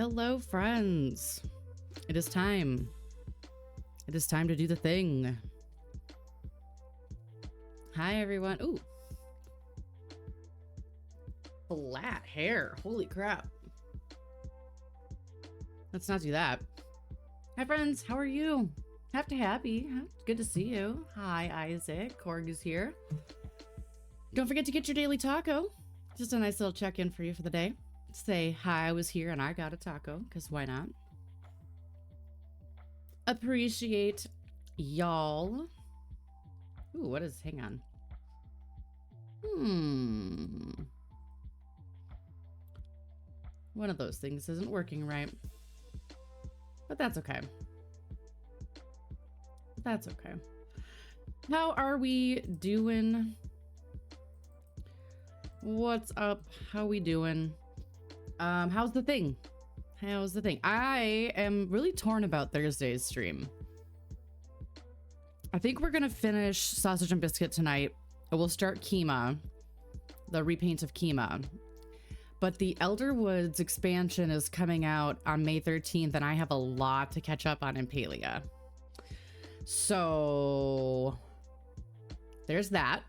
Hello, friends. It is time. It is time to do the thing. Hi, everyone. Ooh. Flat hair. Holy crap. Let's not do that. Hi, friends. How are you? Happy. Good to see you. Hi, Isaac. Korg is here. Don't forget to get your daily taco. Just a nice little check-in for you for the day. Say, hi, I was here and I got a taco, because why not? Appreciate y'all. Ooh, what is, hang on. One of those things isn't working right. But that's okay. That's okay. How are we doing? What's up? How we doing? How's the thing? How's the thing? I am really torn about Thursday's stream. I think we're gonna finish Sausage and Biscuit tonight. We'll start Kima, the repaint of Kima. But the Elder Woods expansion is coming out on May 13th, and I have a lot to catch up on in Palia. So there's that.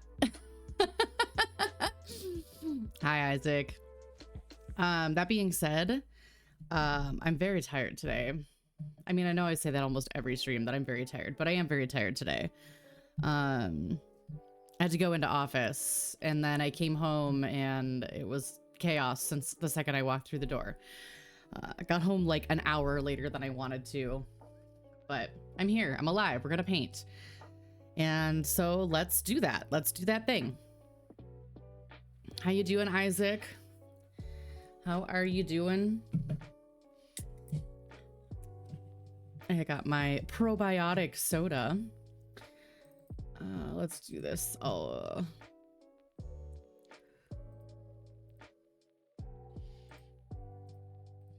Hi, Isaac. That being said, I'm very tired today. I mean, I know I say that almost every stream that I'm very tired, but I am very tired today. I had to go into office, and then I came home and it was chaos since the second I walked through the door. I got home like an hour later than I wanted to, but I'm here. I'm alive. We're gonna paint. And so let's do that. Let's do that thing. How you doing, Isaac? How are you doing? I got my probiotic soda. Let's do this.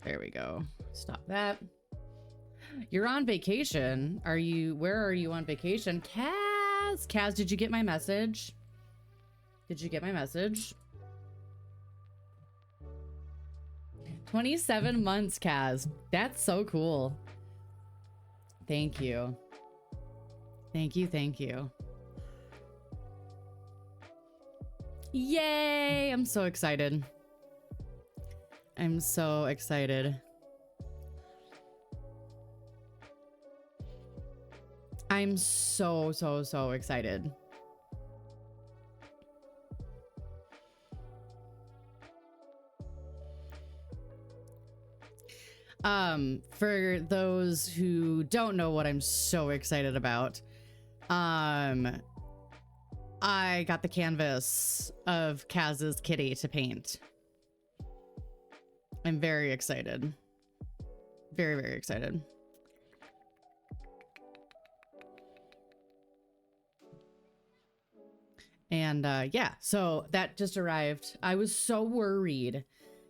There we go. Stop that. You're on vacation. Where are you on vacation? Kaz, did you get my message? Did you get my message? 27 months, Kaz. That's so cool. Thank you. Thank you. Yay! I'm so excited. I'm so excited. I'm so excited. For those who don't know what I'm so excited about, I got the canvas of Kaz's kitty to paint. I'm very excited. Very excited. And yeah, so that just arrived. I was so worried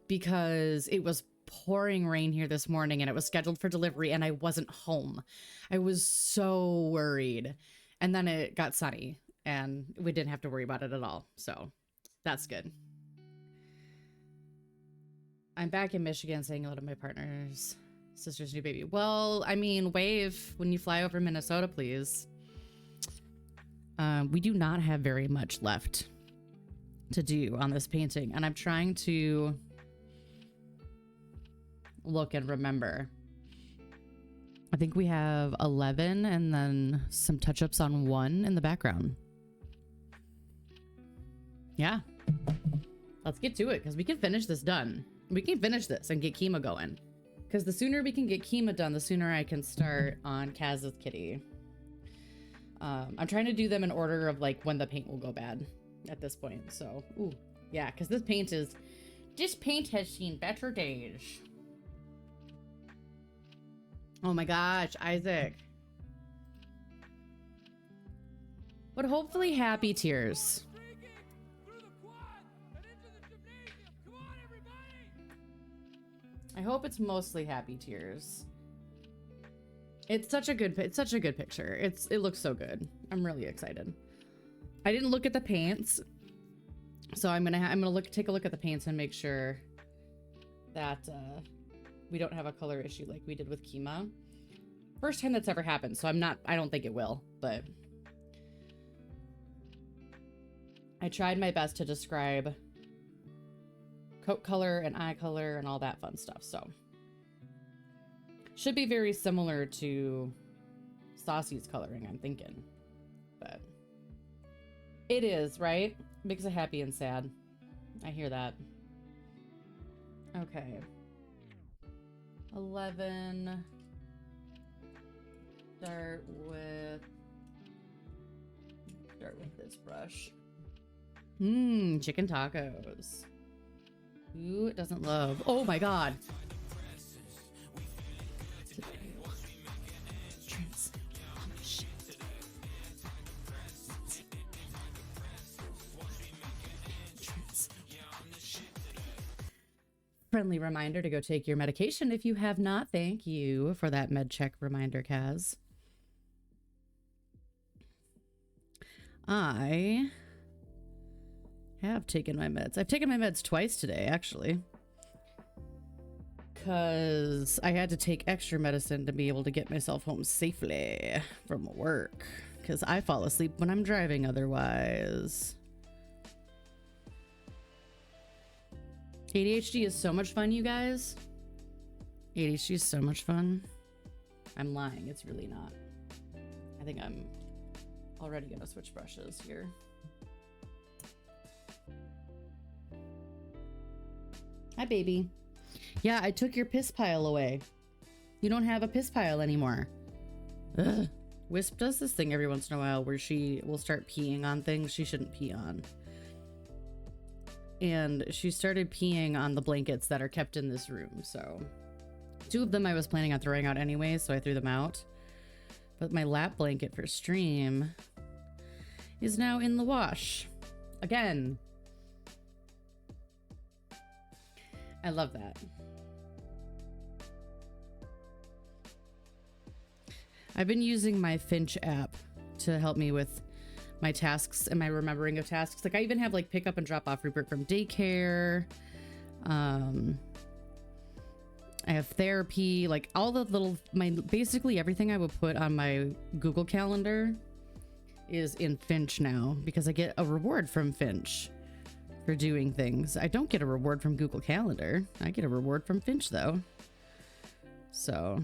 because it was pouring rain here this morning and it was scheduled for delivery and I wasn't home. I was so worried. And then it got sunny and we didn't have to worry about it at all. So that's good. I'm back in Michigan saying hello to my partner's sister's new baby. Well, I mean, wave when you fly over Minnesota, please. We do not have very much left to do on this painting, and I'm trying to look and remember. I think we have 11 and then some touch-ups on 1 in the background. Yeah. Let's get to it because we can finish this done. We can finish this and get Kima going. Because the sooner we can get Kima done, the sooner I can start on Kaz's kitty. I'm trying to do them in order of like when the paint will go bad at this point. So, ooh, yeah, because this paint has seen better days. Oh my gosh, Isaac. But hopefully happy tears. I hope it's mostly happy tears. It's such a good picture. It looks so good. I'm really excited. I didn't look at the paints, so I'm gonna take a look at the paints and make sure that we don't have a color issue like we did with Kima. First time that's ever happened, so I don't think it will, but I tried my best to describe coat color and eye color and all that fun stuff, so should be very similar to Saucy's coloring, I'm thinking, but it is, right? Mix of happy and sad. I hear that. Okay. 11. Start with this brush. Chicken tacos. Who doesn't love? Oh my god. Friendly reminder to go take your medication if you have not. Thank you for that med check reminder, Kaz. I have taken my meds. I've taken my meds twice today, actually. Because I had to take extra medicine to be able to get myself home safely from work. Because I fall asleep when I'm driving otherwise. ADHD is so much fun, you guys. ADHD is so much fun. I'm lying. It's really not. I think I'm already going to switch brushes here. Hi, baby. Yeah, I took your piss pile away. You don't have a piss pile anymore. Ugh. Wisp does this thing every once in a while where she will start peeing on things she shouldn't pee on. And she started peeing on the blankets that are kept in this room. So 2 of them I was planning on throwing out anyway, so I threw them out. But my lap blanket for stream is now in the wash. Again. I love that. I've been using my Finch app to help me with my tasks and my remembering of tasks. Like I even have like pick up and drop off Rupert from daycare. I have therapy, like all the little, basically everything I would put on my Google Calendar is in Finch now because I get a reward from Finch for doing things. I don't get a reward from Google Calendar. I get a reward from Finch though. So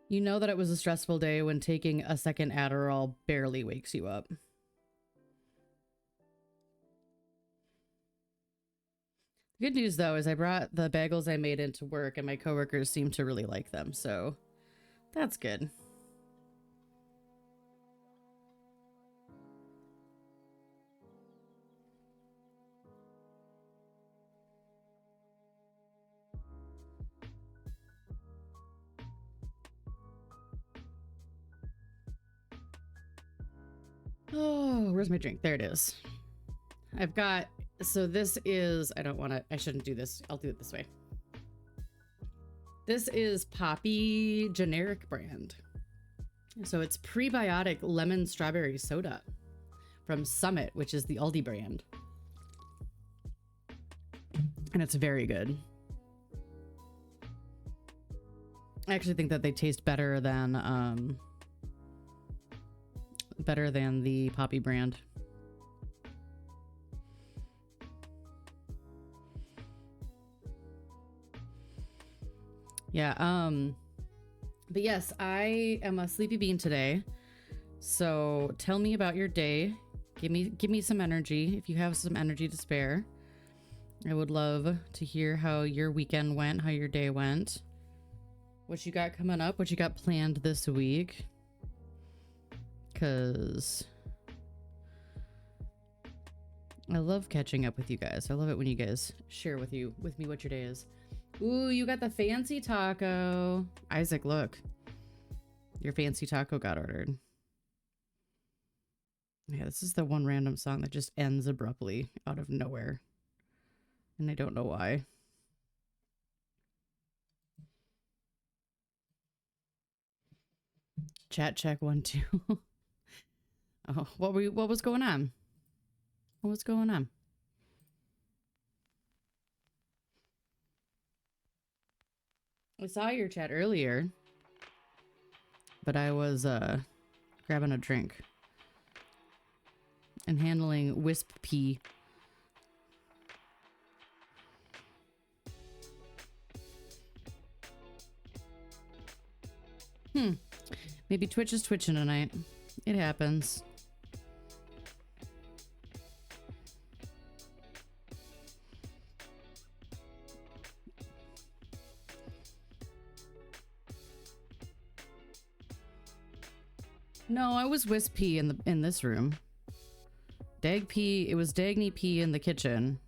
you know that it was a stressful day when taking a second Adderall barely wakes you up. The good news, though, is I brought the bagels I made into work and my coworkers seem to really like them, so that's good. Oh, where's my drink? There it is. I've got, so this is, I shouldn't do this. I'll do it this way. This is Poppy generic brand. So it's prebiotic lemon strawberry soda from Summit, which is the Aldi brand. And it's very good. I actually think that they taste better than the Poppy brand. Yeah, but yes, I am a sleepy bean today. So tell me about your day. Give me some energy if you have some energy to spare. I would love to hear how your weekend went, how your day went. What you got coming up, what you got planned this week. Cause I love catching up with you guys. I love it when you guys share with me what your day is. Ooh, you got the fancy taco. Isaac, look. Your fancy taco got ordered. Yeah, this is the one random song that just ends abruptly out of nowhere. And I don't know why. Chat check 1 2. Oh, what was going on? What was going on? I saw your chat earlier, but I was grabbing a drink and handling wisp pea. Maybe Twitch is twitching tonight. It happens. No, I was wisp pea in this room. Dag pea, it was Dagny pea in the kitchen.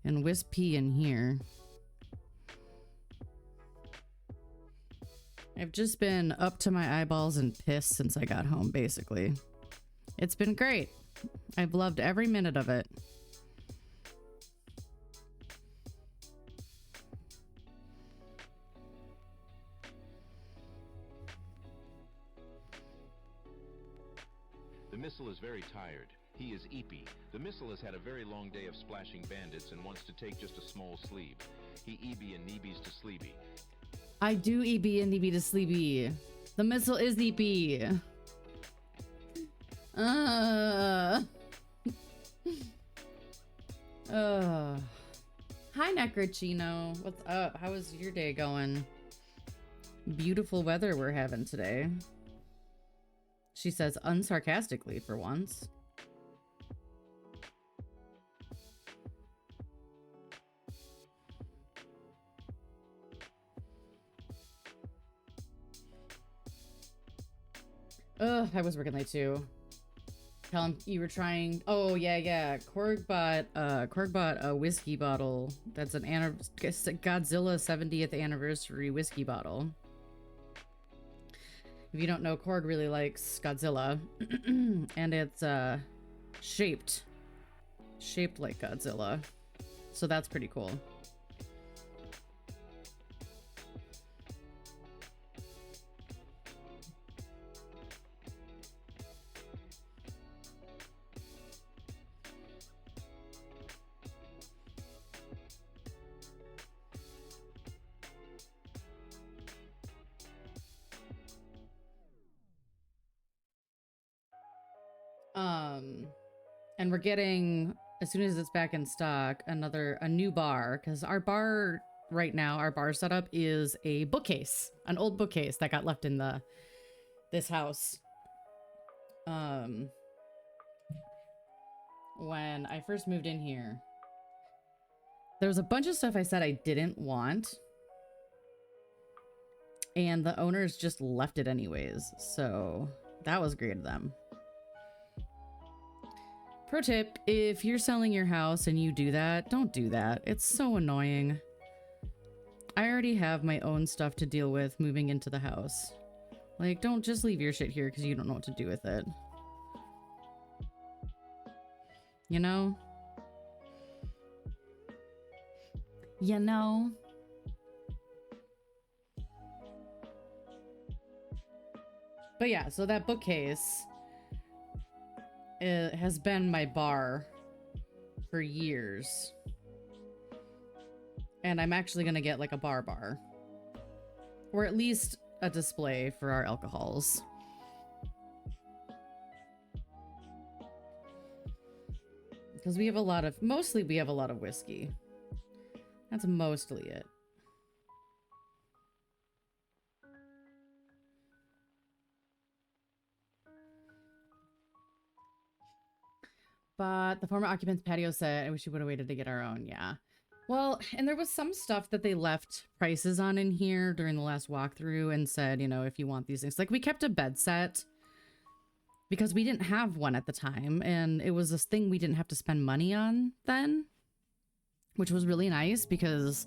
And wisp pea in here. I've just been up to my eyeballs in piss since I got home, basically. It's been great. I've loved every minute of it. The missile is very tired. He is eepy. The missile has had a very long day of splashing bandits and wants to take just a small sleep. He EB and Neebies to sleepy. I do EB and EB to sleepy. The missile is EB. Hi, Necrochino. What's up? How is your day going? Beautiful weather we're having today. She says unsarcastically for once. Ugh, I was working late too. Tell him you were trying. Oh yeah. Korg bought a whiskey bottle. That's an Godzilla 70th anniversary whiskey bottle. If you don't know, Korg really likes Godzilla, and it's shaped like Godzilla, so that's pretty cool. And we're getting, as soon as it's back in stock, a new bar, because our bar right now, our bar setup is a bookcase, an old bookcase that got left in this house. When I first moved in here, there was a bunch of stuff I said I didn't want, and the owners just left it anyways, so that was great of them. Pro tip, if you're selling your house and you do that, don't do that. It's so annoying. I already have my own stuff to deal with moving into the house. Like, don't just leave your shit here because you don't know what to do with it. You know? You know? But yeah, so that bookcase, it has been my bar for years. And I'm actually gonna get like a bar. Or at least a display for our alcohols. Because we have a lot of, mostly we have a lot of whiskey. That's mostly it. But the former occupant's patio said, I wish you would have waited to get our own. Yeah. Well, and there was some stuff that they left prices on in here during the last walkthrough and said, you know, if you want these things. Like, we kept a bed set because we didn't have one at the time. And it was this thing we didn't have to spend money on then, which was really nice because,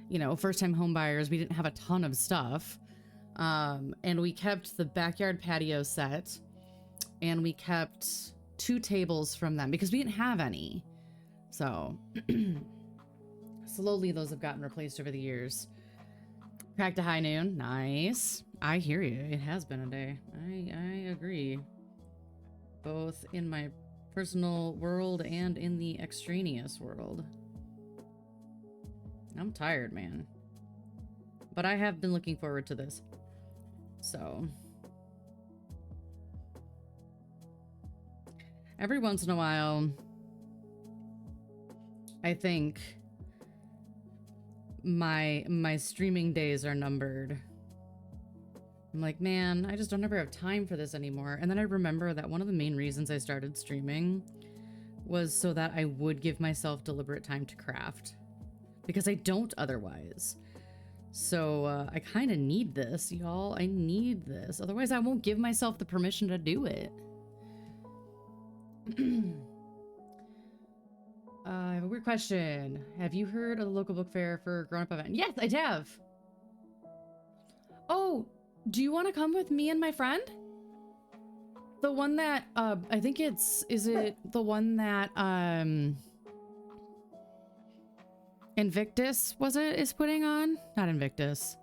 you know, first-time home buyers, we didn't have a ton of stuff. And we kept the backyard patio set, and we kept 2 tables from them because we didn't have any. So slowly those have gotten replaced over the years. Cracked a high noon. Nice. I hear you. It has been a day. I agree. Both in my personal world and in the extraneous world. I'm tired, man. But I have been looking forward to this. So. Every once in a while, I think my streaming days are numbered. I'm like, man, I just don't ever have time for this anymore. And then I remember that one of the main reasons I started streaming was so that I would give myself deliberate time to craft. Because I don't otherwise. So I kind of need this, y'all. I need this. Otherwise, I won't give myself the permission to do it. I have a weird question. Have you heard of the local book fair for grown-up event? Yes, I have. Oh, do you want to come with me and my friend? The one that, I think is it the one that, Invictus, is putting on? Not Invictus.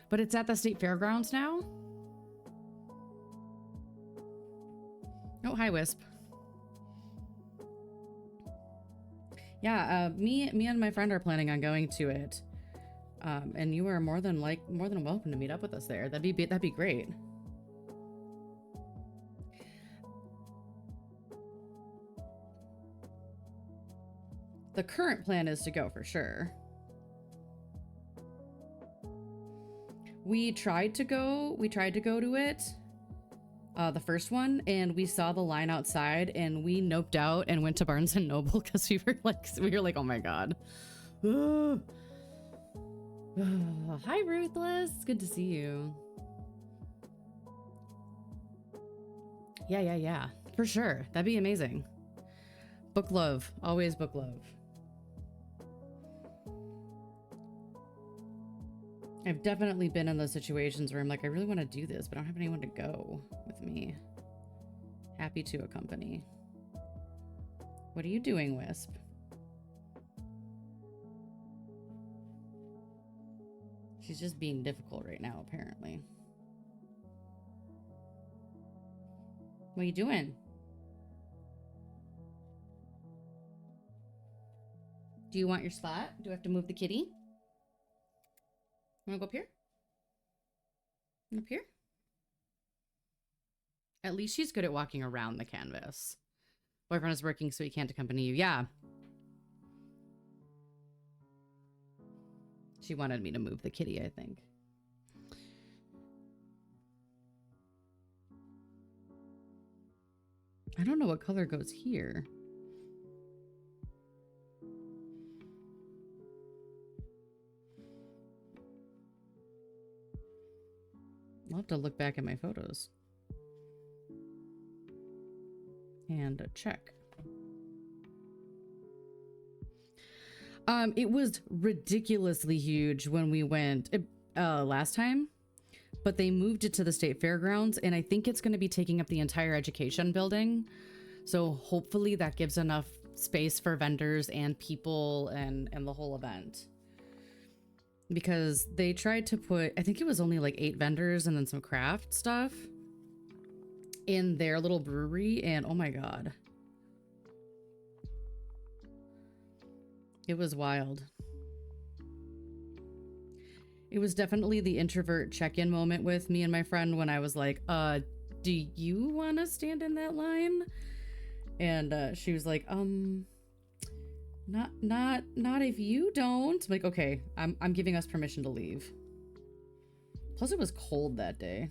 But it's at the state fairgrounds now? Oh, hi, Wisp. Yeah, me and my friend are planning on going to it. And you are more than welcome to meet up with us there. That'd be great. The current plan is to go for sure. We tried to go to it, the first one, and we saw the line outside and we noped out and went to Barnes and Noble because we were like, oh my god. Hi, Ruthless. Good to see you. Yeah. For sure. That'd be amazing. Book love. Always book love. I've definitely been in those situations where I'm like, I really want to do this, but I don't have anyone to go with me. Happy to accompany. What are you doing, Wisp? She's just being difficult right now, apparently. What are you doing? Do you want your spot? Do I have to move the kitty? Wanna go up here? Up here? At least she's good at walking around the canvas. Boyfriend is working, so he can't accompany you. Yeah. She wanted me to move the kitty, I think. I don't know what color goes here. I'll have to look back at my photos. And check. It was ridiculously huge when we went last time, but they moved it to the state fairgrounds, and I think it's going to be taking up the entire education building. So hopefully that gives enough space for vendors and people and the whole event. Because they tried to put, I think it was only like 8 vendors and then some craft stuff in their little brewery, and oh my god. It was wild. It was definitely the introvert check-in moment with me and my friend when I was like, do you want to stand in that line? And she was like, not if you don't. I'm like, okay, I'm giving us permission to leave. Plus it was cold that day.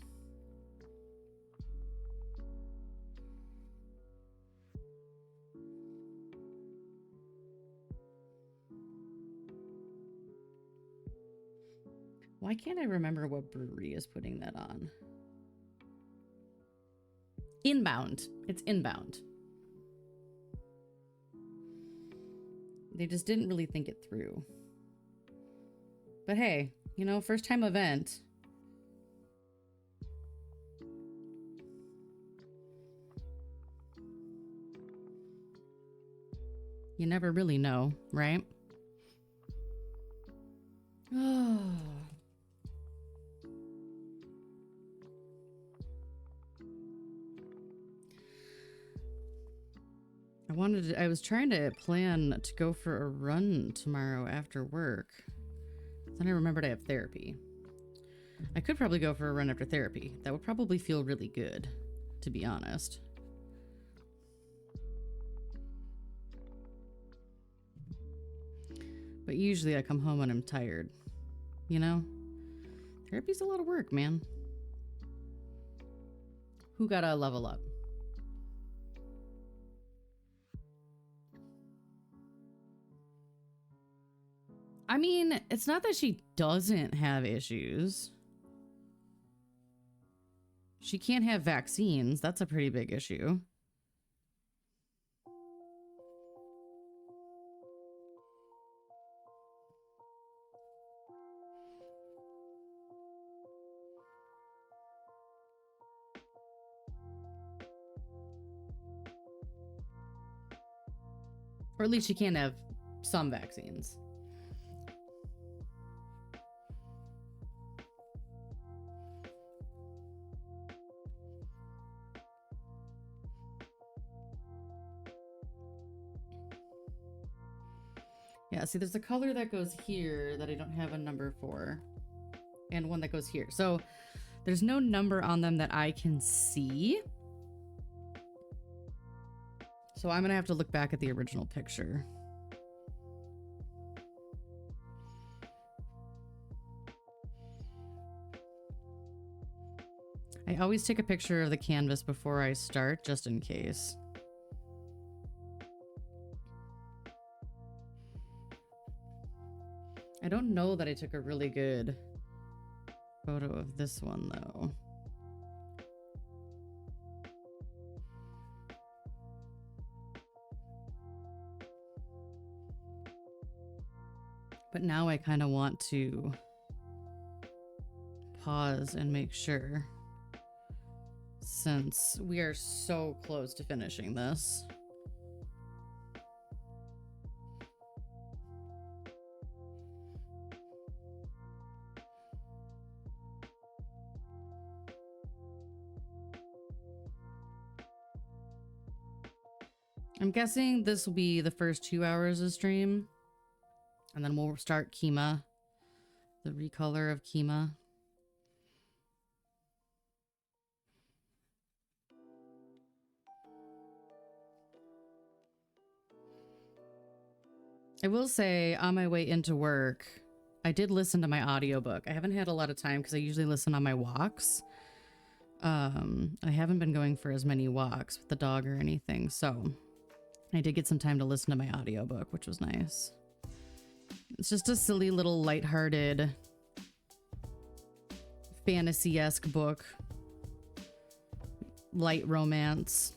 Why can't I remember what brewery is putting that on? Inbound. It's Inbound. They just didn't really think it through. But hey, you know, first time event. You never really know, right? Oh, I was trying to plan to go for a run tomorrow after work. Then I remembered I have therapy. I could probably go for a run after therapy. That would probably feel really good, to be honest. But usually I come home when I'm tired. You know? Therapy's a lot of work, man. Who gotta level up? I mean, it's not that she doesn't have issues. She can't have vaccines. That's a pretty big issue. Or at least she can't have some vaccines. Yeah, see, there's a color that goes here that I don't have a number for, and one that goes here. So there's no number on them that I can see. So I'm gonna have to look back at the original picture. I always take a picture of the canvas before I start, just in case. I don't know that I took a really good photo of this one, though. But now I kind of want to pause and make sure, since we are so close to finishing this. I'm guessing this will be the first 2 hours of stream, and then we'll start Kima, the recolor of Kima. I will say, on my way into work, I did listen to my audiobook. I haven't had a lot of time because I usually listen on my walks. I haven't been going for as many walks with the dog or anything, so I did get some time to listen to my audiobook, which was nice. It's just a silly little lighthearted fantasy-esque book. Light romance.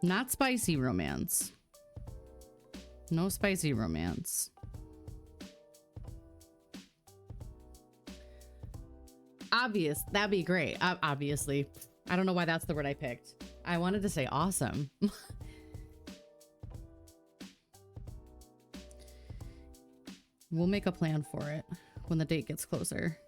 Not spicy romance. No spicy romance. Obvious. That'd be great. Obviously. I don't know why that's the word I picked. I wanted to say awesome. We'll make a plan for it when the date gets closer.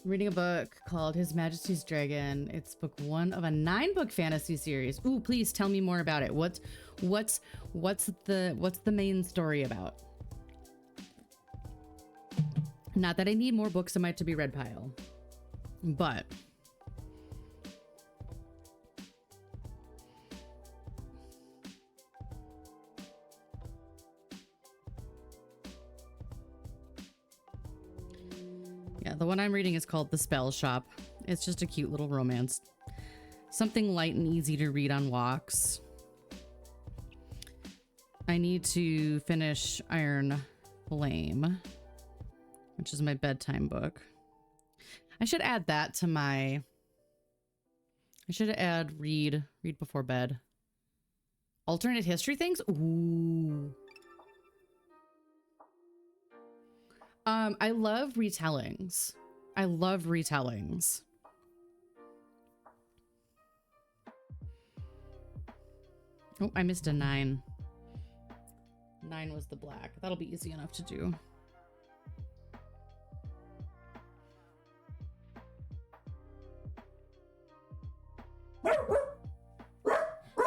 I'm reading a book called His Majesty's Dragon. It's book 1 of a 9-book fantasy series. Ooh, please tell me more about it. What's the main story about? Not that I need more books in my to be read pile, but yeah, the one I'm reading is called The Spell Shop. It's just a cute little romance. Something light and easy to read on walks. I need to finish Iron Flame, which is my bedtime book. I should add that to my... I should add read before bed. Alternate history things? Ooh. I love retellings. I love retellings. Oh, I missed a 9. 9 was the black. That'll be easy enough to do.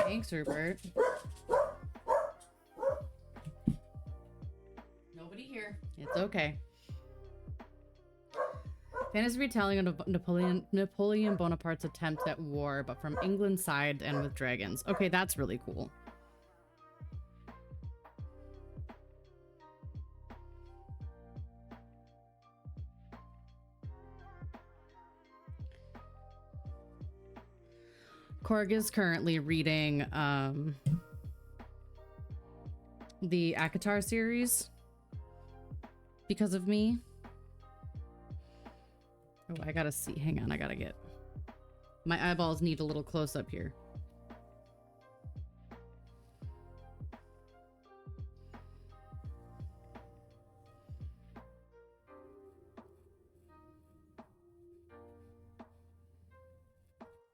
Thanks, Rupert. Nobody here. It's okay. Fantasy retelling of Napoleon Bonaparte's attempt at war, but from England's side and with dragons. Okay, that's really cool. Korg is currently reading the ACOTAR series because of me. Oh, I gotta see. Hang on, I gotta get... My eyeballs need a little close up here.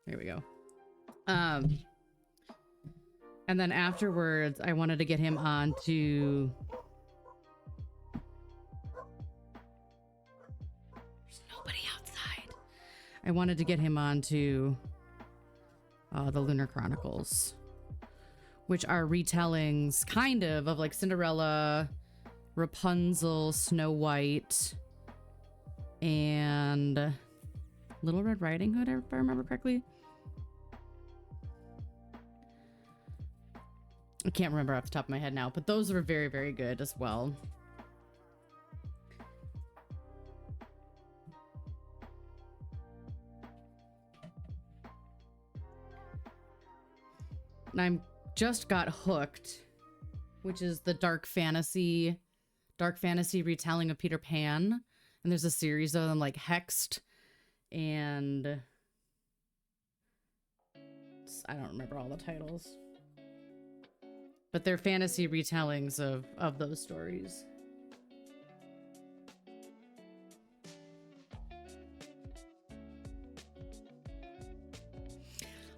There we go. And then afterwards, I wanted to get him on to... There's nobody outside. I wanted to get him on to the Lunar Chronicles, which are retellings kind of like Cinderella, Rapunzel, Snow White, and Little Red Riding Hood, if I remember correctly. I can't remember off the top of my head now, but those were very, very good as well. And I'm just got Hooked, which is the dark fantasy retelling of Peter Pan. And there's a series of them like Hexed and I don't remember all the titles. But they're fantasy retellings of those stories.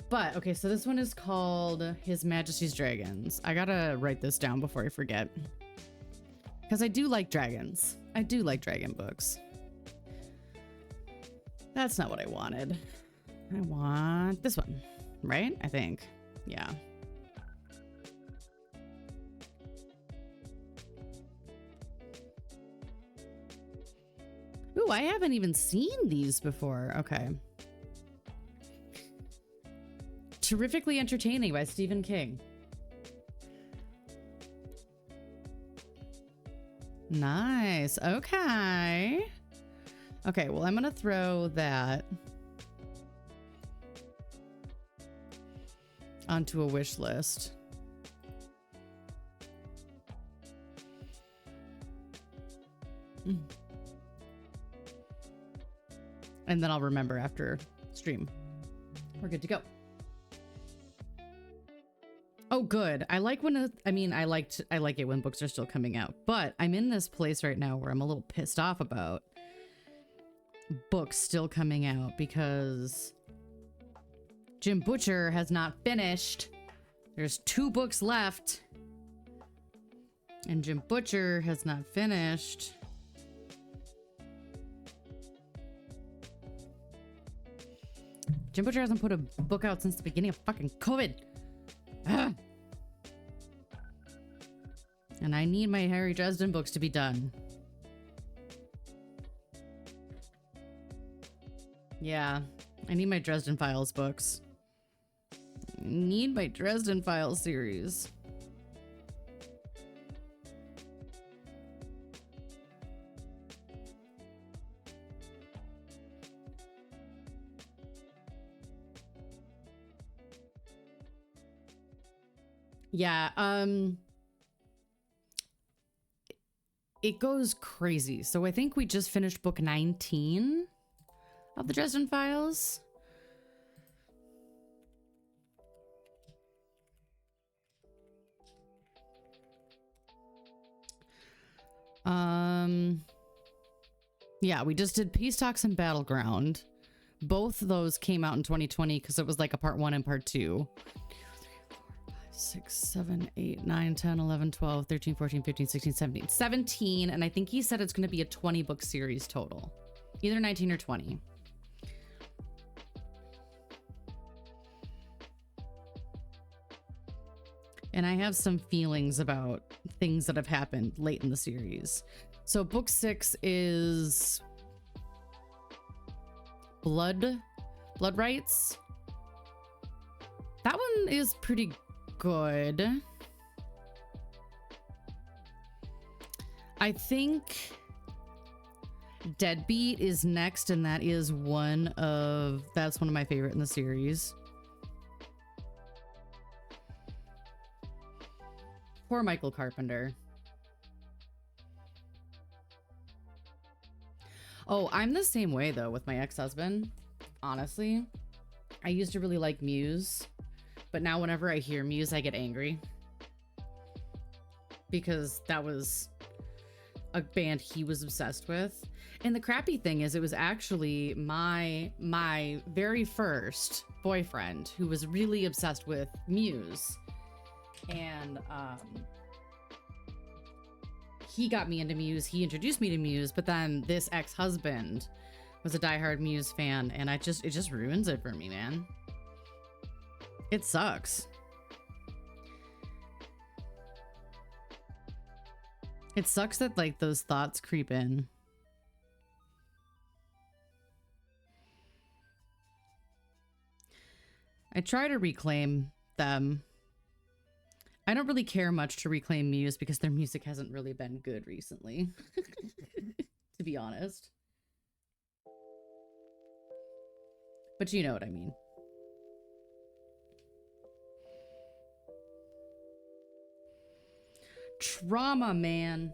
But, okay, so this one is called His Majesty's Dragons. I gotta write this down before I forget. Because I do like dragons. I do like dragon books. That's not what I wanted. I want this one, right? I think. Yeah. Ooh, I haven't even seen these before. Okay. Terrifically Entertaining by Stephen King. Nice. Okay. Okay, well, I'm gonna throw that onto a wish list. And then I'll remember after stream. We're good to go. Oh, good. I like when I like it when books are still coming out, but I'm in this place right now where I'm a little pissed off about books still coming out because Jim Butcher has not finished. There's 2 books left and Jim Butcher has not finished. Jim Butcher hasn't put a book out since the beginning of fucking COVID. Ugh. And I need my Harry Dresden books to be done. Yeah, I need my Dresden Files books. I need my Dresden Files series. Yeah, it goes crazy. So I think we just finished book 19 of the Dresden Files. Yeah, we just did Peace Talks and Battleground. Both of those came out in 2020 because it was like a part 1 and part 2. 6, 7, 8, 9, 10, 11, 12, 13, 14, 15, 16, 17. 17, and I think he said it's going to be a 20 book series total. Either 19 or 20. And I have some feelings about things that have happened late in the series. So book 6 is Blood Rights. That one is pretty good. I think Deadbeat is next, and that's one of my favorite in the series. Poor Michael Carpenter. Oh, I'm the same way though with my ex-husband. Honestly, I used to really like Muse, but now whenever I hear Muse, I get angry because that was a band he was obsessed with. And the crappy thing is, it was actually my very first boyfriend who was really obsessed with Muse. And he got me into Muse. He introduced me to Muse, but then this ex-husband was a diehard Muse fan, and it just ruins it for me, man. It sucks. It sucks that like those thoughts creep in. I try to reclaim them. I don't really care much to reclaim Muse because their music hasn't really been good recently, to be honest. But you know what I mean. Trauma, man.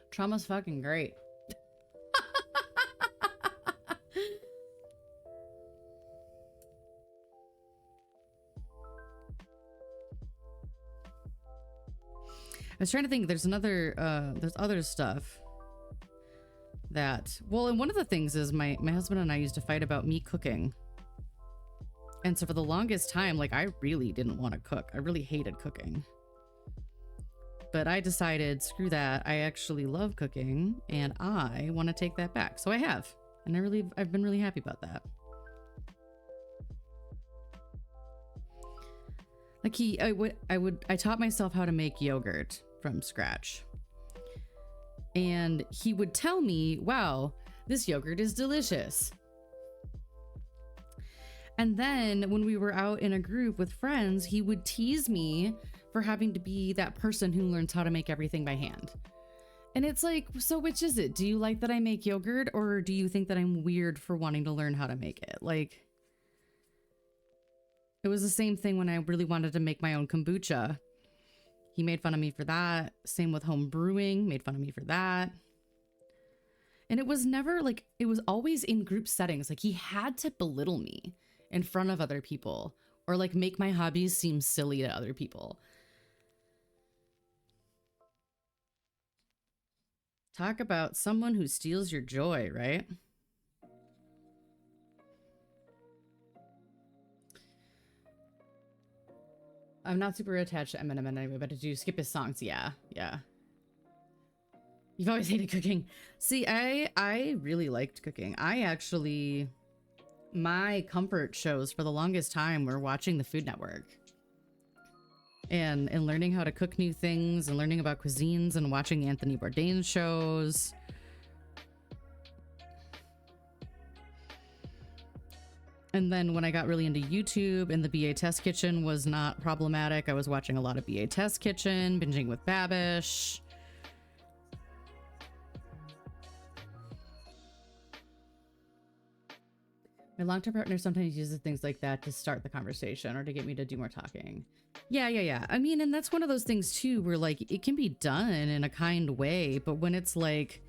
Trauma's fucking great. I was trying to think, there's other stuff that, well, and one of the things is my husband and I used to fight about me cooking. And so for the longest time, like, I really didn't want to cook. I really hated cooking. But I decided, screw that. I actually love cooking and I want to take that back. So I have, and I've been really happy about that. Like I taught myself how to make yogurt from scratch. And he would tell me, wow, this yogurt is delicious. And then when we were out in a group with friends, he would tease me for having to be that person who learns how to make everything by hand. And it's like, so which is it? Do you like that I make yogurt, or do you think that I'm weird for wanting to learn how to make it? Like, it was the same thing when I really wanted to make my own kombucha. He made fun of me for that. Same with home brewing, made fun of me for that. And it was never like, it was always in group settings. Like, he had to belittle me in front of other people, or like make my hobbies seem silly to other people. Talk about someone who steals your joy, right? I'm not super attached to Eminem anyway, but did you skip his songs? Yeah. You've always hated cooking. See, I really liked cooking. My comfort shows for the longest time were watching the Food Network. And learning how to cook new things and learning about cuisines and watching Anthony Bourdain's shows. And then when I got really into YouTube and the BA Test Kitchen was not problematic, I was watching a lot of BA Test Kitchen, binging with Babish. My long-term partner sometimes uses things like that to start the conversation or to get me to do more talking. Yeah. I mean, and that's one of those things too, where like it can be done in a kind way, but when it's like,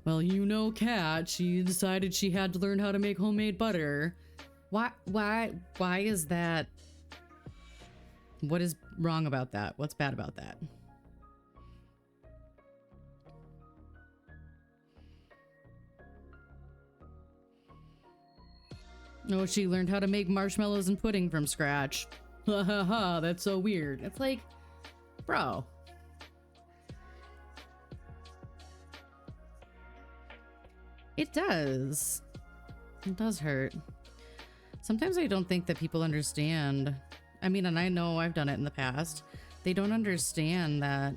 well, you know, Kat, she decided she had to learn how to make homemade butter. Why is that What is wrong about that? What's bad about that? Oh, she learned how to make marshmallows and pudding from scratch. Ha ha ha, that's so weird. It's like, bro. It does. It does hurt. Sometimes I don't think that people understand. I mean, and I know I've done it in the past. They don't understand that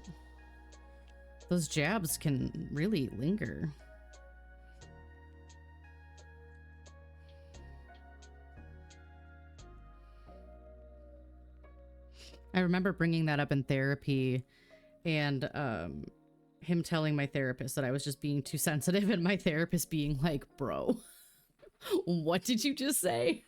those jabs can really linger. I remember bringing that up in therapy and him telling my therapist that I was just being too sensitive, and my therapist being like, bro, what did you just say?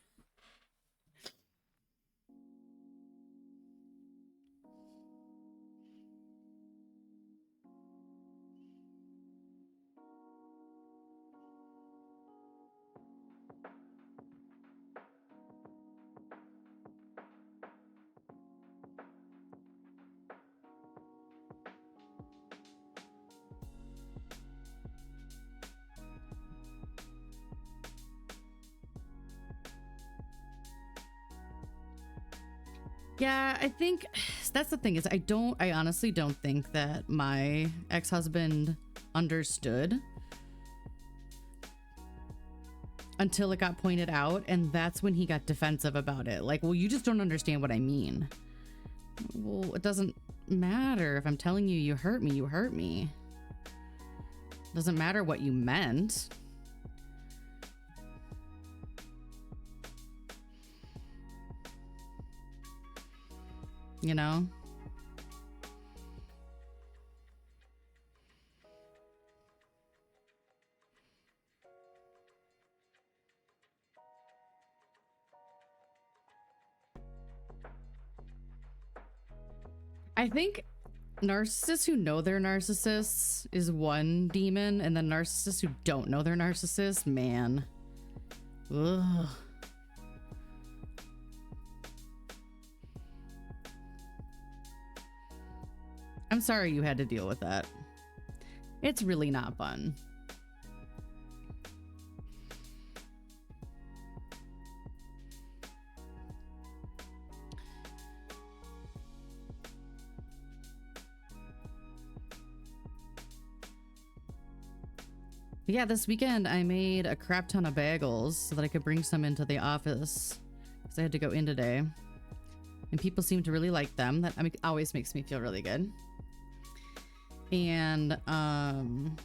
Yeah, I think that's the thing is I honestly don't think that my ex-husband understood until it got pointed out, and that's when he got defensive about it. Like, well, you just don't understand what I mean. Well, it doesn't matter if I'm telling you you hurt me, you hurt me. It doesn't matter what you meant. You know? I think narcissists who know they're narcissists is one demon, and then narcissists who don't know they're narcissists, man. Ugh. I'm sorry you had to deal with that. It's really not fun. Yeah, this weekend I made a crap ton of bagels so that I could bring some into the office because I had to go in today. And people seem to really like them. That always makes me feel really good. And I'm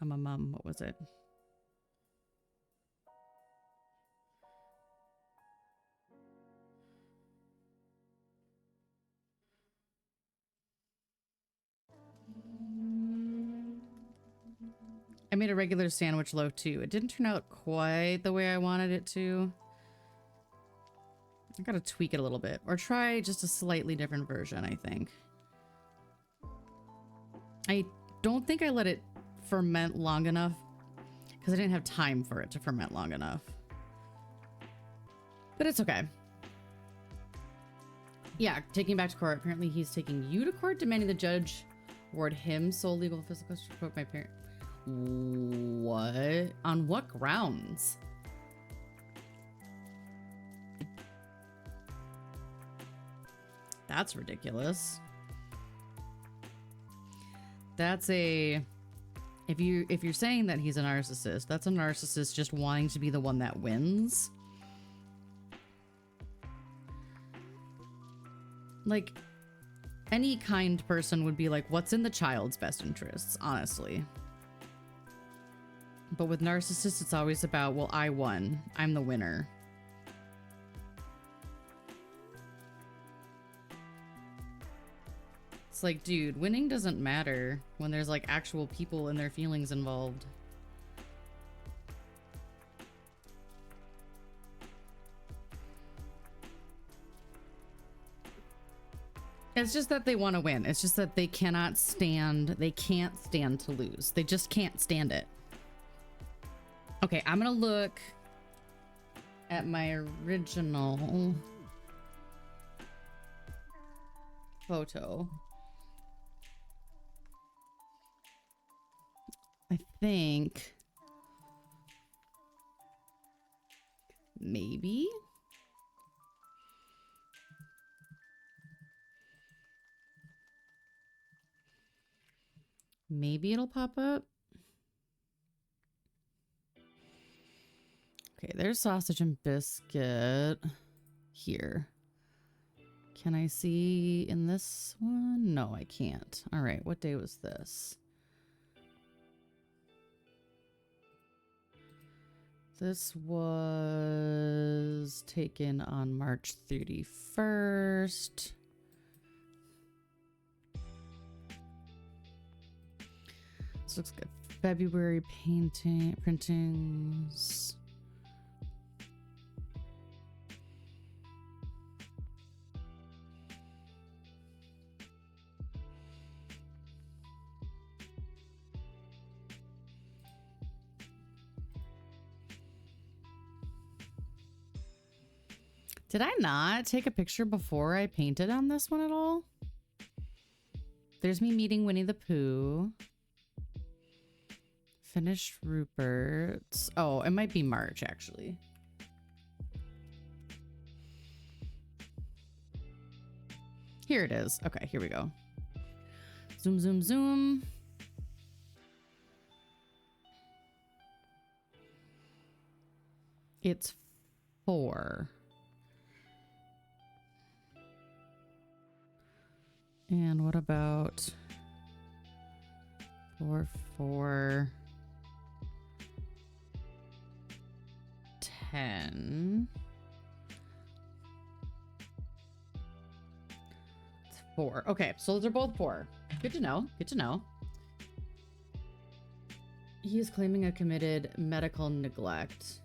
a mom. What was it? I made a regular sandwich loaf too. It didn't turn out quite the way I wanted it to. I gotta tweak it a little bit or try just a slightly different version, I think. I don't think I let it ferment long enough because I didn't have time for it to ferment long enough. But it's okay. Yeah, taking back to court. Apparently he's taking you to court, demanding the judge award him sole legal physical to quote my parent. What? On what grounds? That's ridiculous. That's a... If you're saying that he's a narcissist, that's a narcissist just wanting to be the one that wins. Like, any kind person would be like, what's in the child's best interests, honestly. But with narcissists, it's always about, well, I won. I'm the winner. It's like, dude, winning doesn't matter when there's like actual people and their feelings involved. It's just that they want to win. It's just that they can't stand to lose. They just can't stand it. Okay, I'm gonna look at my original photo. I think maybe. Maybe it'll pop up. Okay, there's sausage and biscuit here. Can I see in this one? No, I can't. All right, what day was this? This was taken on March 31st. This looks good. February printings. Did I not take a picture before I painted on this one at all? There's me meeting Winnie the Pooh. Finished Rupert's. Oh, it might be March, actually. Here it is. Okay, here we go. Zoom, zoom, zoom. It's 4. And what about 4, 4, 10? It's 4. Okay, so those are both 4. Good to know. Good to know. He is claiming a committed medical neglect.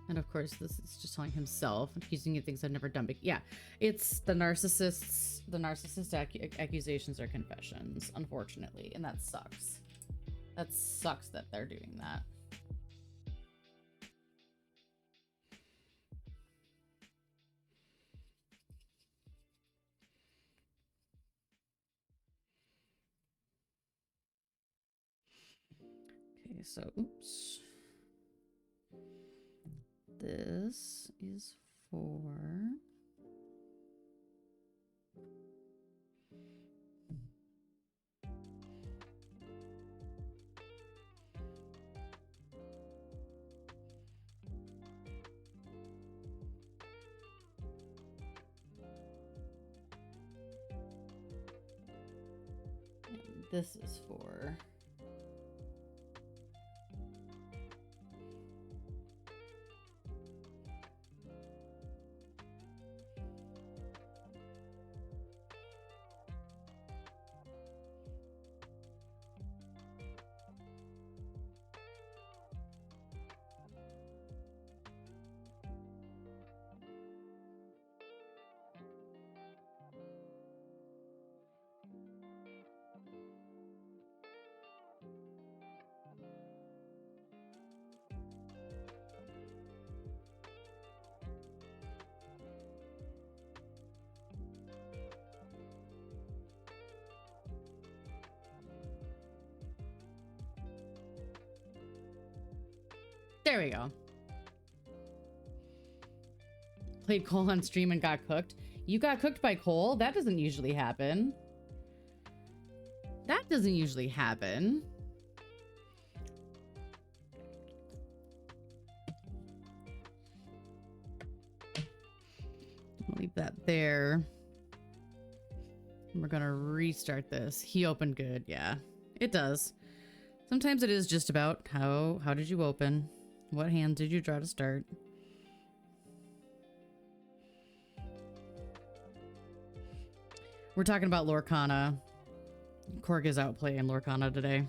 And of course, this is just telling himself, accusing you of things I've never done. But yeah, it's the narcissists. The narcissist accusations are confessions, unfortunately. And that sucks. That sucks that they're doing that. Okay, so, oops. This is 4. And this is 4. There we go. Played Cole on stream and got cooked. You got cooked by Cole? That doesn't usually happen. That doesn't usually happen. I'll leave that there. We're gonna restart this. He opened good. Yeah, it does. Sometimes it is just about how did you open? What hand did you draw to start? We're talking about Lorcana. Korg is out playing Lorcana today.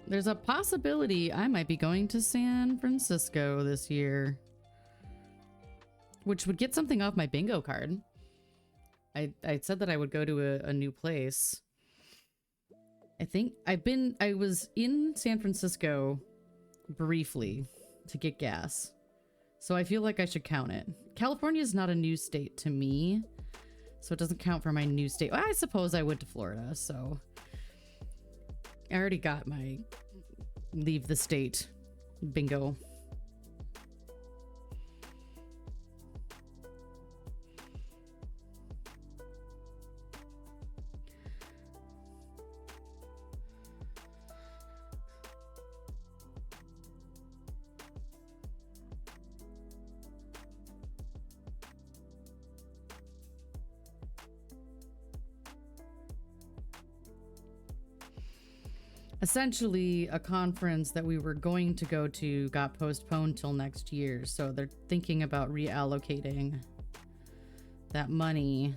There's a possibility I might be going to San Francisco this year, which would get something off my bingo card. I said that I would go to a new place. I was in San Francisco briefly to get gas. So I feel like I should count it. California is not a new state to me, so it doesn't count for my new state. Well, I suppose I went to Florida, so I already got my leave the state bingo. Essentially, a conference that we were going to go to got postponed till next year, so they're thinking about reallocating that money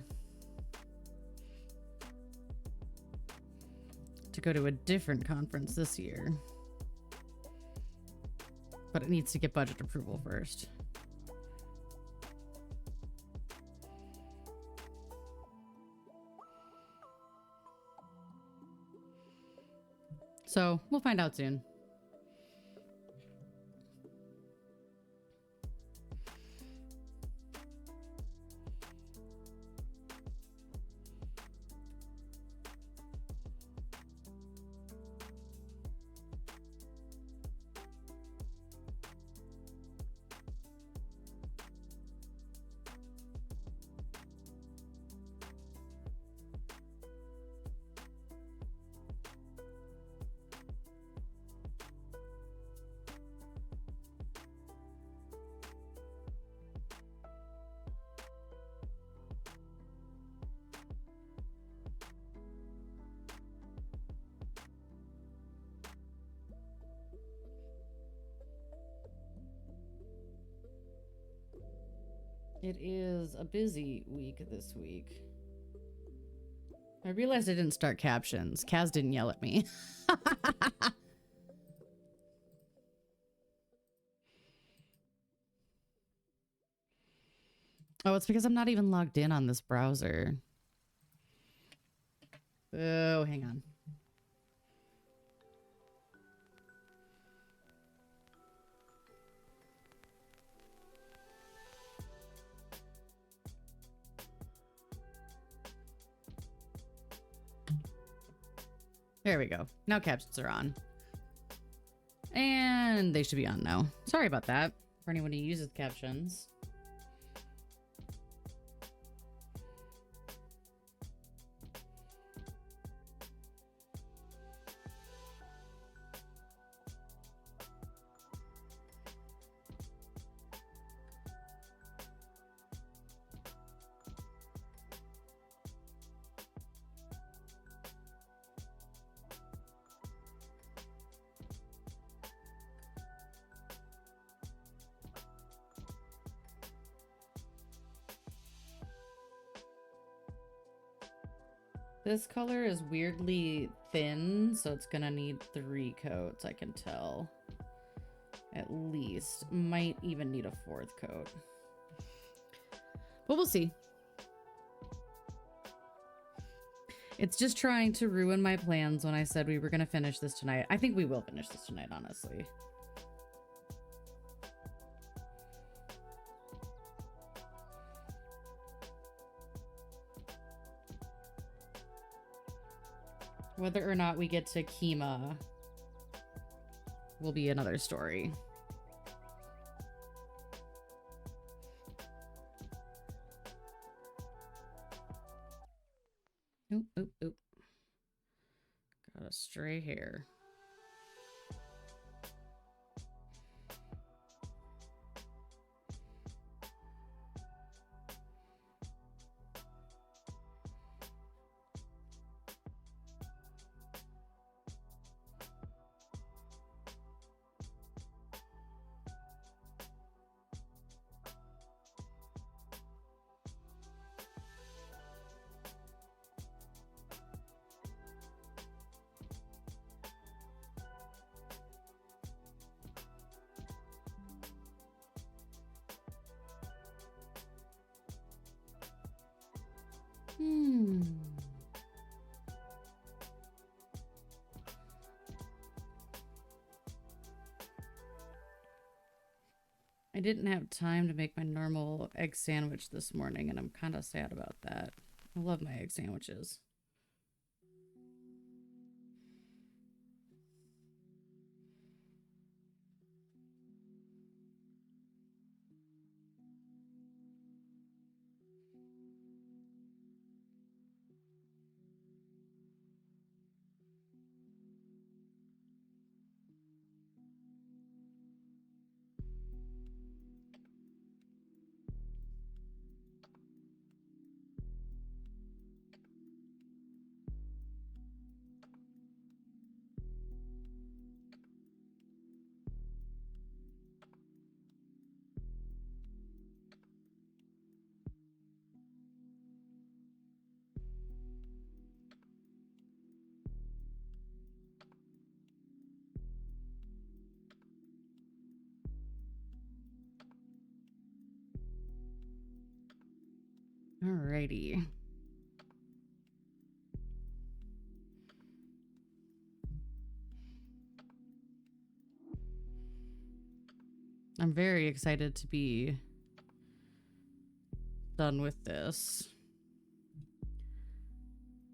to go to a different conference this year. But it needs to get budget approval first. So we'll find out soon. It is a busy week this week. I realized I didn't start captions. Kaz didn't yell at me. Oh, it's because I'm not even logged in on this browser. Oh, hang on. There we go. Now captions are on. And they should be on now. Sorry about that for anyone who uses captions. This color is weirdly thin, so it's gonna need 3 coats, I can tell. At least. Might even need a 4th coat. But we'll see. It's just trying to ruin my plans when I said we were gonna finish this tonight. I think we will finish this tonight, honestly. Whether or not we get to Kima will be another story. Oop, oop, oop. Got a stray hair. I didn't have time to make my normal egg sandwich this morning, and I'm kind of sad about that. I love my egg sandwiches. Alrighty. I'm very excited to be done with this.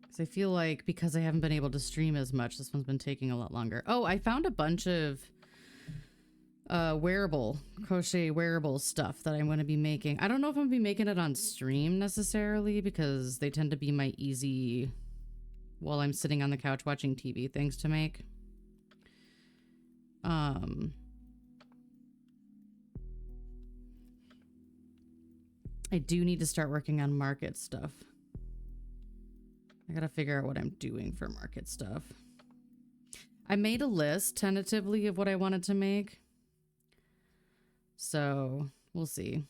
Because I feel like because I haven't been able to stream as much, this one's been taking a lot longer. Oh, I found a bunch of crochet wearable stuff that I'm going to be making. I don't know if I'm going to be making it on stream necessarily because they tend to be my easy while I'm sitting on the couch watching TV things to make. I do need to start working on market stuff. I gotta figure out what I'm doing for market stuff. I made a list tentatively of what I wanted to make. So we'll see.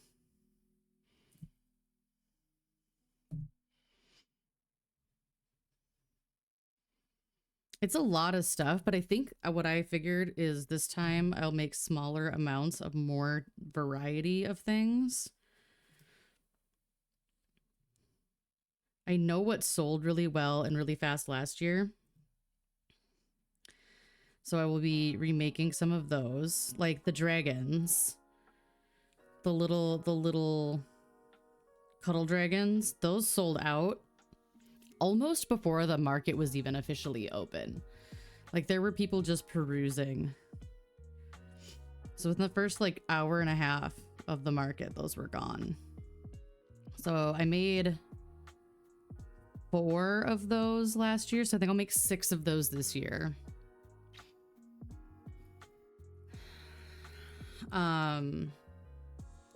It's a lot of stuff, but I think what I figured is this time I'll make smaller amounts of more variety of things. I know what sold really well and really fast last year. So I will be remaking some of those, like the dragons. The little cuddle dragons, those sold out almost before the market was even officially open. Like there were people just perusing. So within the first like hour and a half of the market, those were gone. So I made 4 of those last year. So I think I'll make 6 of those this year.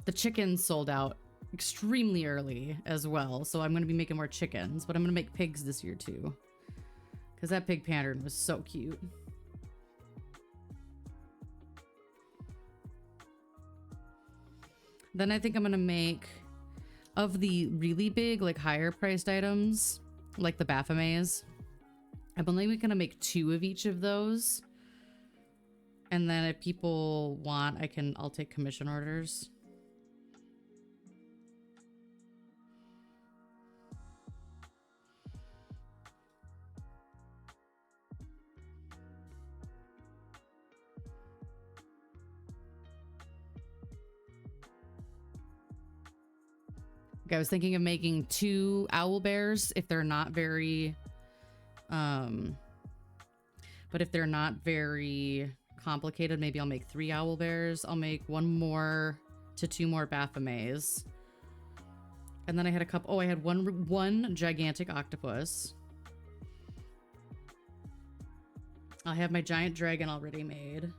The chickens sold out extremely early as well. So I'm going to be making more chickens, but I'm going to make pigs this year too. Because that pig pattern was so cute. Then I think I'm going to make, of the really big, like higher priced items, like the Baphomets, I'm only going to make 2 of each of those. And then if people want, I'll take commission orders. I was thinking of making 2 owl bears if they're not very, but if they're not very complicated, maybe I'll make 3 owl bears. I'll make 1 more to 2 more Baphomets. And then I had a couple, I had one gigantic octopus. I have my giant dragon already made.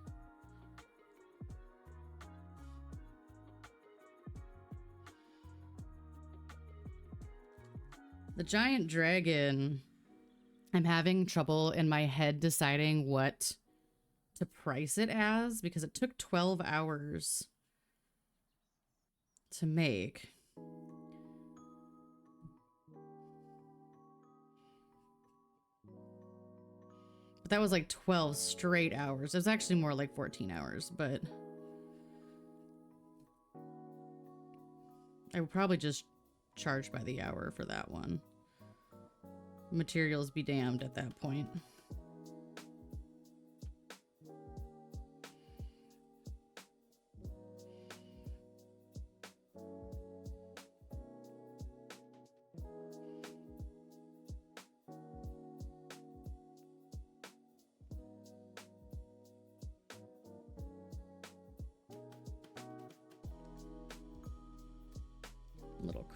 The giant dragon, I'm having trouble in my head deciding what to price it as because it took 12 hours to make. But that was like 12 straight hours. It was actually more like 14 hours, but I would probably just charge by the hour for that one. Materials be damned at that point.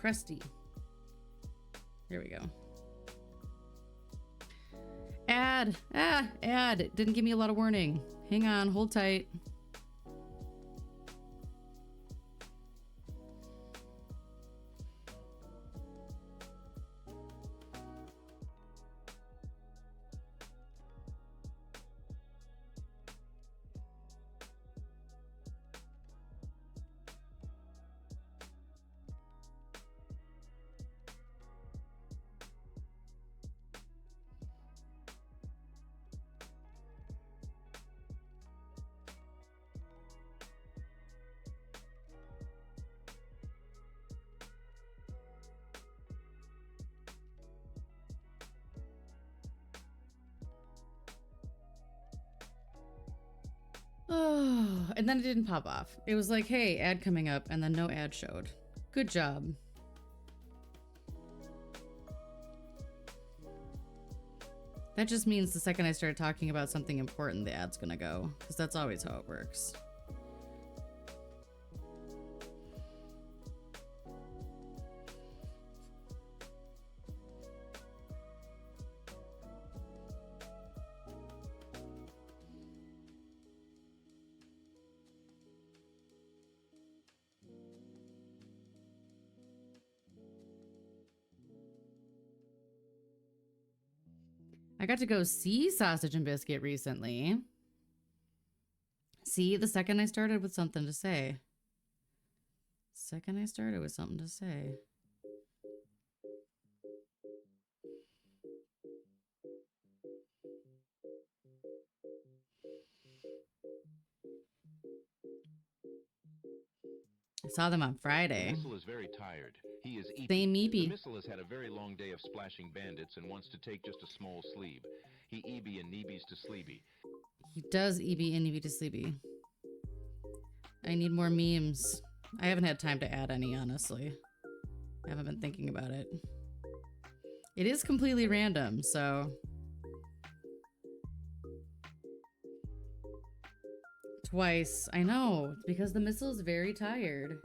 crusty. There we go. Ad. Ad. It didn't give me a lot of warning. Hang on. Hold tight. Oh, and then it didn't pop off. It was like, hey, ad coming up, and then no ad showed. Good job. That just means the second I start talking about something important, the ad's gonna go, because that's always how it works. I got to go see Sausage and Biscuit recently. See, the second I started with something to say. I saw them on Friday. The missile is very tired. He is eepy. Same The eepy. missile has had a very long day of splashing bandits and wants to take just a small sleep. He EB and Neebies to sleepy. He does EB and EB to sleepy. I need more memes. I haven't had time to add any, honestly. I haven't been thinking about it. It is completely random, so... Twice. I know, because the missile is very tired.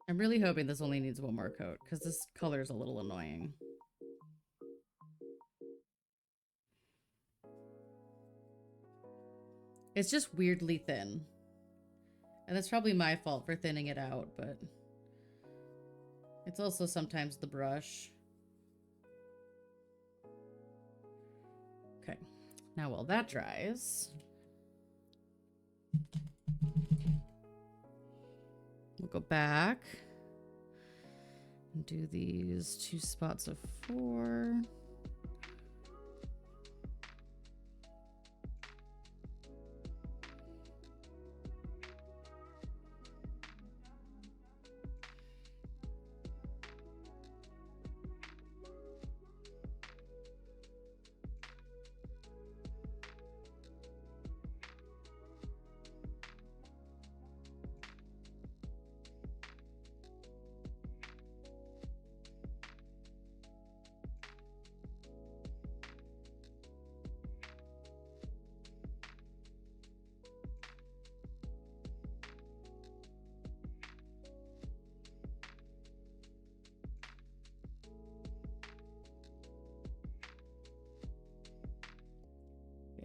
I'm really hoping this only needs one more coat, because this color is a little annoying. It's just weirdly thin. And that's probably my fault for thinning it out, but... it's also sometimes the brush. Okay. Now while that dries... we'll go back and do these 2 spots of 4.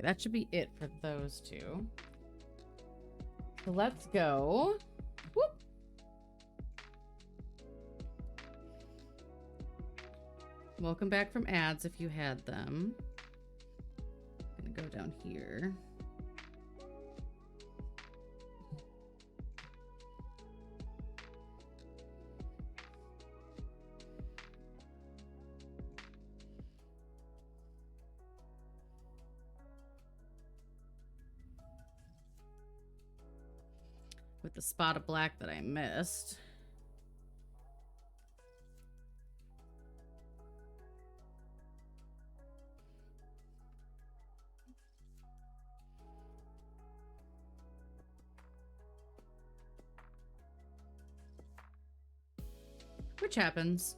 Okay, that should be it for those 2. So let's go. Whoop. Welcome back from ads if you had them. I'm gonna go down here. with the spot of black that I missed. Which happens.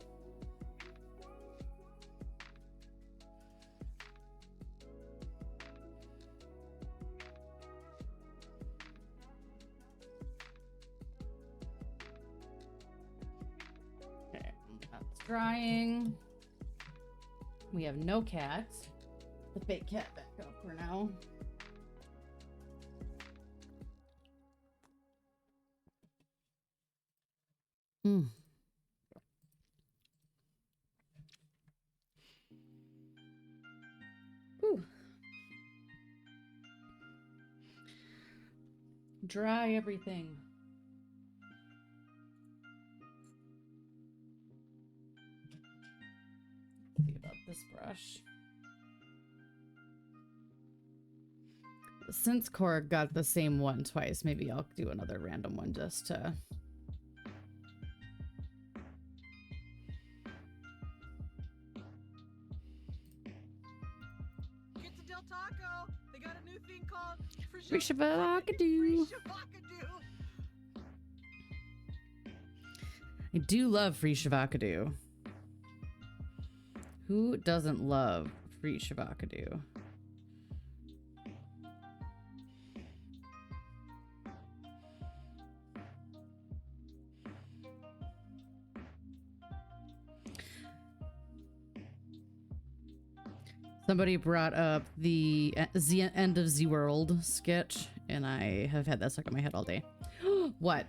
Okay, that's drying. We have no cat. The fake cat back up for now. Hmm. Whew. Dry everything. See about this brush. Since Korg got the same one twice, maybe I'll do another random one just to... Free Shavakadoo. I do love Free Shavakadoo. Who doesn't love Free Shavakadoo? Somebody brought up the end of Z World sketch, and I have had that stuck in my head all day. What?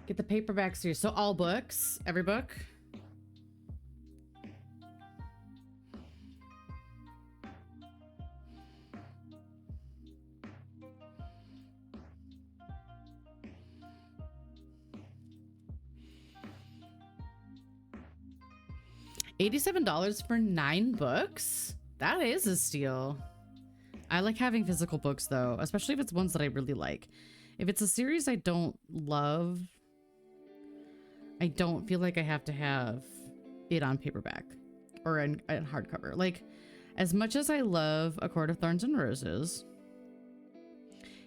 Get the paperbacks here. So all books, every book. $87 for 9 books? That is a steal. I like having physical books though, especially if it's ones that I really like. If it's a series I don't love, I don't feel like I have to have it on paperback or in hardcover. Like, as much as I love A Court of Thorns and Roses,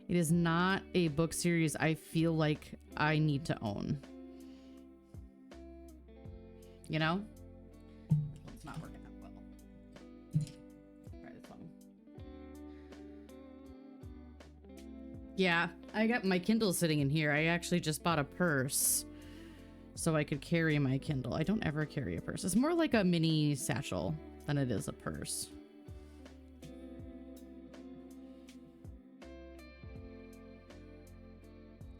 it is not a book series I feel like I need to own. You know? It's not working out well. Try this one. Yeah, I got my Kindle sitting in here. I actually just bought a purse so I could carry my Kindle. I don't ever carry a purse. It's more like a mini satchel than it is a purse.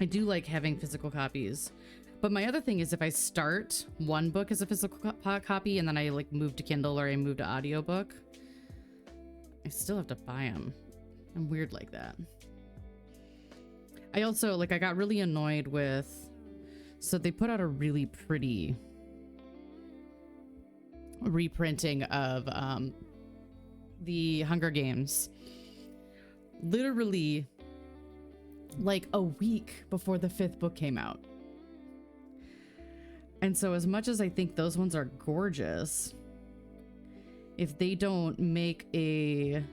I do like having physical copies. But my other thing is if I start one book as a physical copy and then I like move to Kindle or I move to audiobook, I still have to buy them. I'm weird like that. I also, like, I got really annoyed with... So they put out a really pretty reprinting of the Hunger Games. Literally, like a week before the 5th book came out. And so as much as I think those ones are gorgeous, if they don't make an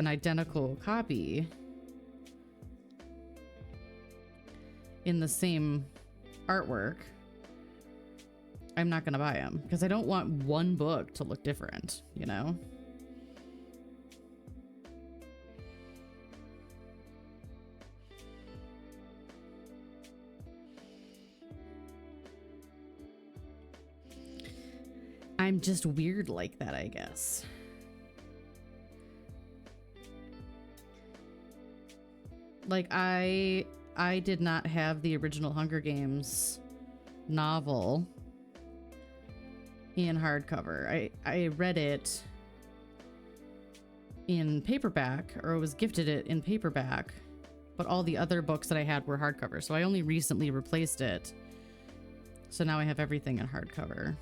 identical copy in the same artwork, I'm not gonna buy them because I don't want one book to look different, you know? I'm just weird like that, I guess. Like, I did not have the original Hunger Games novel in hardcover. I read it in paperback, or was gifted it in paperback, but all the other books that I had were hardcover, so I only recently replaced it. So now I have everything in hardcover.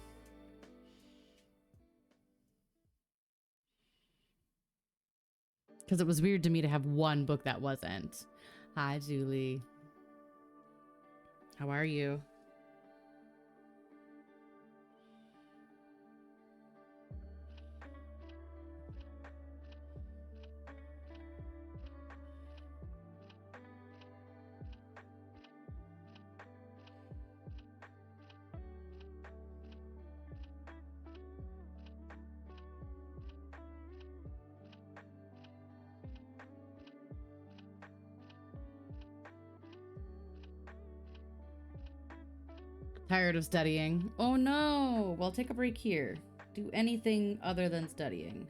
Because it was weird to me to have one book that wasn't. Hi, Julie. How are you? Tired of studying. Oh no! Well, take a break here. Do anything other than studying.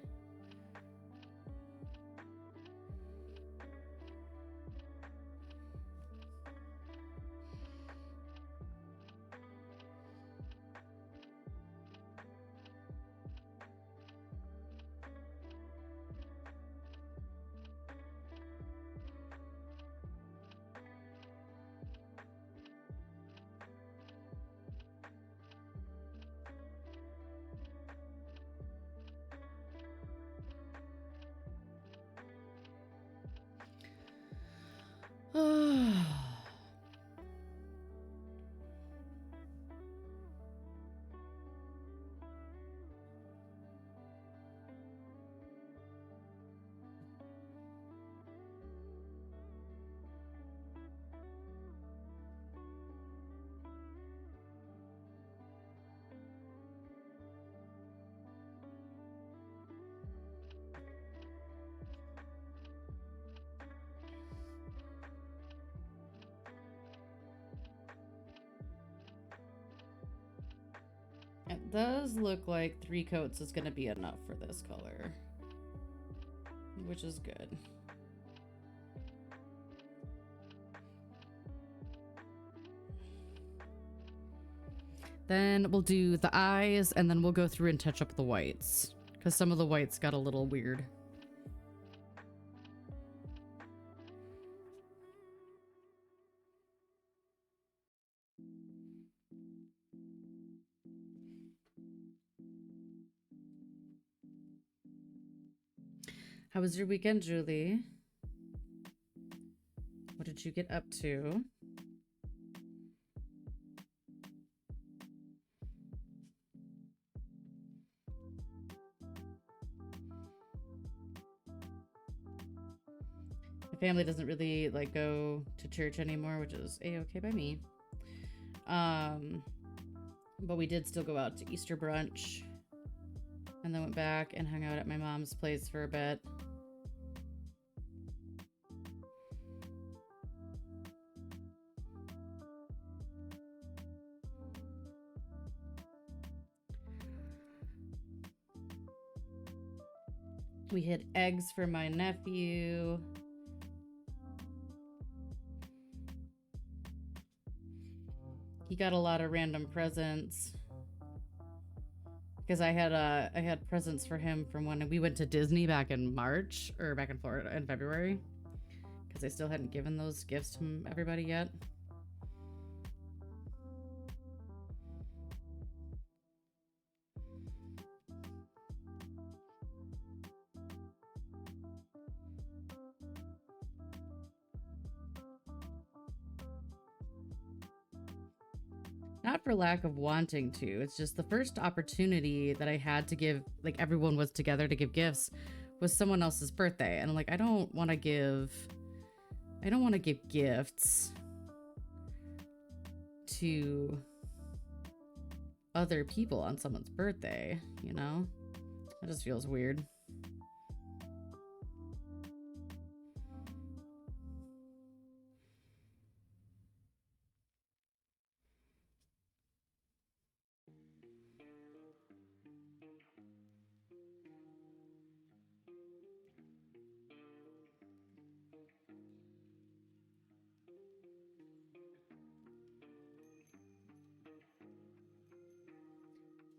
It does look like 3 coats is going to be enough for this color, which is good. Then we'll do the eyes, and then we'll go through and touch up the whites, because some of the whites got a little weird. How was your weekend, Julie? What did you get up to? My family doesn't really like go to church anymore, which is a-okay by me. But we did still go out to Easter brunch, and then went back and hung out at my mom's place for a bit. We hid eggs for my nephew. He got a lot of random presents, because I had presents for him from when we went to Disney back in March, or back in Florida in February, because I still hadn't given those gifts to everybody yet. Not for lack of wanting to. It's just the first opportunity that I had to give, like everyone was together to give gifts, was someone else's birthday. And I'm like, I don't want to give gifts to other people on someone's birthday, you know? It just feels weird.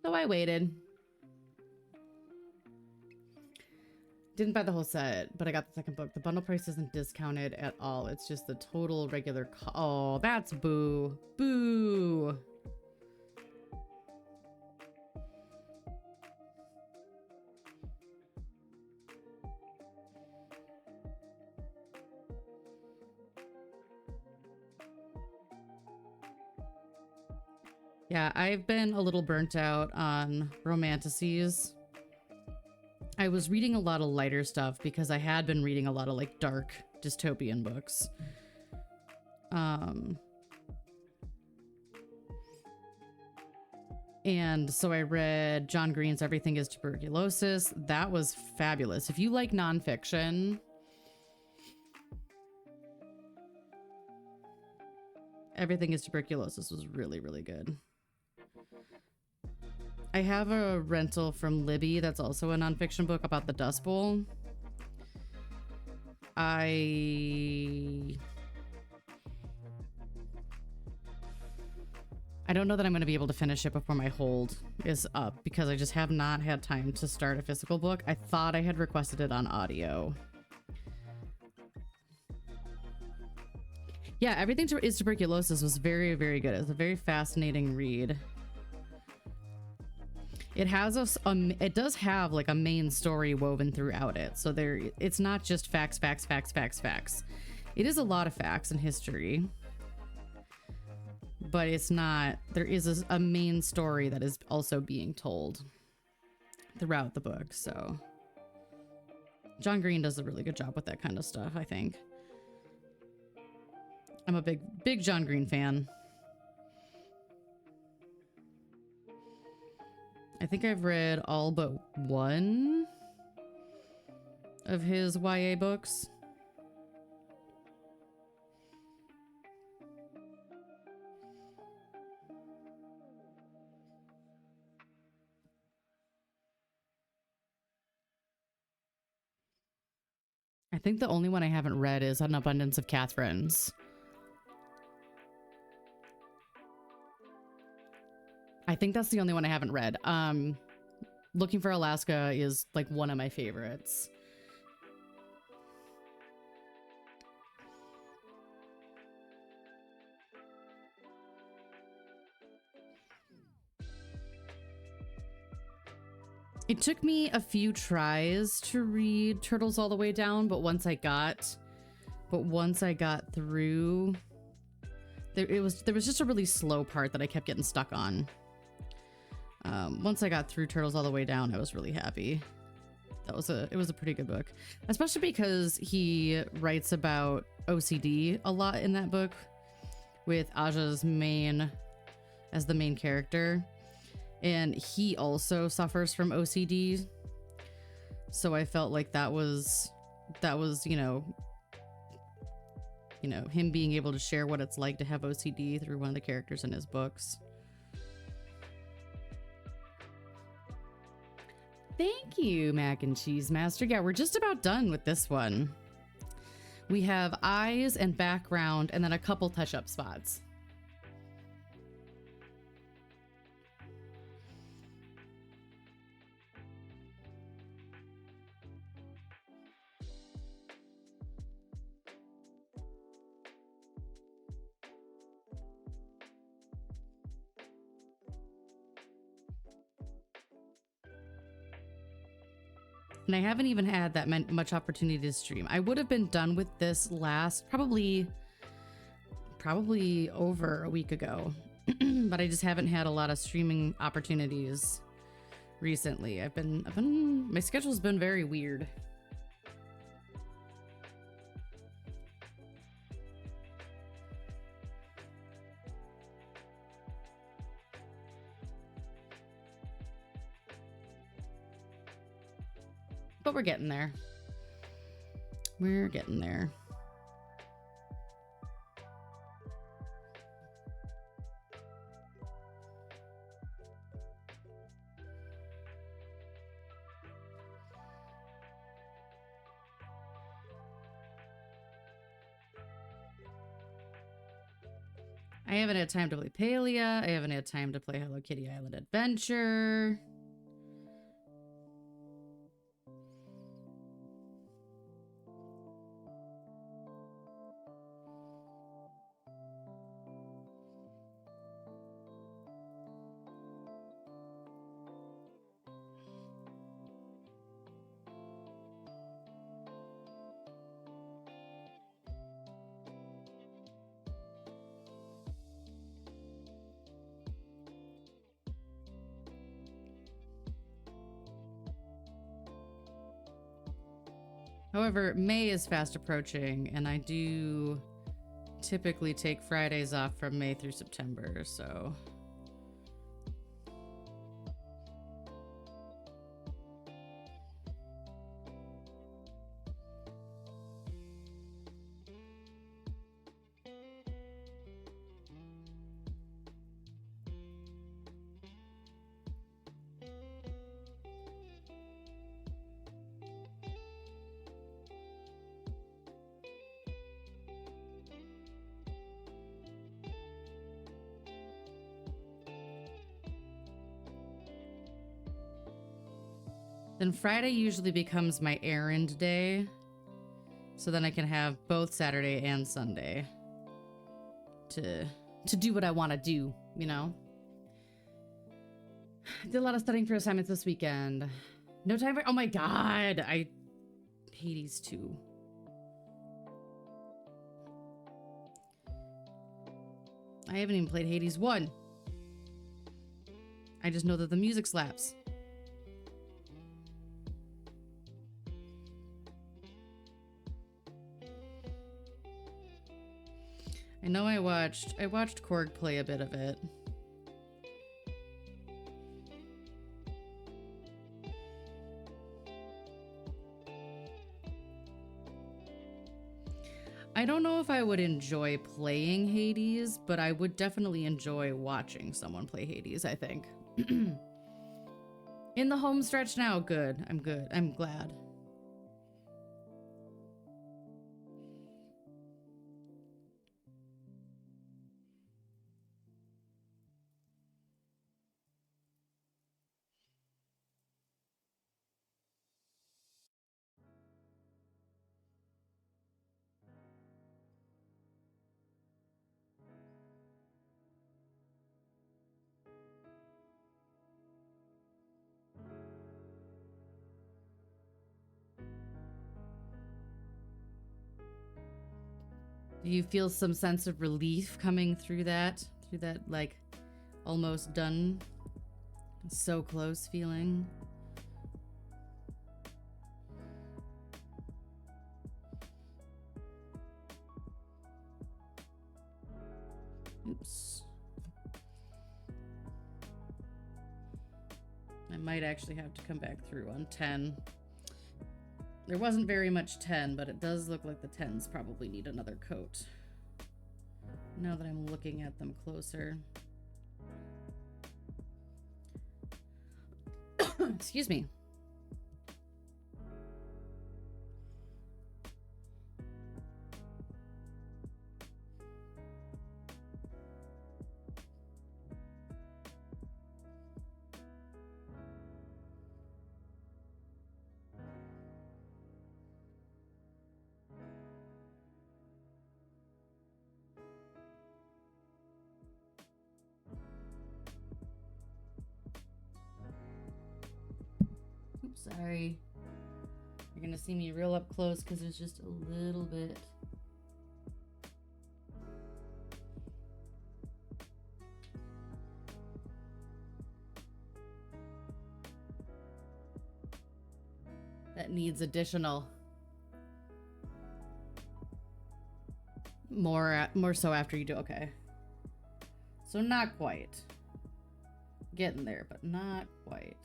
So I waited. Didn't buy the whole set, but I got the second book. The bundle price isn't discounted at all. It's just the total regular oh, that's boo. Boo. Yeah, I've been a little burnt out on romanticies. I was reading a lot of lighter stuff because I had been reading a lot of like dark dystopian books. And so I read John Green's Everything is Tuberculosis. That was fabulous. If you like nonfiction, Everything is Tuberculosis was really, really good. I have a rental from Libby that's also a nonfiction book about the Dust Bowl. I don't know that I'm going to be able to finish it before my hold is up because I just have not had time to start a physical book. I thought I had requested it on audio. Yeah, Everything is Tuberculosis was very, very good. It's a very fascinating read. It has it does have like a main story woven throughout it. So it's not just facts. It is a lot of facts and history. But it's not, there is a main story that is also being told throughout the book. So John Green does a really good job with that kind of stuff, I think. I'm a big John Green fan. I think I've read all but one of his YA books. I think the only one I haven't read is An Abundance of Catherines. I think that's the only one I haven't read. Looking for Alaska is like one of my favorites. It took me a few tries to read Turtles All the Way Down, but once I got through, there was just a really slow part that I kept getting stuck on. Once I got through Turtles All the Way Down, I was really happy. It was a pretty good book, especially because he writes about OCD a lot in that book, with Aja's as the main character. And he also suffers from OCD. So I felt like that was, you know, him being able to share what it's like to have OCD through one of the characters in his books. Thank you, Mac and Cheese Master. Yeah, we're just about done with this one. We have eyes and background and then a couple touch-up spots. And I haven't even had that much opportunity to stream. I would have been done with this last, probably over a week ago. But I just haven't had a lot of streaming opportunities recently. My schedule's been very weird. But we're getting there. We're getting there. I haven't had time to play Palia. I haven't had time to play Hello Kitty Island Adventure. However, May is fast approaching, and I do typically take Fridays off from May through September, so... Then Friday usually becomes my errand day. So then I can have both Saturday and Sunday to do what I want to do, you know? I did a lot of studying for assignments this weekend. No time for... Oh my god! I... Hades 2. I haven't even played Hades 1. I just know that the music slaps. I know I watched Korg play a bit of it. I don't know if I would enjoy playing Hades, but I would definitely enjoy watching someone play Hades, I think. In the home stretch now, good. I'm good. I'm glad. Do you feel some sense of relief coming through that like almost done, so close feeling? Oops. I might actually have to come back through on 10. There wasn't very much 10, but it does look like the 10s probably need another coat. Now that I'm looking at them closer. Excuse me. Oops, sorry. You're gonna see me real up close because there's just a little bit. That needs additional. More so after you do. Okay. So not quite. Getting there, but not quite.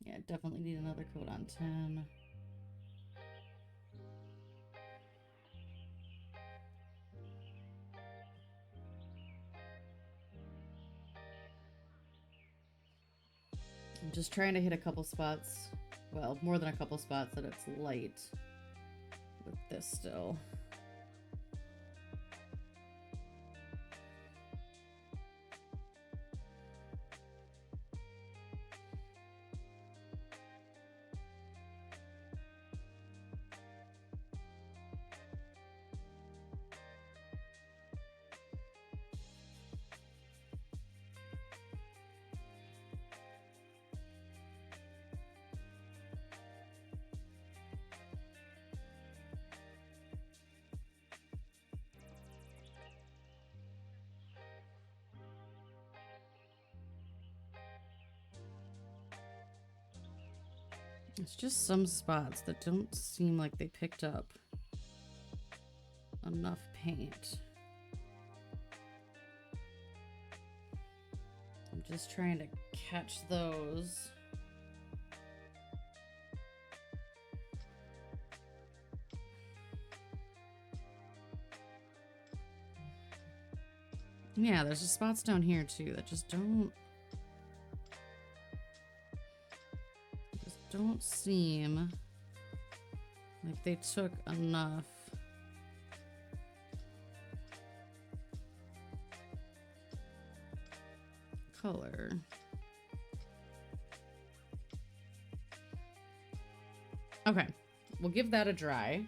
Yeah, definitely need another coat on 10. I'm just trying to hit a couple spots. Well, more than a couple spots that it's light with this still. It's just some spots that don't seem like they picked up enough paint. I'm just trying to catch those. Yeah, there's just spots down here too that just don't seem like they took enough color. Okay, we'll give that a dry.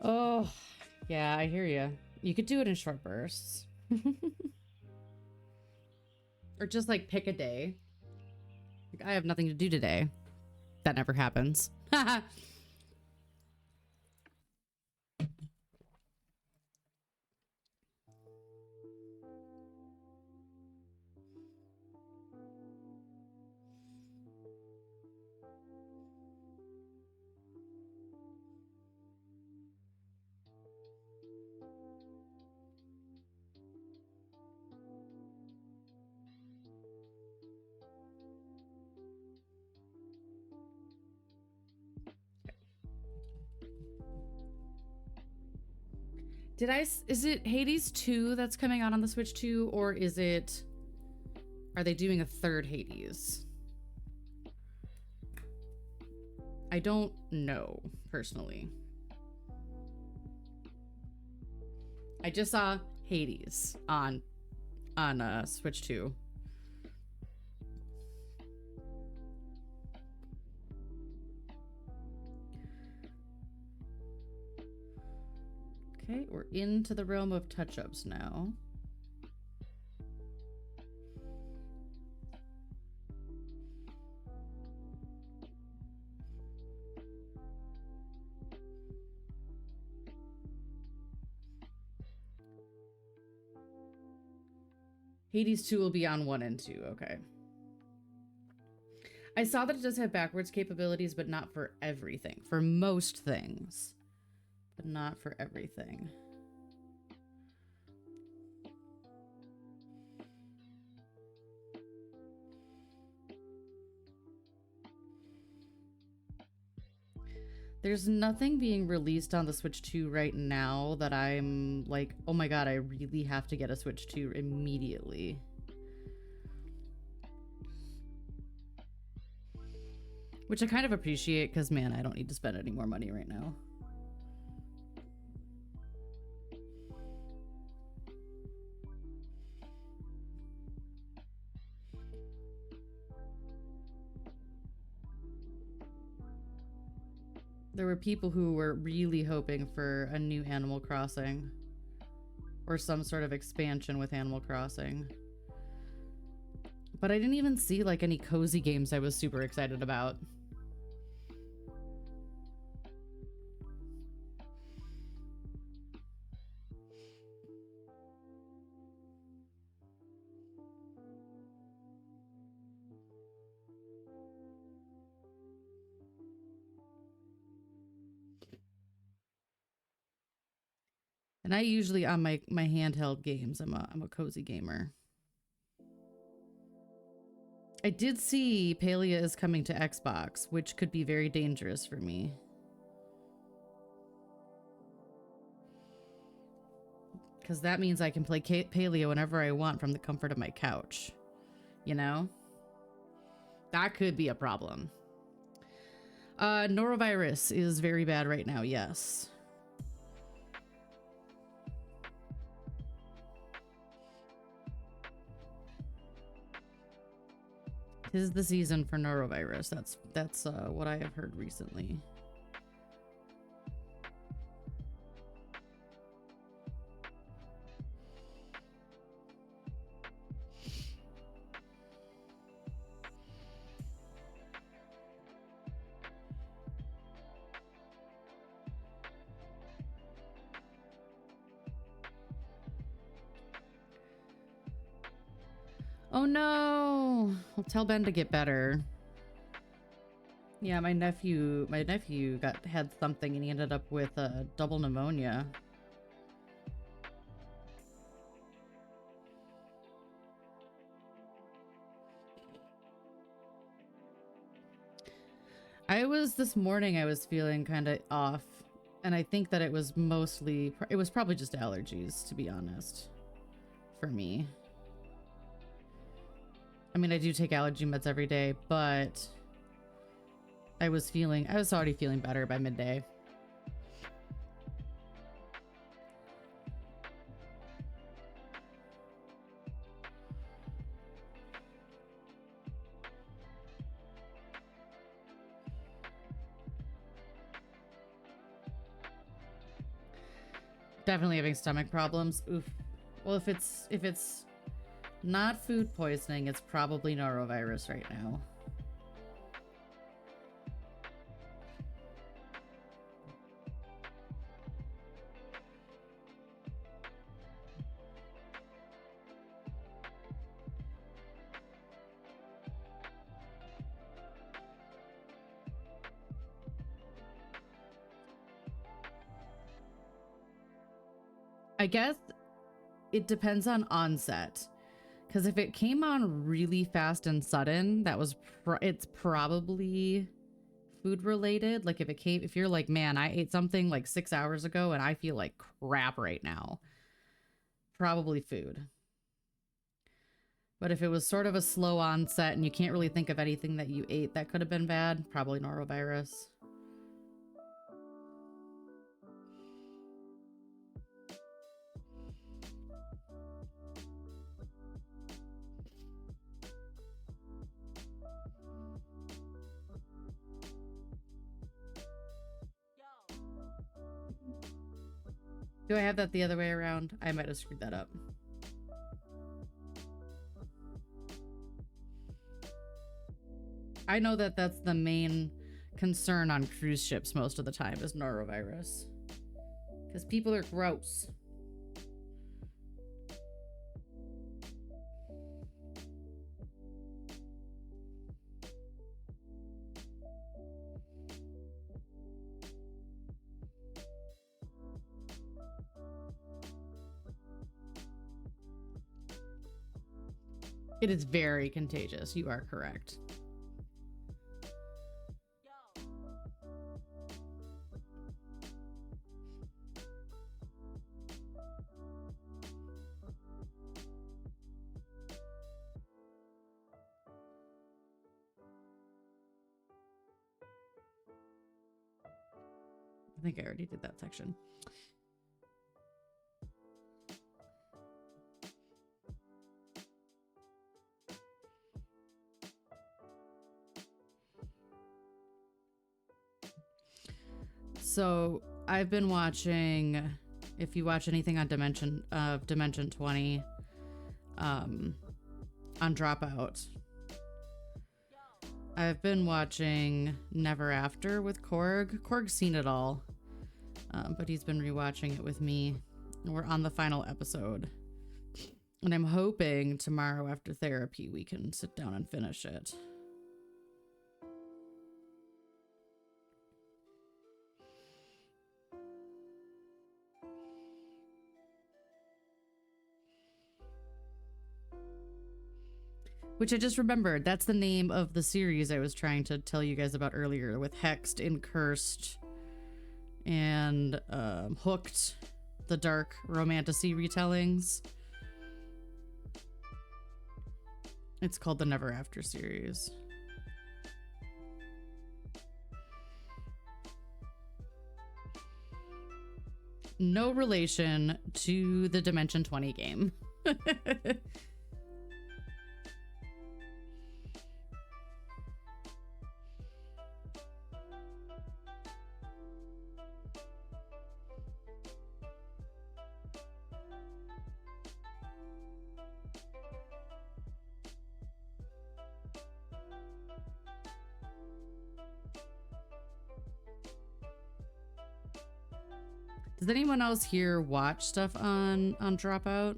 Oh, yeah, I hear you. You could do it in short bursts. Or just like pick a day. Like, I have nothing to do today. That never happens. Is it Hades 2 that's coming out on the Switch 2, or are they doing a third Hades? I don't know, personally. I just saw Hades on Switch 2. Okay, we're into the realm of touch-ups now. Hades 2 will be on 1 and 2, okay. I saw that it does have backwards capabilities, but not for everything. For most things, but not for everything. There's nothing being released on the Switch 2 right now that I'm like, oh my god, I really have to get a Switch 2 immediately. Which I kind of appreciate because, man, I don't need to spend any more money right now. There were people who were really hoping for a new Animal Crossing or some sort of expansion with Animal Crossing. But I didn't even see like any cozy games I was super excited about. And I usually on my handheld games, I'm a cozy gamer. I did see Palia is coming to Xbox, which could be very dangerous for me. Because that means I can play paleo whenever I want from the comfort of my couch. You know? That could be a problem. Norovirus is very bad right now, yes. Tis the season for norovirus. That's what I have heard recently. Oh no! I'll tell Ben to get better. Yeah, my nephew had something and he ended up with double pneumonia. This morning I was feeling kind of off, and I think that it was probably just allergies, to be honest, for me. I mean, I do take allergy meds every day, but I was already feeling better by midday. Definitely having stomach problems. Oof. Well, if it's not food poisoning, it's probably norovirus right now. I guess it depends on onset. Because if it came on really fast and sudden, it's probably food related. Like if you're like, man, I ate something like 6 hours ago and I feel like crap right now, probably food. But if it was sort of a slow onset and you can't really think of anything that you ate that could have been bad, probably norovirus. Do I have that the other way around? I might have screwed that up. I know that that's the main concern on cruise ships most of the time is norovirus. Because people are gross. It is very contagious. You are correct. I think I already did that section. So I've been watching, if you watch anything on Dimension 20, on Dropout, I've been watching Never After with Korg. Korg's seen it all, but he's been rewatching it with me. We're on the final episode, and I'm hoping tomorrow after therapy we can sit down and finish it. Which I just remembered. That's the name of the series I was trying to tell you guys about earlier with Hexed and Cursed and Hooked. the dark romantasy retellings. It's called the Never After series. No relation to the Dimension 20 game. Does anyone else here watch stuff on Dropout?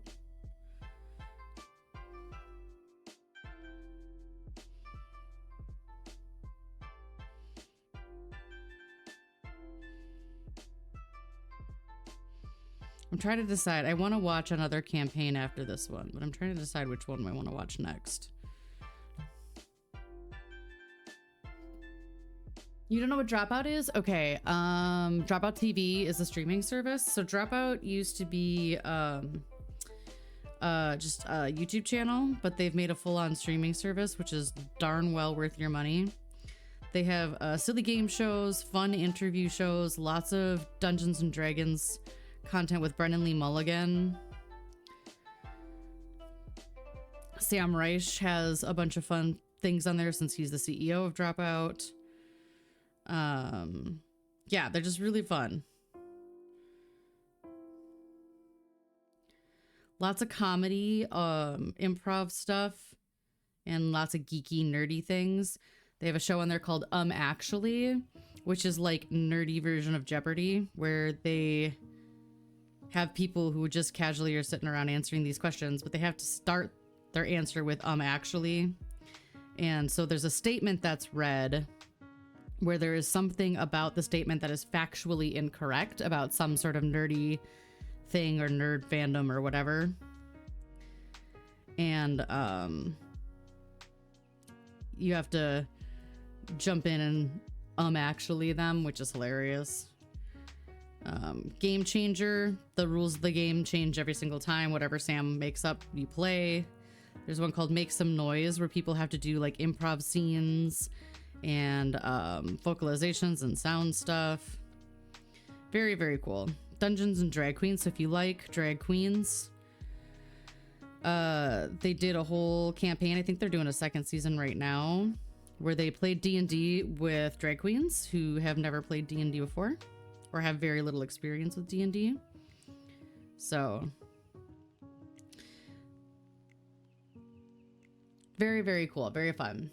I'm trying to decide. I want to watch another campaign after this one, but I'm trying to decide which one I want to watch next. You don't know what Dropout is? Okay. Dropout TV is a streaming service. So Dropout used to be just a YouTube channel, but they've made a full-on streaming service, which is darn well worth your money. They have silly game shows, fun interview shows, lots of Dungeons and Dragons content with Brennan Lee Mulligan. Sam Reich has a bunch of fun things on there since he's the CEO of Dropout. Yeah, they're just really fun. Lots of comedy, improv stuff, and lots of geeky, nerdy things. They have a show on there called Actually, which is like nerdy version of Jeopardy, where they have people who just casually are sitting around answering these questions, but they have to start their answer with actually. And so there's a statement that's read where there is something about the statement that is factually incorrect about some sort of nerdy thing or nerd fandom or whatever. And you have to jump in and actually them, which is hilarious. Game Changer, the rules of the game change every single time. Whatever Sam makes up, you play. There's one called Make Some Noise, where people have to do like improv scenes and vocalizations and sound stuff. Very, very cool. Dungeons and Drag Queens, so if you like drag queens. They did a whole campaign, I think they're doing a second season right now, where they played D&D with drag queens who have never played D&D before or have very little experience with D&D. So very, very cool, very fun.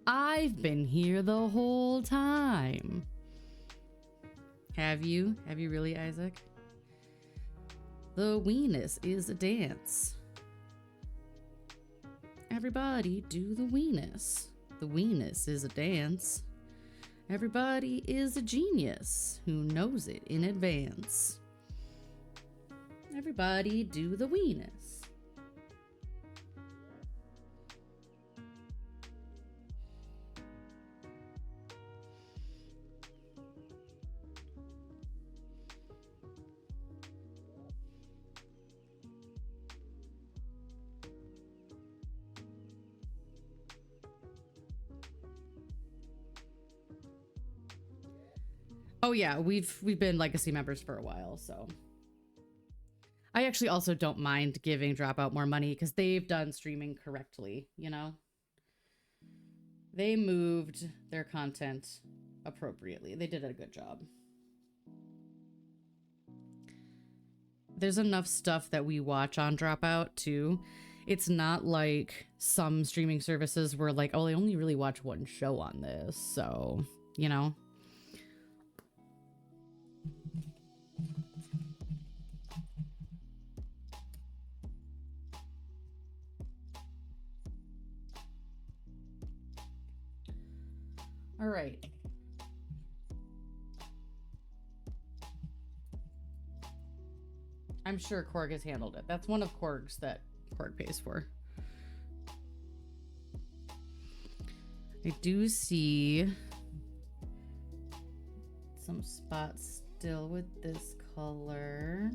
I've been here the whole time. Have you? Have you really, Isaac? The weenus is a dance. Everybody do the weenus. The weenus is a dance. Everybody is a genius who knows it in advance. Everybody do the weenus. Oh yeah, we've been Legacy members for a while, so I actually also don't mind giving Dropout more money because they've done streaming correctly, you know? They moved their content appropriately. They did a good job. There's enough stuff that we watch on Dropout too. It's not like some streaming services where like, oh, I only really watch one show on this, so, you know? All right. I'm sure Korg has handled it. That's one of Korg's that Korg pays for. I do see some spots still with this color.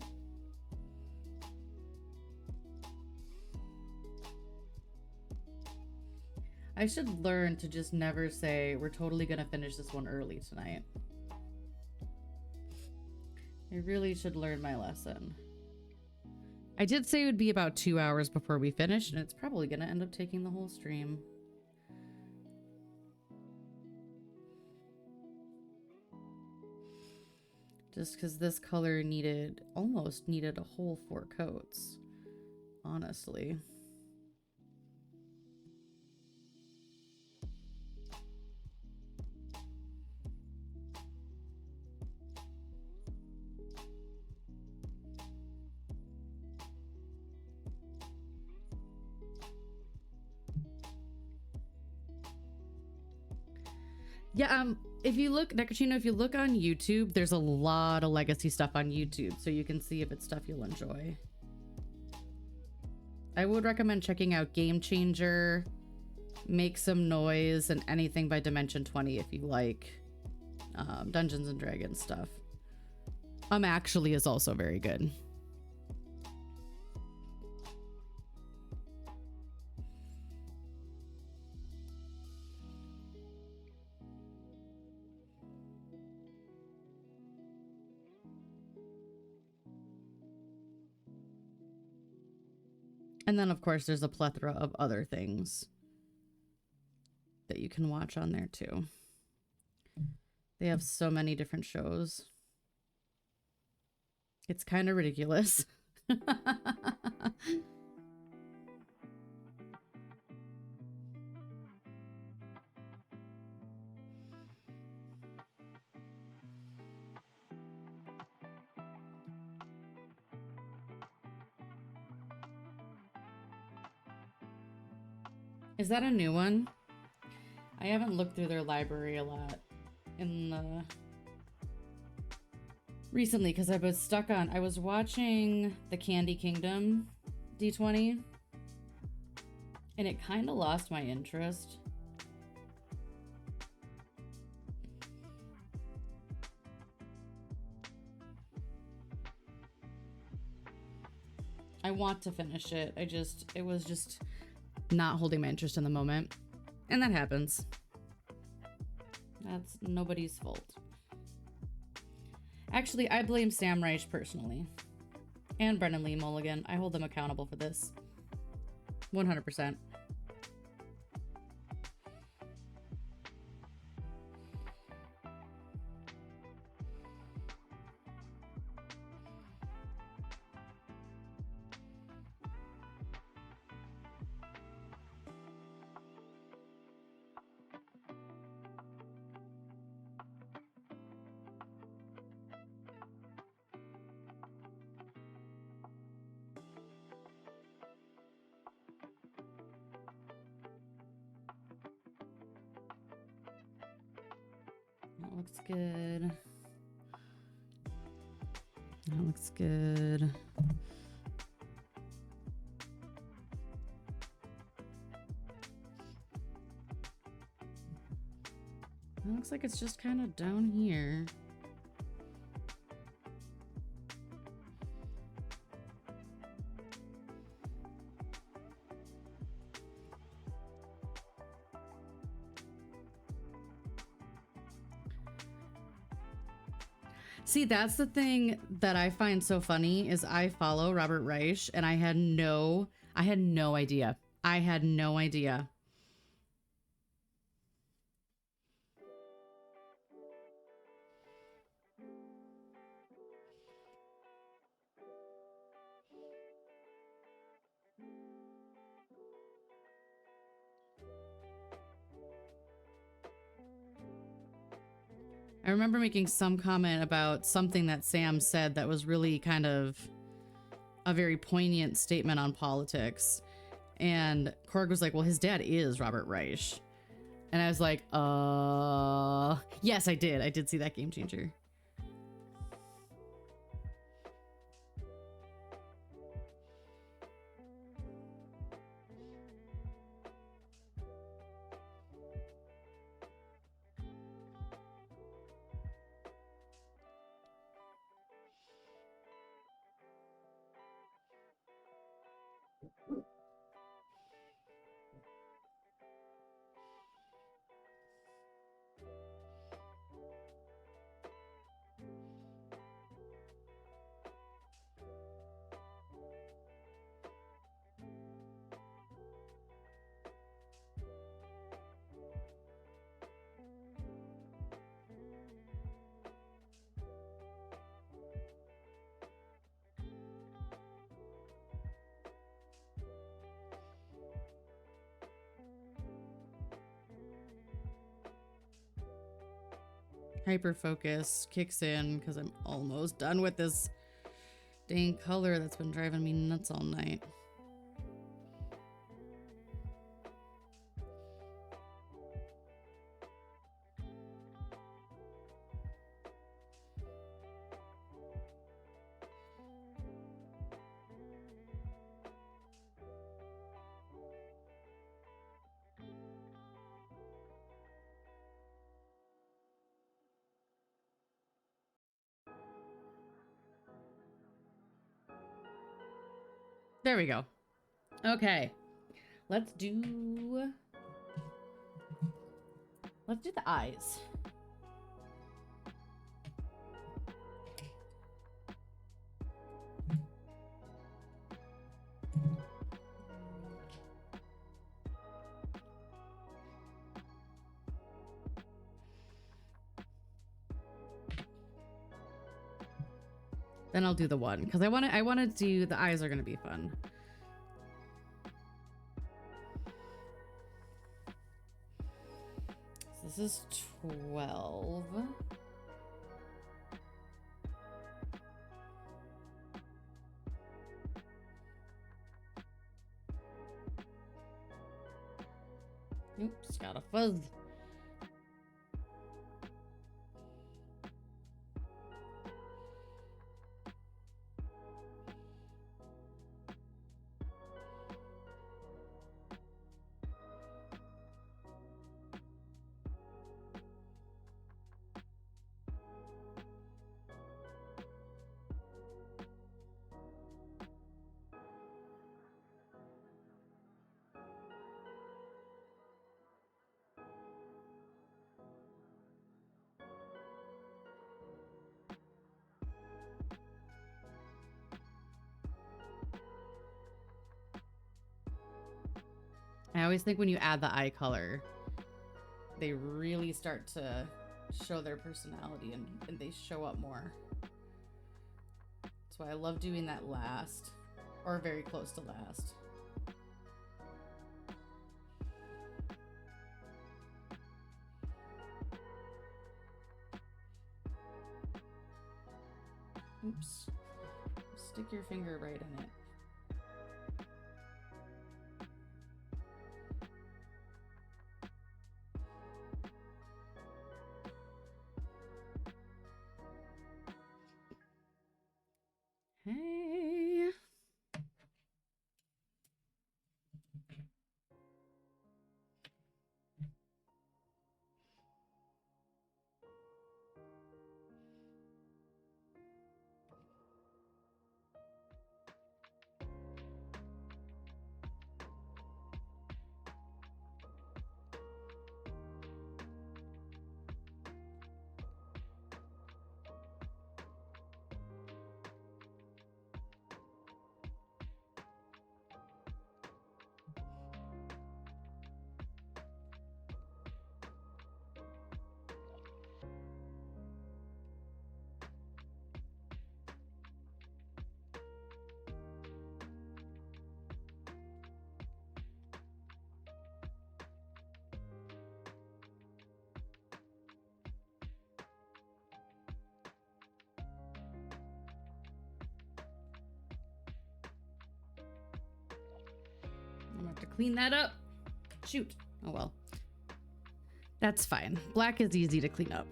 I should learn to just never say, we're totally gonna finish this one early tonight. I really should learn my lesson. I did say it would be about 2 hours before we finish, and it's probably gonna end up taking the whole stream. Just because this color almost needed a whole 4 coats, honestly. Yeah, if you look, Necrotino, if you look on YouTube, there's a lot of legacy stuff on YouTube, so you can see if it's stuff you'll enjoy. I would recommend checking out Game Changer, Make Some Noise, and anything by Dimension 20 if you like Dungeons and Dragons stuff. Actually is also very good. And then, of course, there's a plethora of other things that you can watch on there, too. They have so many different shows. It's kind of ridiculous. Is that a new one? I haven't looked through their library a lot in the recently because I was watching the Candy Kingdom D20 and it kind of lost my interest. I want to finish it. It was just not holding my interest in the moment. And that happens. That's nobody's fault. Actually, I blame Sam Reich personally. And Brennan Lee Mulligan. I hold them accountable for this. 100%. That looks good. That looks good. It looks like it's just kind of down here. See, that's the thing that I find so funny is I follow Robert Reich and I had no idea. I had no idea. I remember making some comment about something that Sam said that was really kind of a very poignant statement on politics. And Korg was like, well, his dad is Robert Reich. And I was like, yes, I did. I did see that Game Changer. hyper focus kicks in because I'm almost done with this dang color that's been driving me nuts all night. There we go. Okay. Let's do the eyes. Then I'll do the one because I want to do the eyes are going to be fun. So this is 12. Oops, got a fuzz. I always think when you add the eye color, they really start to show their personality and they show up more. That's why I love doing that last or very close to last. Oops. Stick your finger right in it. Hey. I'm gonna have to clean that up. Shoot. Oh well. That's fine. Black is easy to clean up.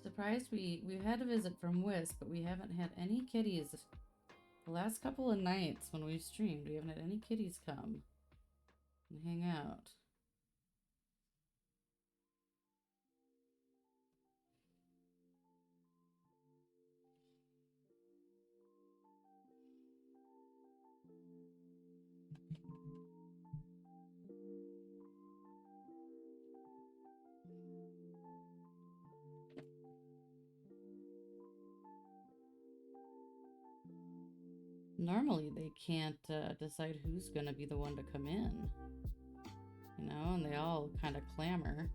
Surprised we had a visit from Wisp, but we haven't had any kitties The last couple of nights when we streamed, we haven't had any kitties come and hang out. Normally they can't decide who's gonna be the one to come in, you know, and they all kind of clamor.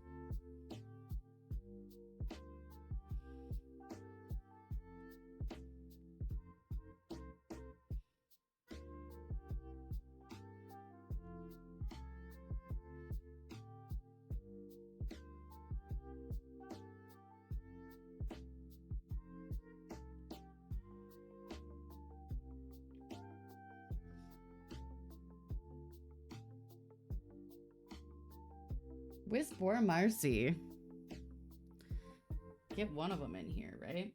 Whisper Marcy. Get one of them in here, right?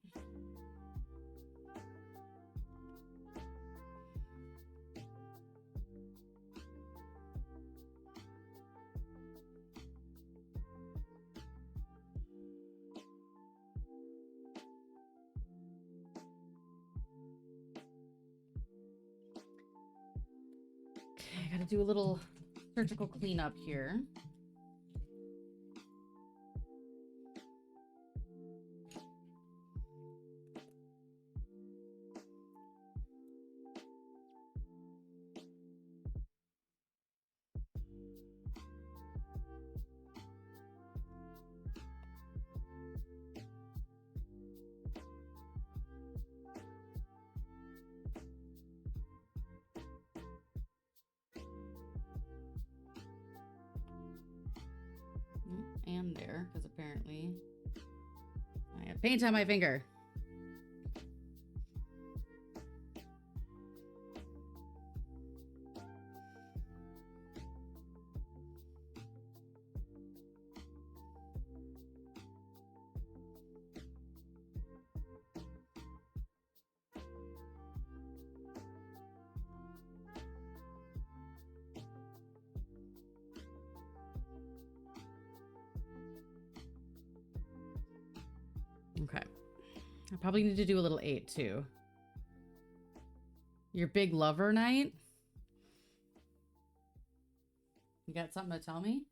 Okay, I gotta do a little surgical cleanup here. And there, because apparently I have paint on my finger. Okay. I probably need to do a little 8 too. Your big lover night? You got something to tell me?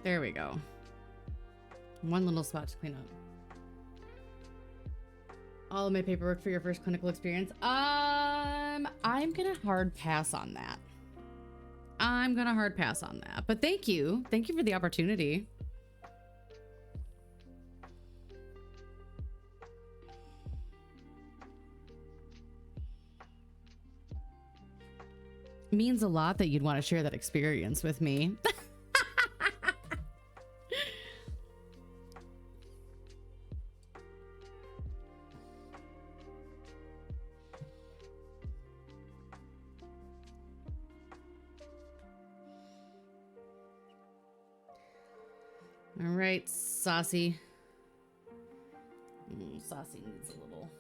There we go. One little spot to clean up. All of my paperwork for your first clinical experience. I'm gonna hard pass on that. But thank you. Thank you for the opportunity. It means a lot that you'd want to share that experience with me. All right, Saucy. Saucy needs a little.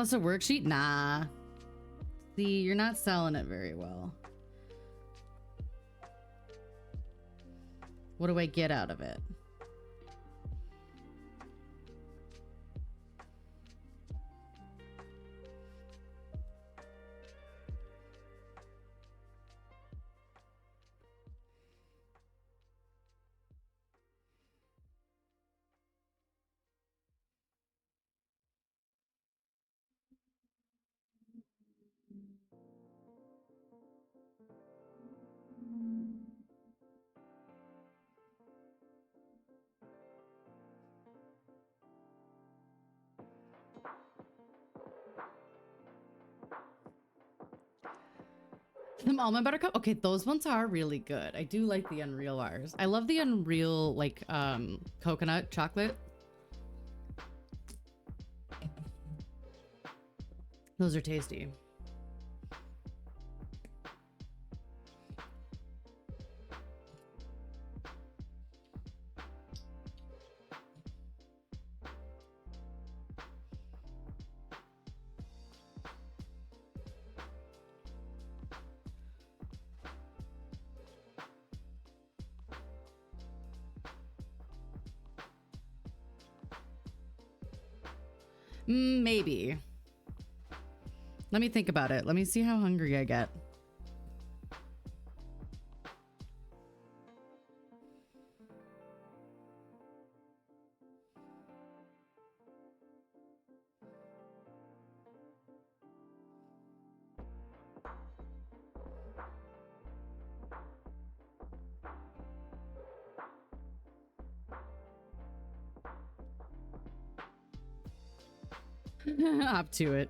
Plus a worksheet? Nah. See, you're not selling it very well. What do I get out of it? The almond buttercup. Okay, those ones are really good. I do like the Unreal bars. I love the Unreal like coconut chocolate. Those are tasty. Maybe. Let me think about it. Let me see how hungry I get. Up to it.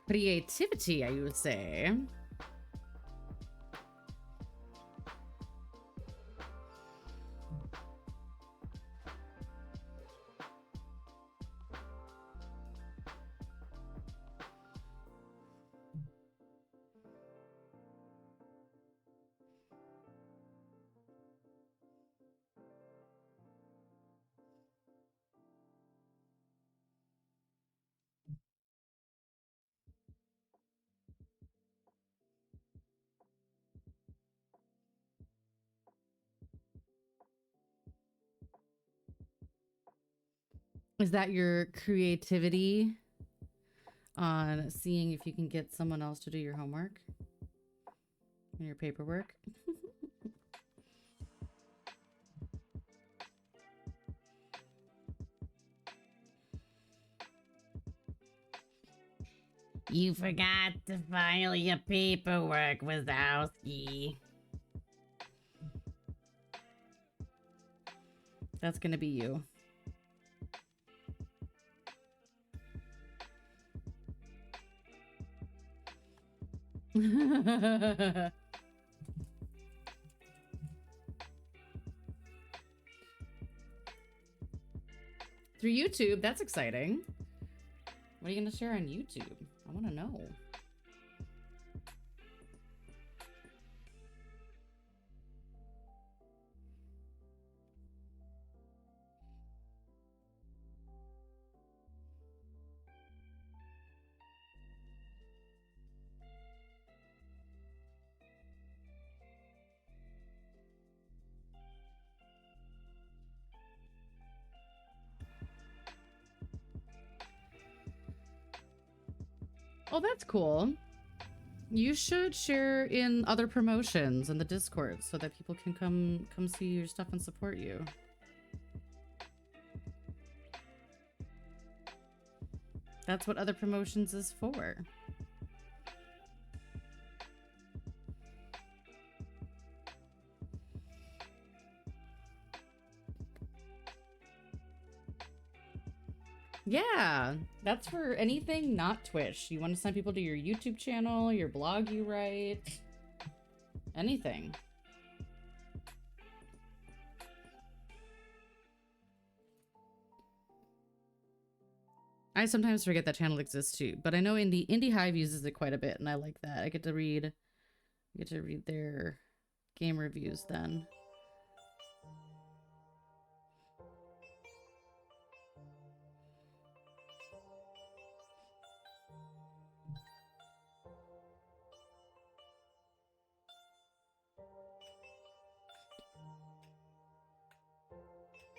Creativity, I would say. Is that your creativity on seeing if you can get someone else to do your homework and your paperwork? You forgot to file your paperwork, Wazowski. That's gonna be you. Through YouTube, that's exciting. What are you gonna share on YouTube? I want to know. Oh, that's cool. You should share in other promotions in the Discord so that people can come see your stuff and support you. That's what other promotions is for. Yeah, that's for anything not Twitch. You want to send people to your YouTube channel, your blog you write. Anything. I sometimes forget that channel exists too, but I know Indie Hive uses it quite a bit, and I like that. I get to read their game reviews then.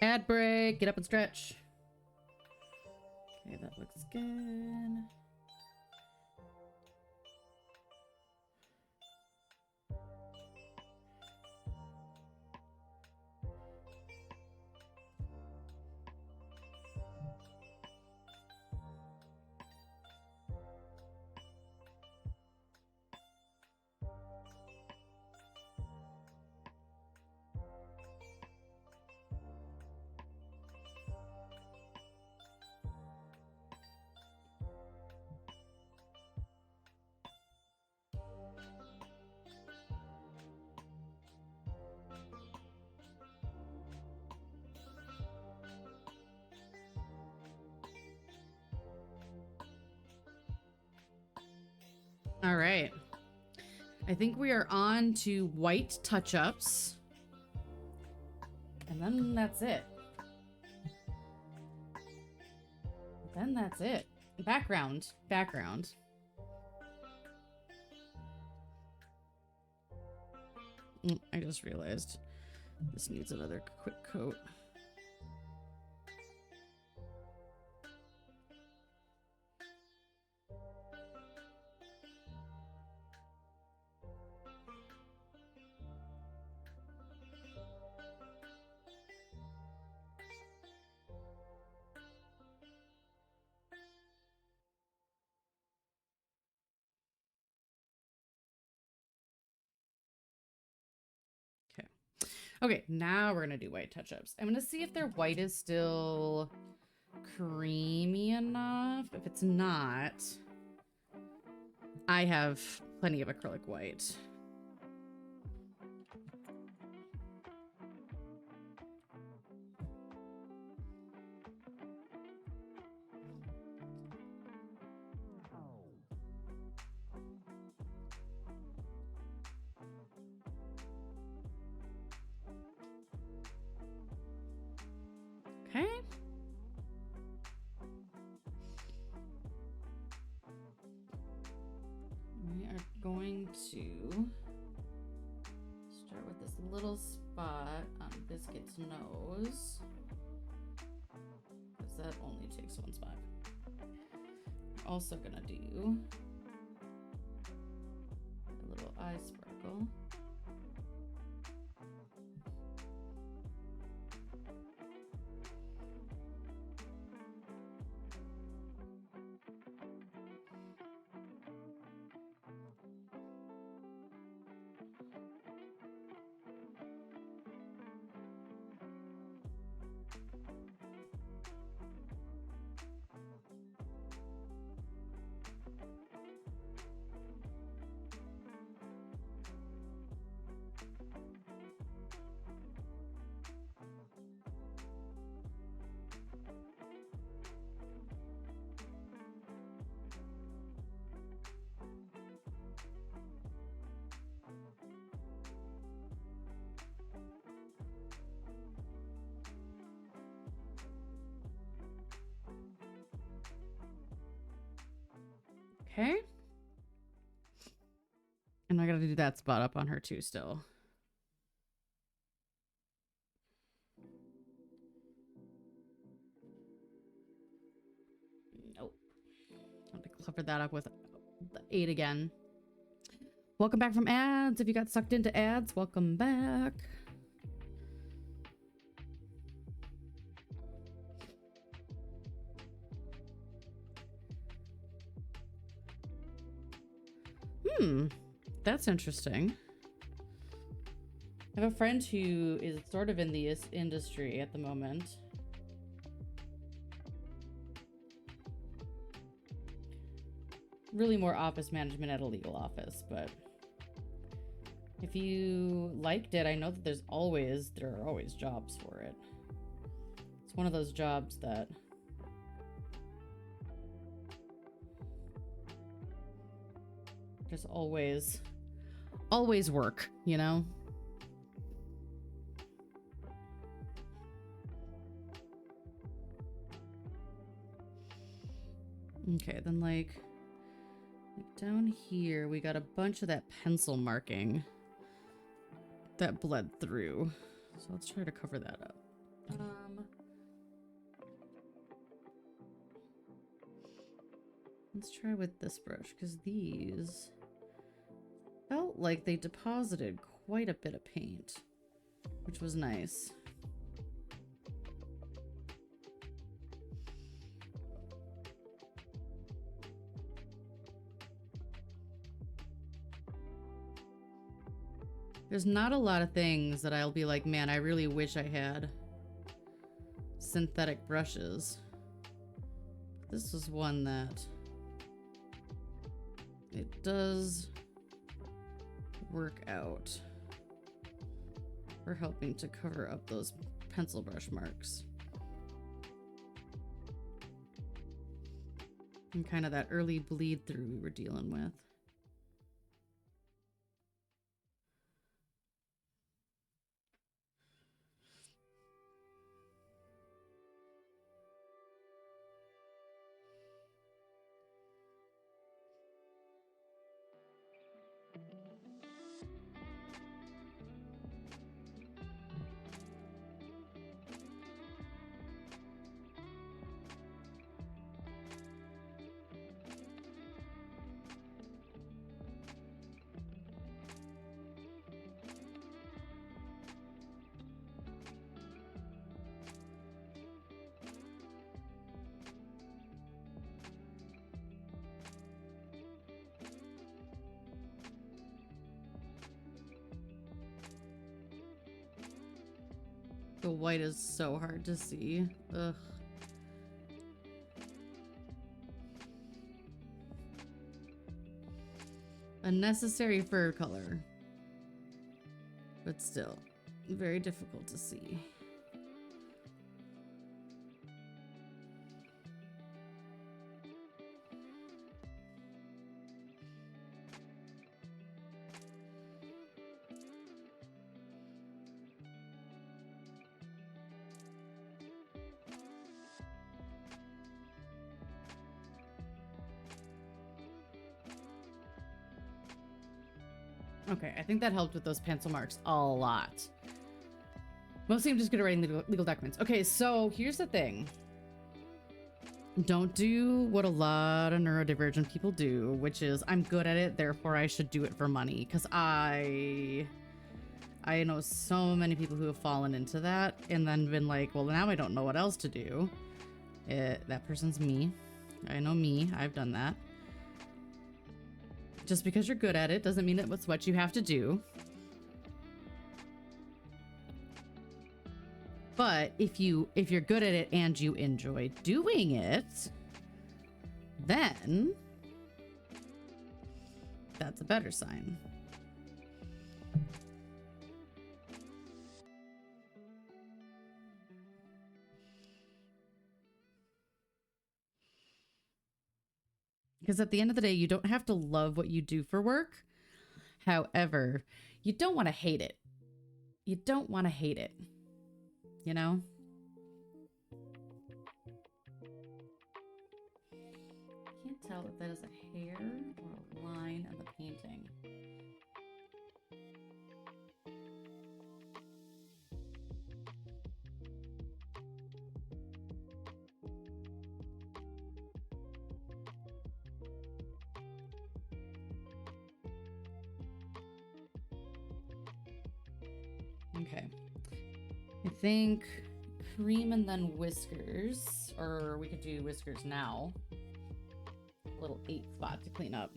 Ad break. Get up and stretch. Okay, that looks good. All right. I think we are on to white touch-ups. And then that's it. Then that's it. Background. Background. I just realized this needs another quick coat. Okay, now we're gonna do white touch-ups. I'm gonna see if their white is still creamy enough. If it's not, I have plenty of acrylic white. Okay. We are going to start with this little spot on Biscuit's nose, because that only takes one spot. We're also gonna do a little eye sparkle. Okay. And I gotta do that spot up on her too still. Nope. I have to cover that up with the 8 again. Welcome back from ads. If you got sucked into ads, welcome back. That's interesting. I have a friend who is sort of in the industry at the moment. Really more office management at a legal office, but If you liked it, I know that there are always jobs for it. It's one of those jobs that there's always work, you know? Okay, then like down here, we got a bunch of that pencil marking that bled through. So let's try to cover that up. Let's try with this brush, because these felt like they deposited quite a bit of paint, which was nice. There's not a lot of things that I'll be like, man, I really wish I had synthetic brushes. This is one that it does work out for helping to cover up those pencil brush marks. And kind of that early bleed through we were dealing with. The white is so hard to see. Ugh. A necessary fur color, but still very difficult to see. Okay, I think that helped with those pencil marks a lot. Mostly I'm just good at writing legal documents. Okay, so here's the thing. Don't do what a lot of neurodivergent people do, which is I'm good at it, therefore I should do it for money. Because I know so many people who have fallen into that and then been like, well, now I don't know what else to do. That person's me. I know me. I've done that. Just because you're good at it doesn't mean it's what you have to do. But if you're good at it and you enjoy doing it, then that's a better sign. Because at the end of the day, you don't have to love what you do for work. However, you don't want to hate it. You don't want to hate it. You know? Can't tell if that is a hair or a line of the painting. Okay. I think cream and then whiskers, or we could do whiskers now. A little 8 spot to clean up.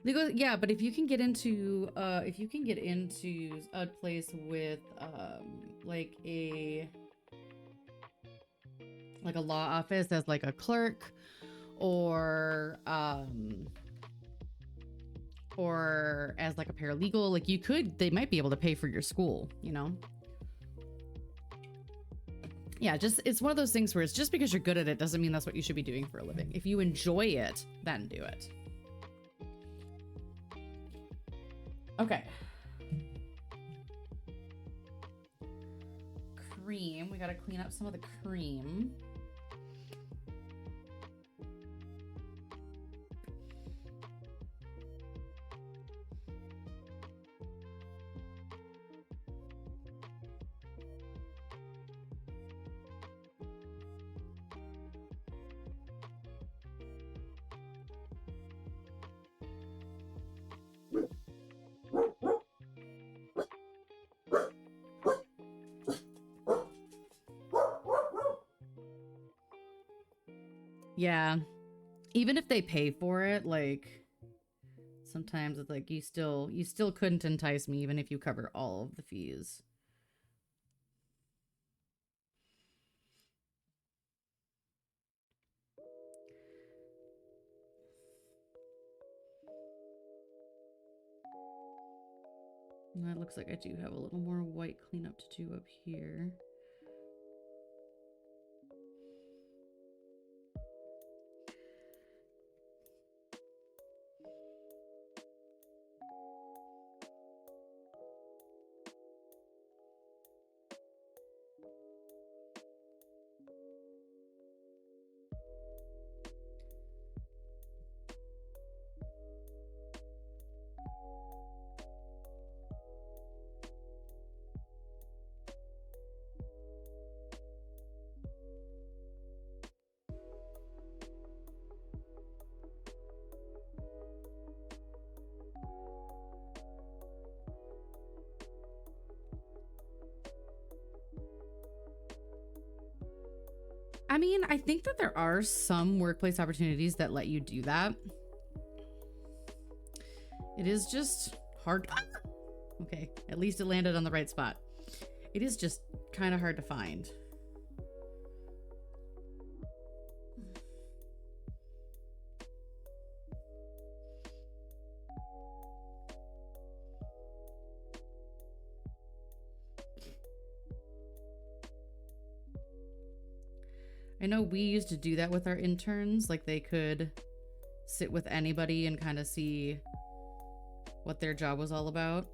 Legal, yeah, but if you can get into a place with like a law office as like a clerk or as like a paralegal, like they might be able to pay for your school, you know? Yeah, it's one of those things where it's just because you're good at it doesn't mean that's what you should be doing for a living. If you enjoy it, then do it. Okay. Cream. We gotta clean up some of the cream. Yeah. Even if they pay for it, like sometimes it's like you still couldn't entice me even if you cover all of the fees. And that looks like I do have a little more white cleanup to do up here. I mean, I think that there are some workplace opportunities that let you do that. It is just hard. Okay, at least it landed on the right spot. It is just kind of hard to find. I know we used to do that with our interns. Like they could sit with anybody and kind of see what their job was all about.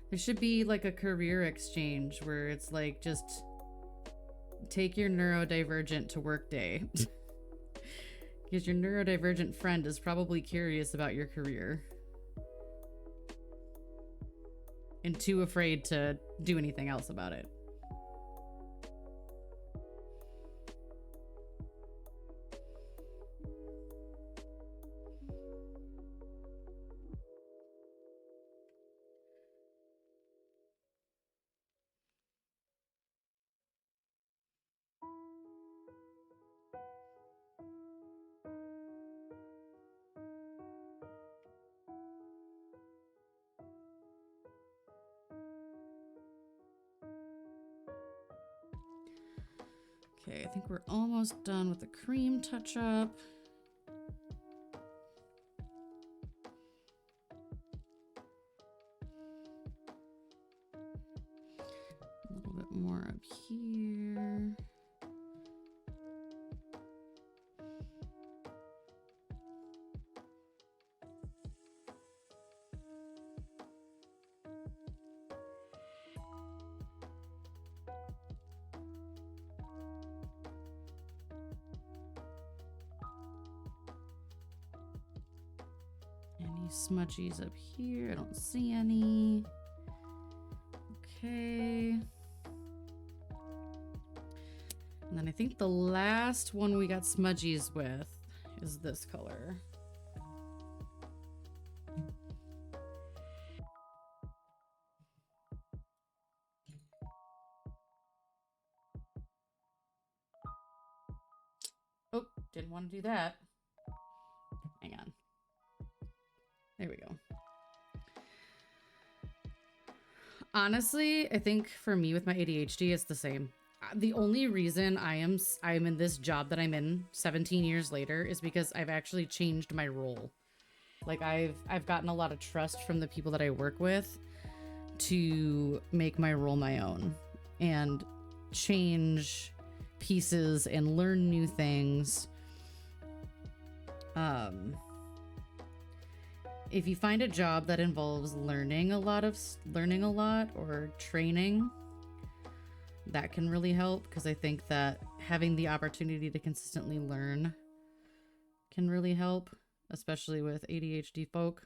There should be like a career exchange where it's like just take your neurodivergent to work day. Because your neurodivergent friend is probably curious about your career. And too afraid to do anything else about it. Okay, I think we're almost done with the cream touch-up. A little bit more up here. Any smudgies up here? I don't see any. Okay. And then I think the last one we got smudgies with is this color. Didn't want to do that. Hang on. There we go. Honestly, I think for me with my ADHD, it's the same. The only reason I'm in this job that I'm in 17 years later is because I've actually changed my role. Like I've gotten a lot of trust from the people that I work with to make my role my own and change pieces and learn new things. If you find a job that involves learning a lot or training, that can really help, because I think that having the opportunity to consistently learn can really help, especially with ADHD folk.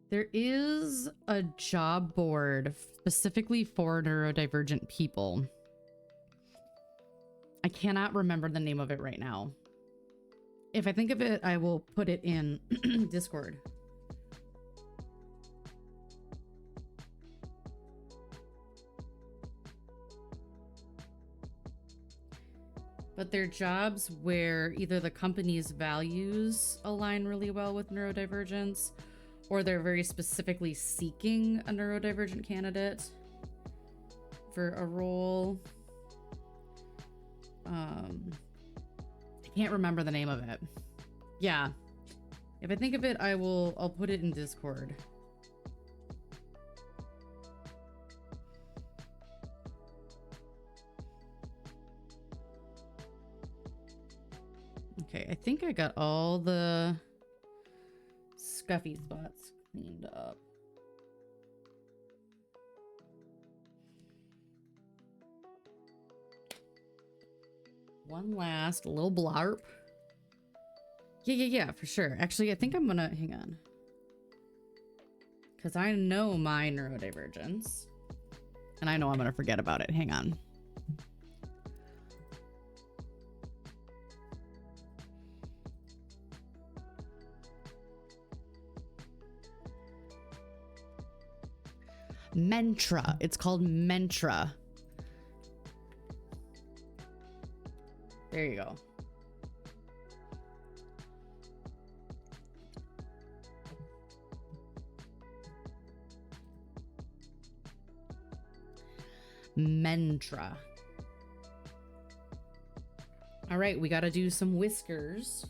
There is a job board specifically for neurodivergent people. I cannot remember the name of it right now. If I think of it, I will put it in Discord. But they're jobs where either the company's values align really well with neurodivergence, or they're very specifically seeking a neurodivergent candidate for a role. I can't remember the name of it. Yeah. If I think of it, I'll put it in Discord. Okay, I think I got all the scuffy spots cleaned up. One last little blarp. Yeah, for sure. Actually, I think I'm gonna, hang on. Because I know my neurodivergence. And I know I'm gonna forget about it. Hang on. Mentra. It's called Mentra. There you go. Mentra. All right, we got to do some whiskers.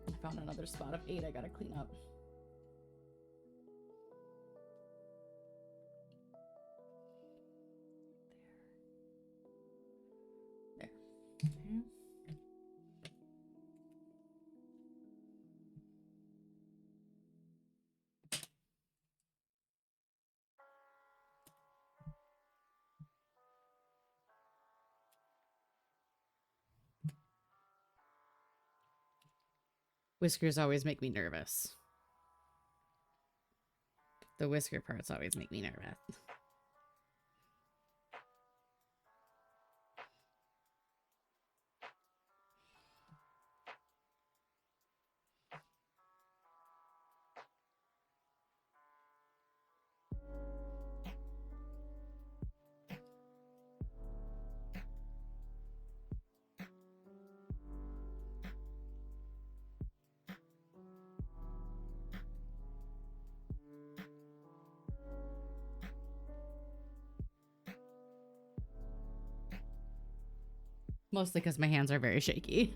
I found another spot of 8 I got to clean up. There. Okay. Whiskers always make me nervous. The whisker parts always make me nervous. Mostly because my hands are very shaky.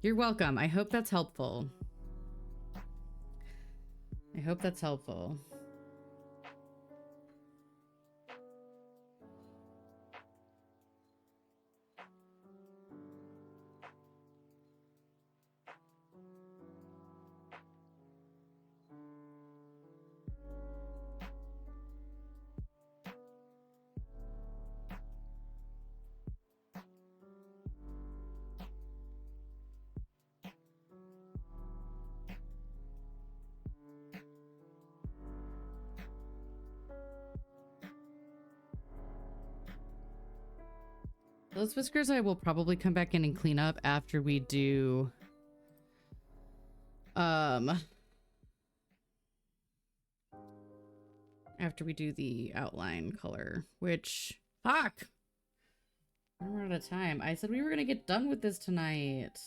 You're welcome. I hope that's helpful. I hope that's helpful. Those whiskers I will probably come back in and clean up after we do After we do the outline color, which, fuck, we're out of time. I said we were gonna get done with this tonight.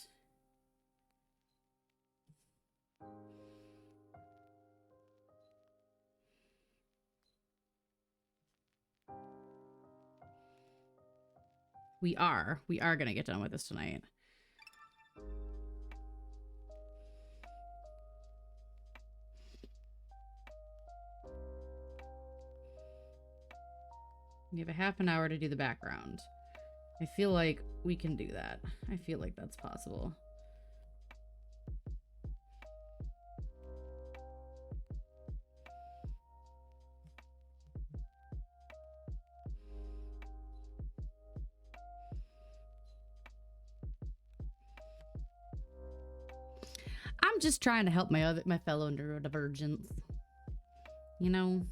We are gonna get done with this tonight. We have a half an hour to do the background. I feel like we can do that. I feel like that's possible. I'm just trying to help my fellow neurodivergents. You know?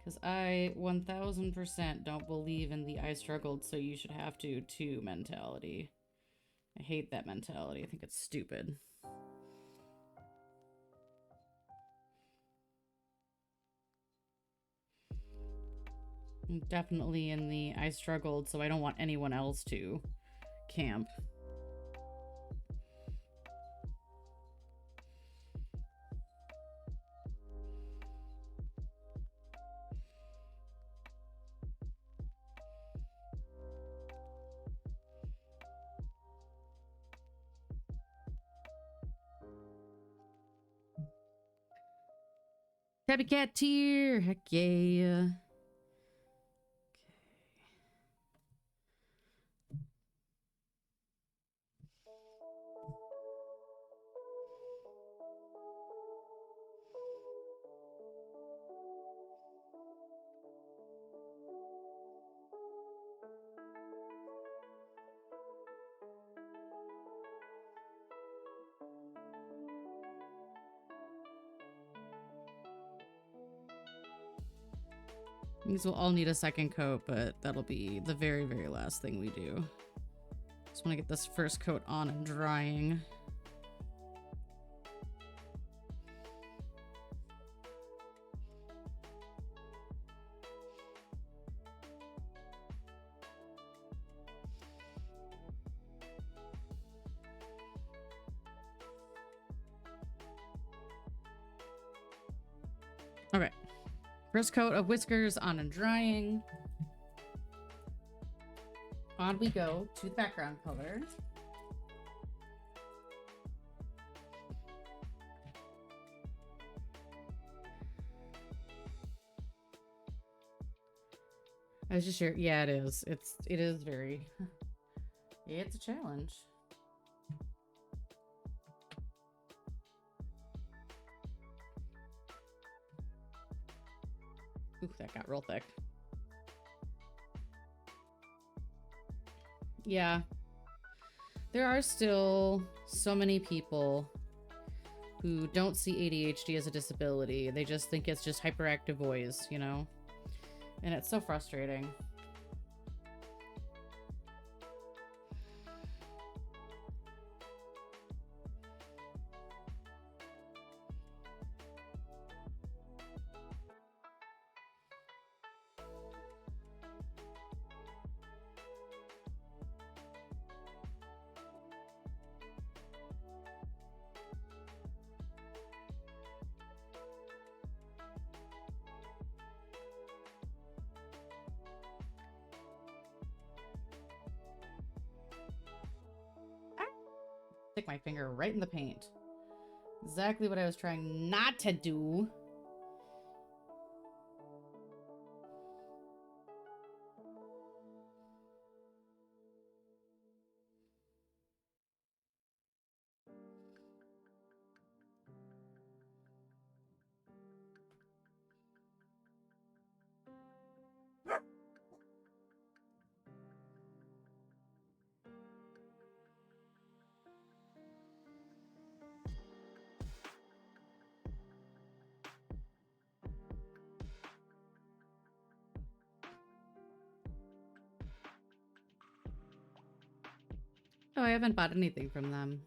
Because I 1000% don't believe in the I struggled so you should have to too mentality. I hate that mentality. I think it's stupid. I'm definitely in the I struggled so I don't want anyone else to camp. Tabby cat tier. Heck yeah. These will all need a second coat, but that'll be the very, very last thing we do. Just want to get this first coat on and drying. Okay. First coat of whiskers on and drying. On we go to the background color. I was just sure. Yeah, it is. It is very. It's a challenge. Ooh, that got real thick. Yeah. There are still so many people who don't see ADHD as a disability. They just think it's just hyperactive boys, you know? And it's so frustrating. Stick my finger right in the paint. Exactly what I was trying not to do. Oh, I haven't bought anything from them.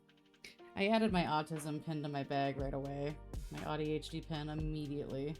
I added my autism pin to my bag right away. My ADHD pin immediately.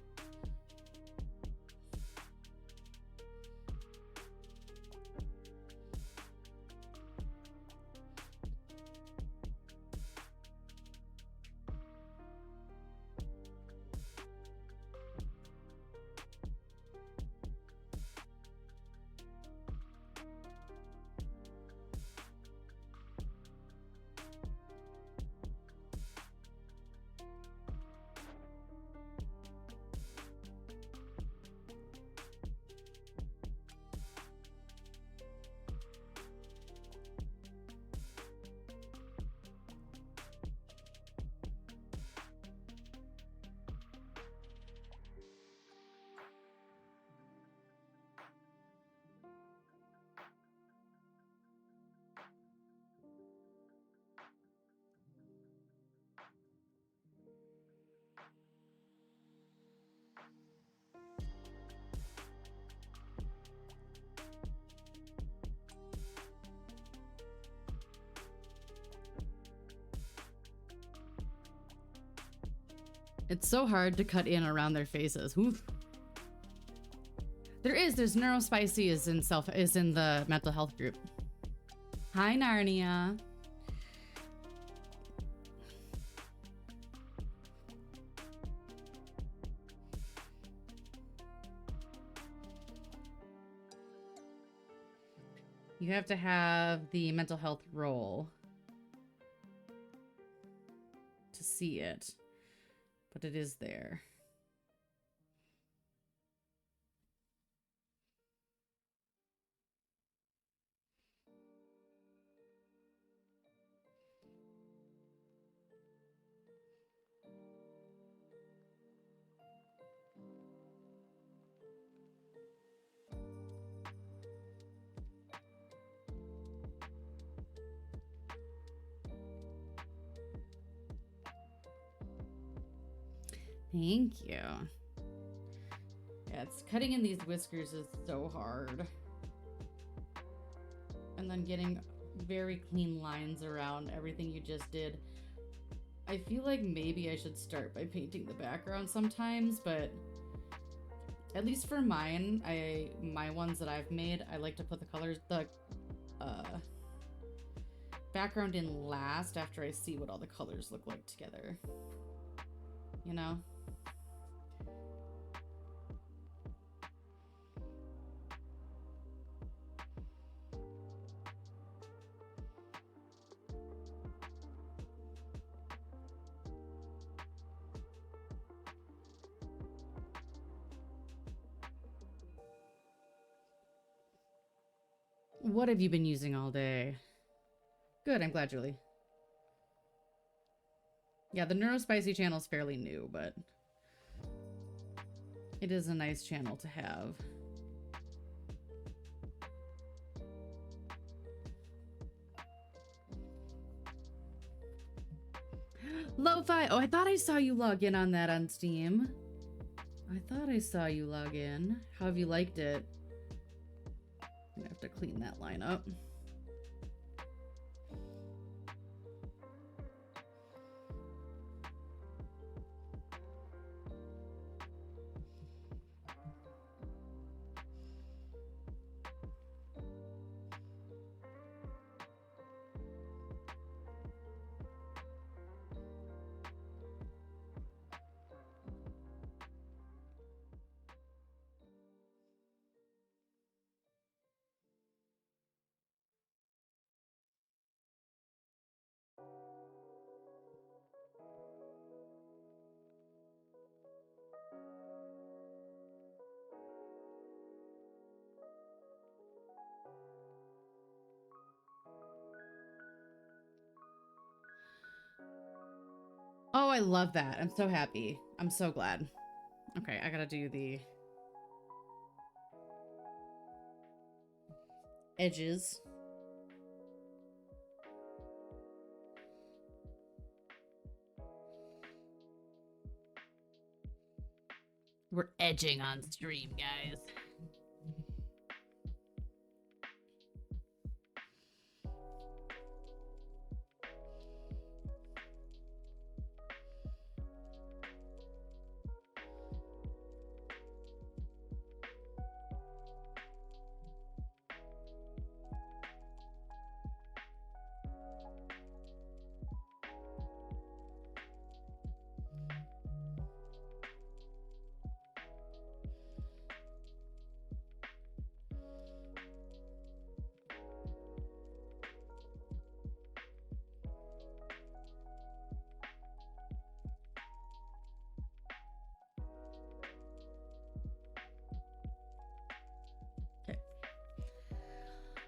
It's so hard to cut in around their faces. Oof. There's Neurospicy is in the mental health group. Hi, Narnia. You have to have the mental health role to see it, but it is there. Thank you. Yeah, it's cutting in these whiskers is so hard. And then getting very clean lines around everything you just did. I feel like maybe I should start by painting the background sometimes, but at least for mine, my ones that I've made, I like to put the background in last after I see what all the colors look like together. You know? What have you been using all day? Good, I'm glad, Julie. Yeah, the Neurospicy channel is fairly new, but it is a nice channel to have. Lo-fi! Oh, I thought I saw you log in on that on Steam. I thought I saw you log in. How have you liked it? I'm gonna have to clean that line up. Oh, I love that. I'm so happy. I'm so glad. Okay, I gotta do the edges. We're edging on stream, guys.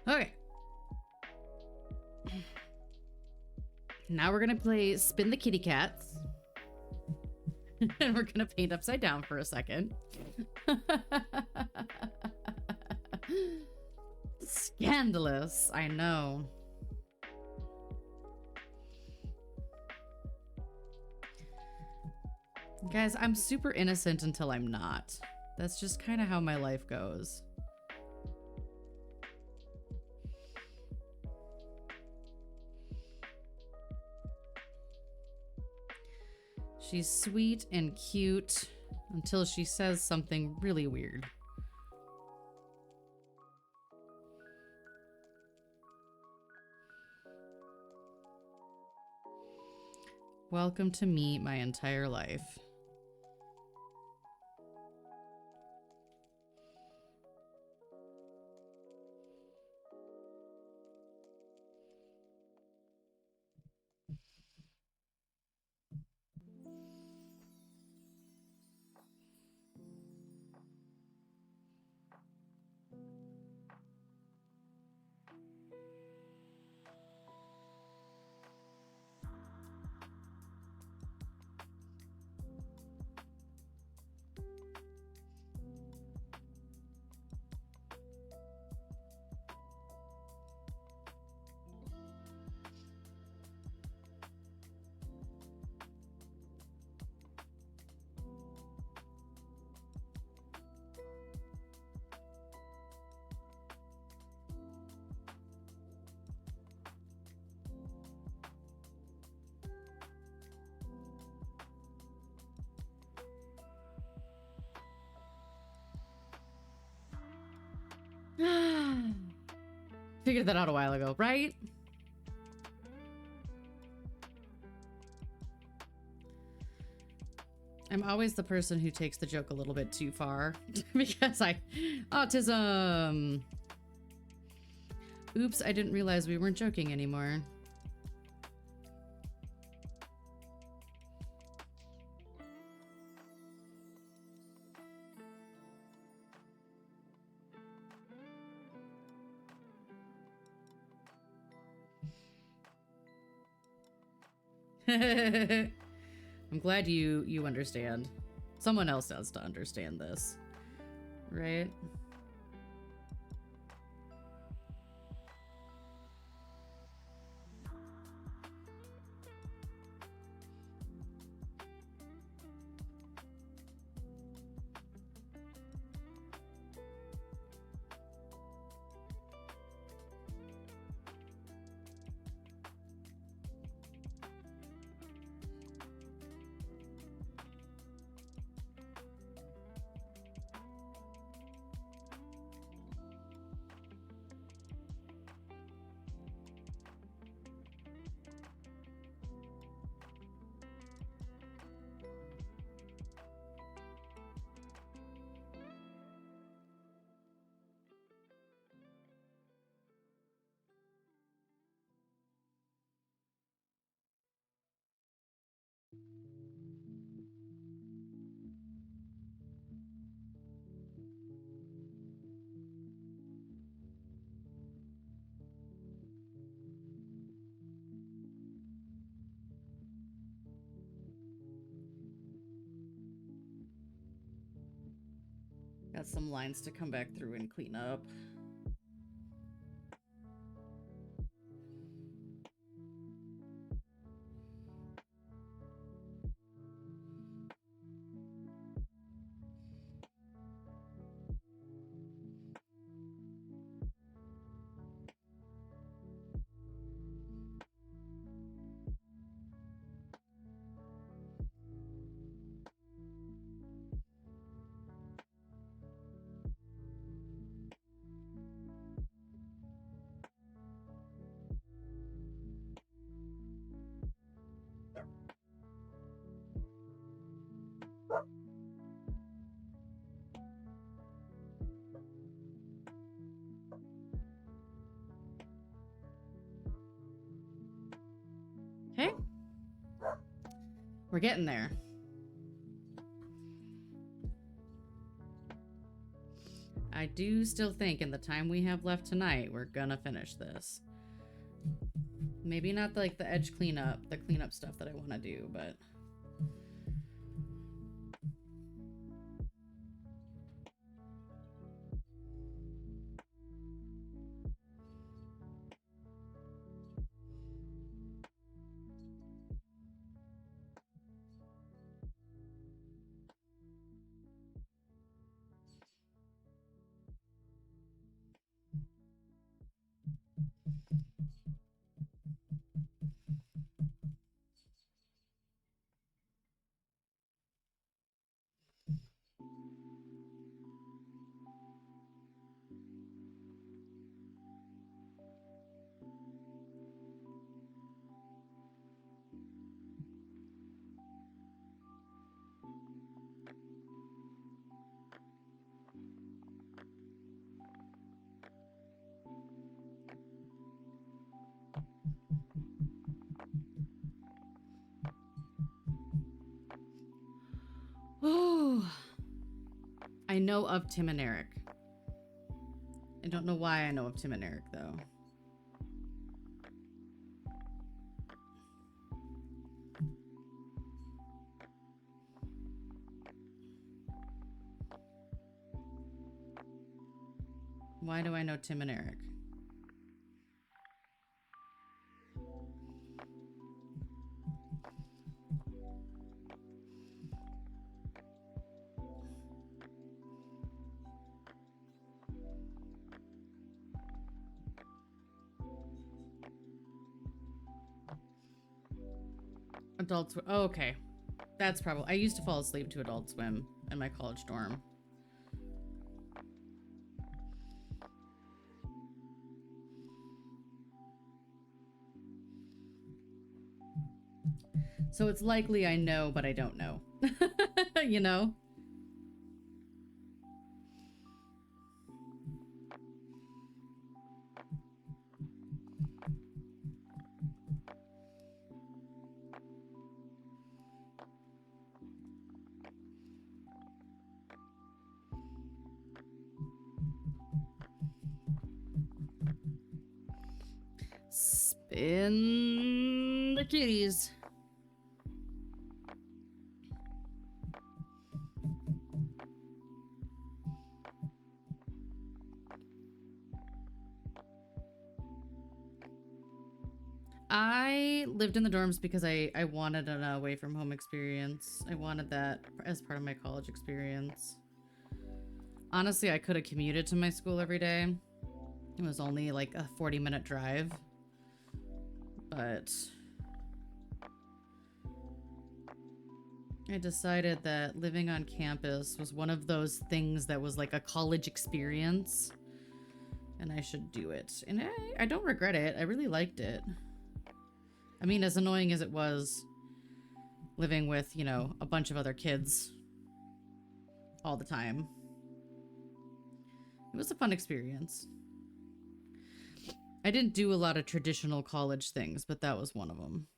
Okay. Now we're gonna play Spin the Kitty Cats. And we're gonna paint upside down for a second. Scandalous, I know. Guys, I'm super innocent until I'm not. That's just kind of how my life goes. She's sweet and cute until she says something really weird. Welcome to me my entire life. Figured that out a while ago, right? I'm always the person who takes the joke a little bit too far because autism. Oops, I didn't realize we weren't joking anymore. I'm glad you understand. Someone else has to understand this, right? Got some lines to come back through and clean up. Okay. We're getting there. I do still think in the time we have left tonight, we're gonna finish this. Maybe not like the edge cleanup, the cleanup stuff that I want to do, but... Oh, I know of Tim and Eric. I don't know why I know of Tim and Eric, though. Why do I know Tim and Eric? Adult Swim. Oh, okay. That's probably... I used to fall asleep to Adult Swim in my college dorm. So it's likely I know, but I don't know. You know? Spin the kitties. I lived in the dorms because I wanted an away from home experience. I wanted that as part of my college experience. Honestly, I could have commuted to my school every day. It was only like a 40-minute drive. But I decided that living on campus was one of those things that was like a college experience. And I should do it. And I don't regret it. I really liked it. I mean, as annoying as it was living with, you know, a bunch of other kids all the time, it was a fun experience. I didn't do a lot of traditional college things, but that was one of them.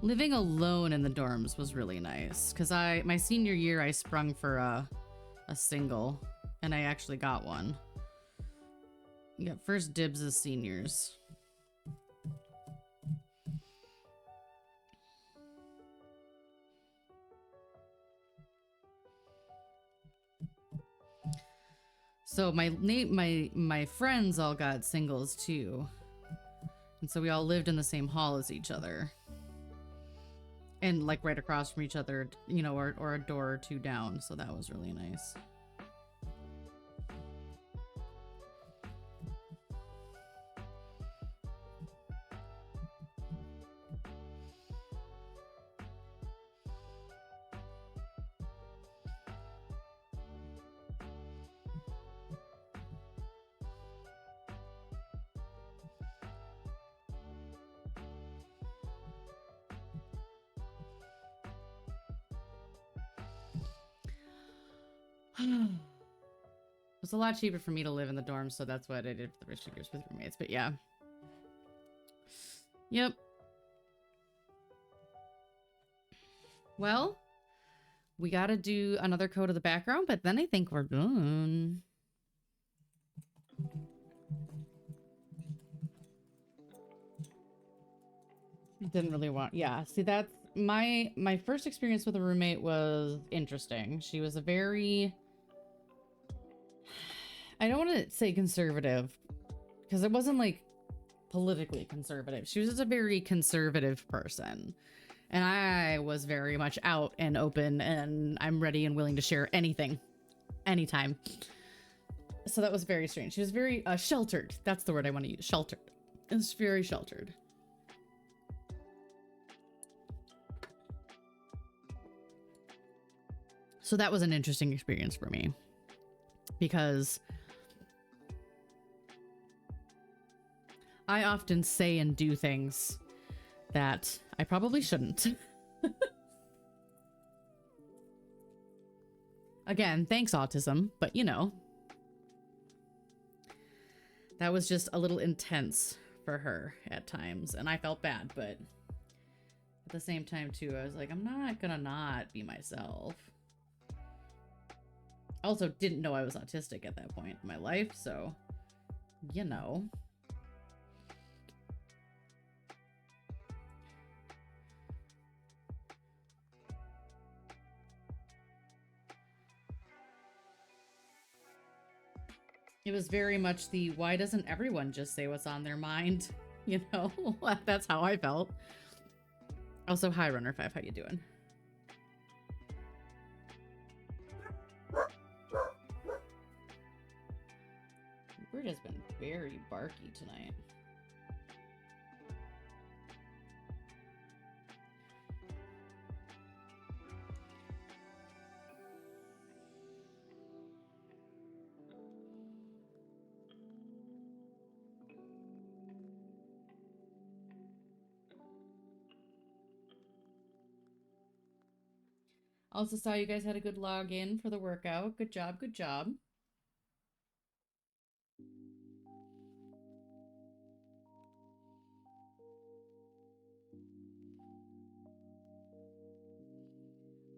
Living alone in the dorms was really nice because my senior year I sprung for a single and I actually got one. You got first dibs as seniors. So my friends all got singles too. And so we all lived in the same hall as each other. And like right across from each other, you know, or a door or two down. So that was really nice. It's a lot cheaper for me to live in the dorms, so that's what I did for the first 2 years with roommates. But yeah. Yep. Well, we gotta do another coat of the background, but then I think we're done. Didn't really want, yeah. See, that's my first experience with a roommate was interesting. She was a very, I don't want to say conservative, because it wasn't like politically conservative. She was just a very conservative person. And I was very much out and open, and I'm ready and willing to share anything, anytime. So that was very strange. She was very sheltered. That's the word I want to use. Sheltered. It was very sheltered. So that was an interesting experience for me, because I often say and do things that I probably shouldn't. Again, thanks autism, but you know, that was just a little intense for her at times, and I felt bad, but at the same time too, I was like, I'm not gonna not be myself. I also didn't know I was autistic at that point in my life, so, you know. It was very much the, why doesn't everyone just say what's on their mind? You know, that's how I felt. Also, hi, Runner5, how you doing? Bird has been very barky tonight. Also saw you guys had a good login for the workout. Good job, good job.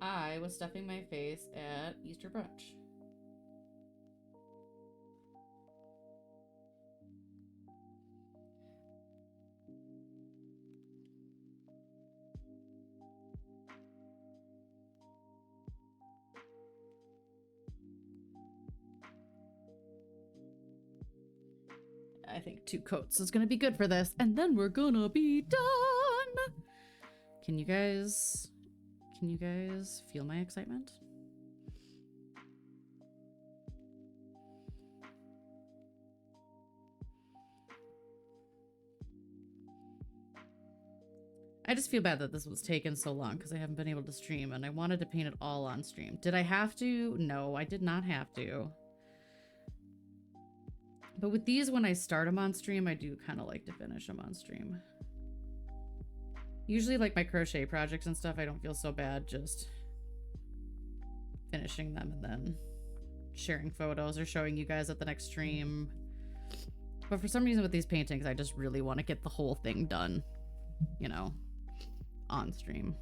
I was stuffing my face at Easter brunch. I think 2 coats is gonna be good for this, and then we're gonna be done. Can you guys feel my excitement? I just feel bad that this was taken so long because I haven't been able to stream, and I wanted to paint it all on stream. Did I have to? No, I did not have to. But with these, when I start them on stream, I do kind of like to finish them on stream. Usually, like my crochet projects and stuff, I don't feel so bad just finishing them and then sharing photos or showing you guys at the next stream. But for some reason with these paintings, I just really want to get the whole thing done, you know, on stream.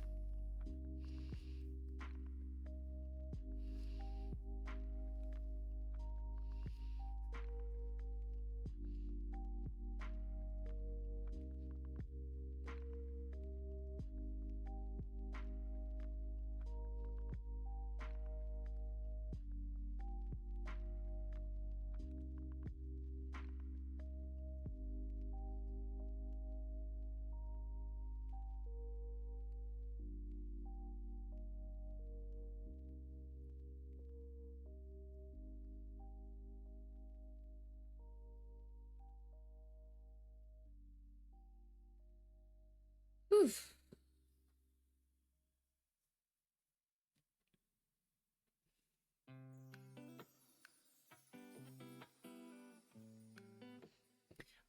Oof.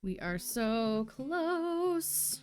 We are so close.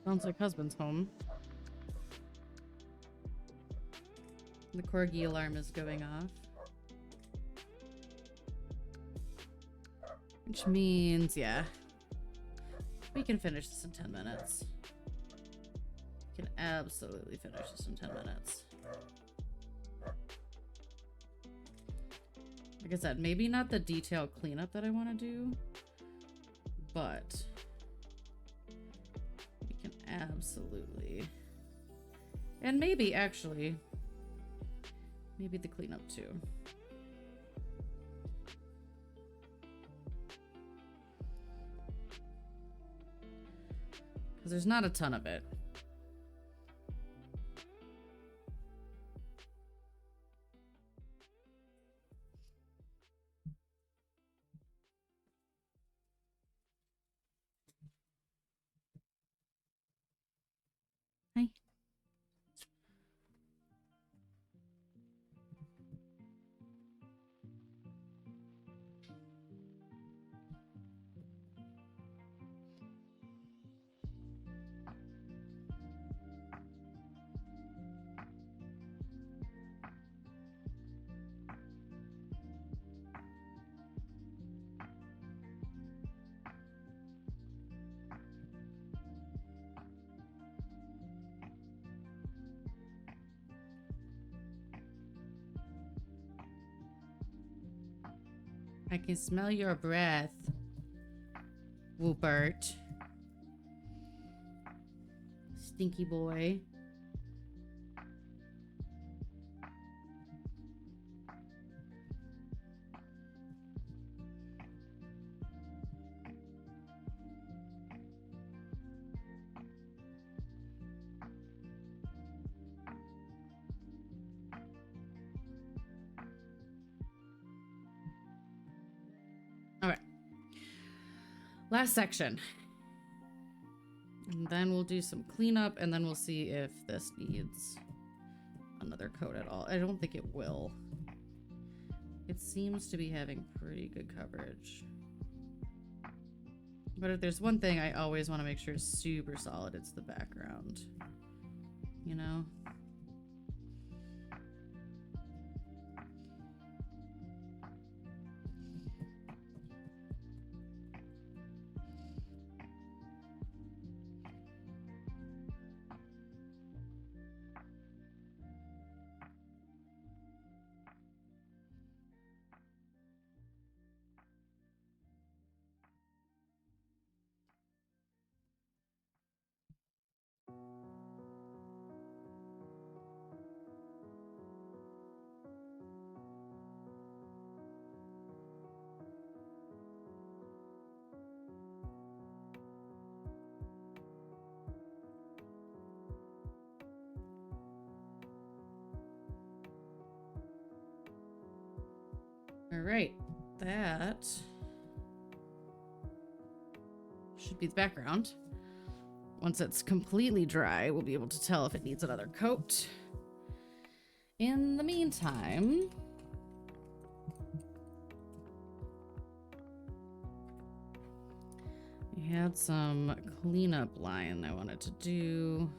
Sounds like husband's home. The corgi alarm is going off. Which means, yeah. We can finish this in 10 minutes. We can absolutely finish this in 10 minutes. Like I said, maybe not the detailed cleanup that I want to do, but we can absolutely. And maybe, actually, maybe the cleanup too. Because there's not a ton of it. Hi. I can smell your breath, Woopert. Stinky boy. All right. Last section. And then we'll do some cleanup, and then we'll see if this needs another coat at all. I don't think it will. It seems to be having pretty good coverage. But if there's one thing I always want to make sure is super solid, it's the background. You know? All right, that should be the background. Once it's completely dry, we'll be able to tell if it needs another coat. In the meantime, we had some cleanup line I wanted to do.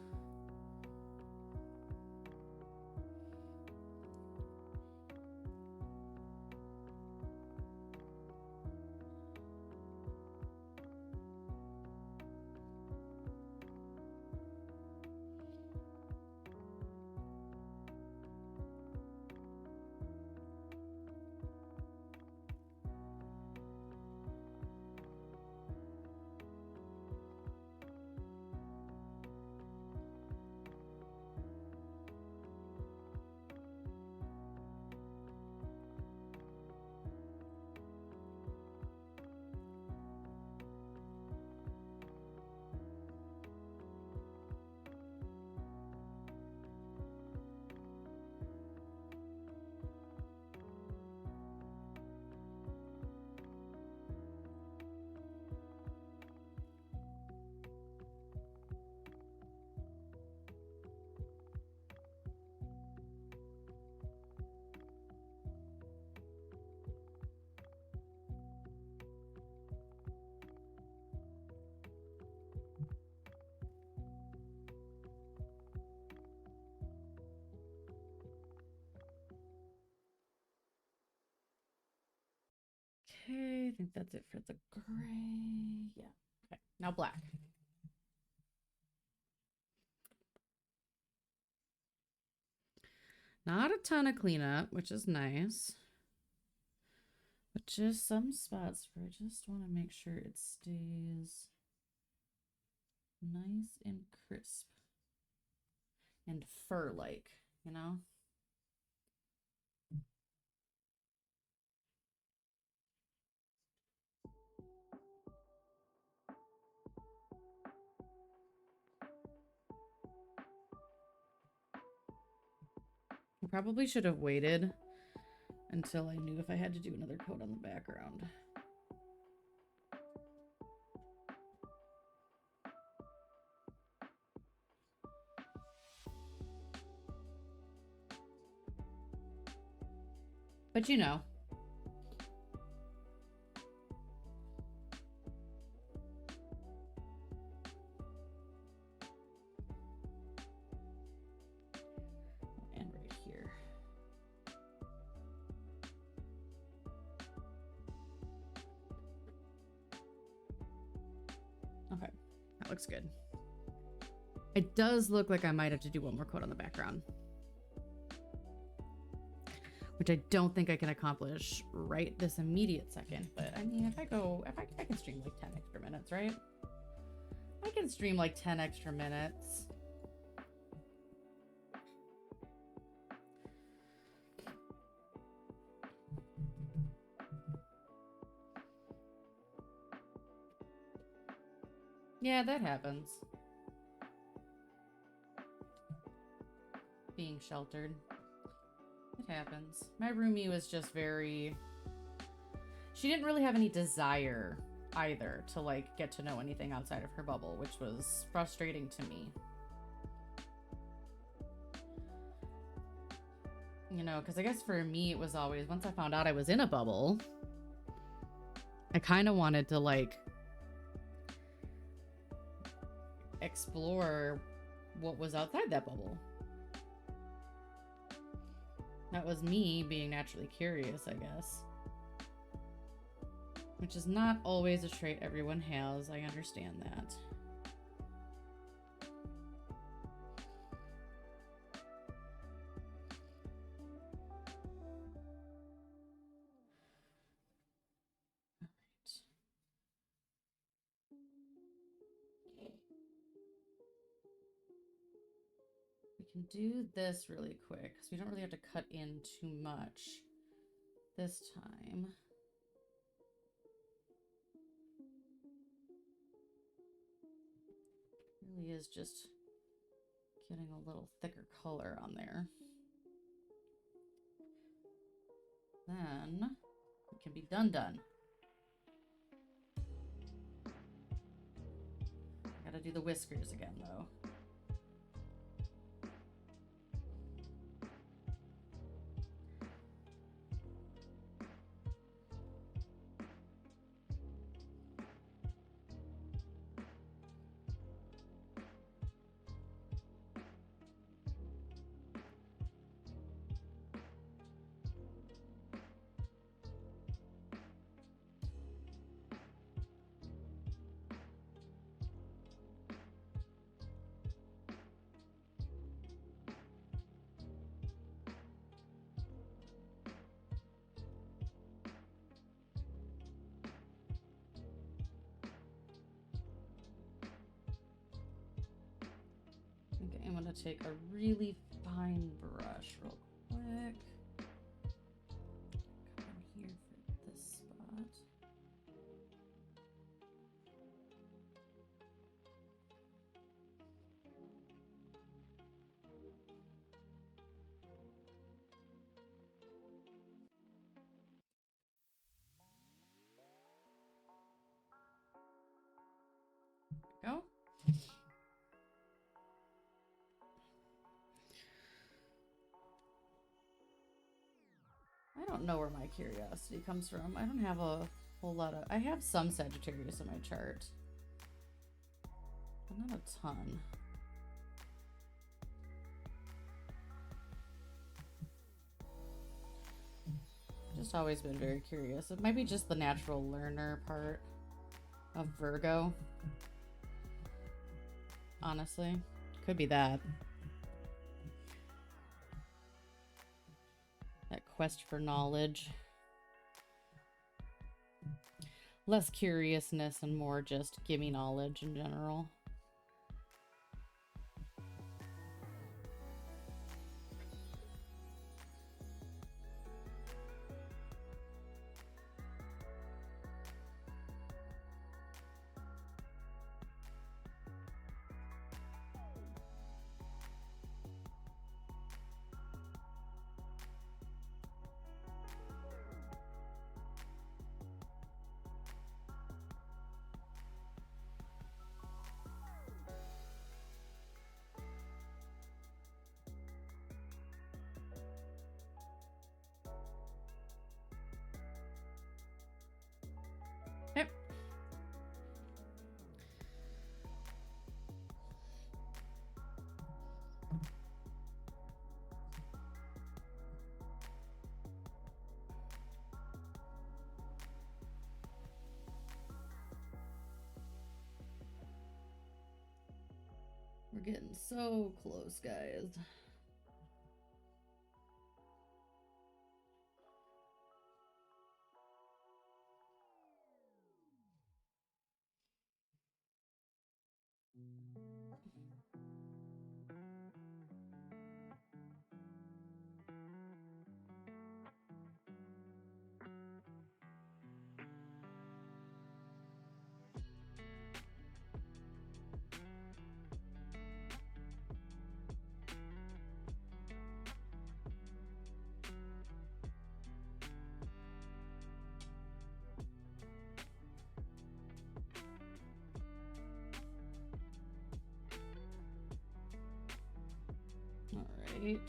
I think that's it for the gray. Yeah. Okay, now black. Not a ton of cleanup, which is nice. But just some spots where I just want to make sure it stays nice and crisp and fur-like, you know? I probably should have waited until I knew if I had to do another coat on the background. But you know. And right here. Okay, that looks good. It does look like I might have to do one more coat on the background, which I don't think I can accomplish right this immediate second. But I mean, if I can stream like 10 extra minutes, right? I can stream like 10 extra minutes. Yeah, that happens. Being sheltered. It happens. My roomie was just very... She didn't really have any desire either to like get to know anything outside of her bubble, which was frustrating to me. You know, because I guess for me it was always, once I found out I was in a bubble, I kind of wanted to like explore what was outside that bubble. That was me being naturally curious, I guess. Which is not always a trait everyone has. I understand that. We can do this really quick because we don't really have to cut in too much this time. Really is just getting a little thicker color on there. Then it can be done. Gotta do the whiskers again though. Okay, I'm gonna take a really fine brush real quick. Come in here for this spot. There we go. I don't know where my curiosity comes from. I don't have a whole lot of... I have some Sagittarius in my chart, but not a ton. just always been very curious. It might be just the natural learner part of Virgo. Honestly, could be that. That quest for knowledge. Less curiousness and more just give me knowledge in general. We're getting so close, guys. All right.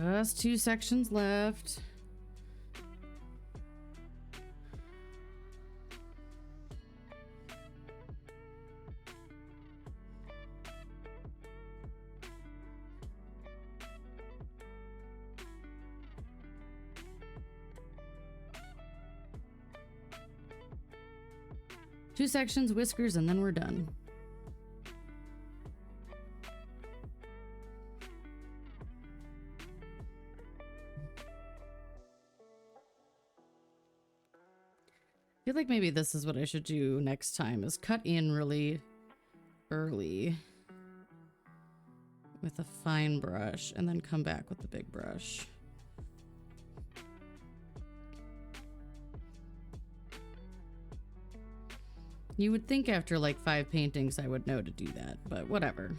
Just 2 sections left. Two sections, whiskers, and then we're done. I feel like maybe this is what I should do next time, is cut in really early with a fine brush and then come back with the big brush. You would think after like 5 paintings I would know to do that, but whatever.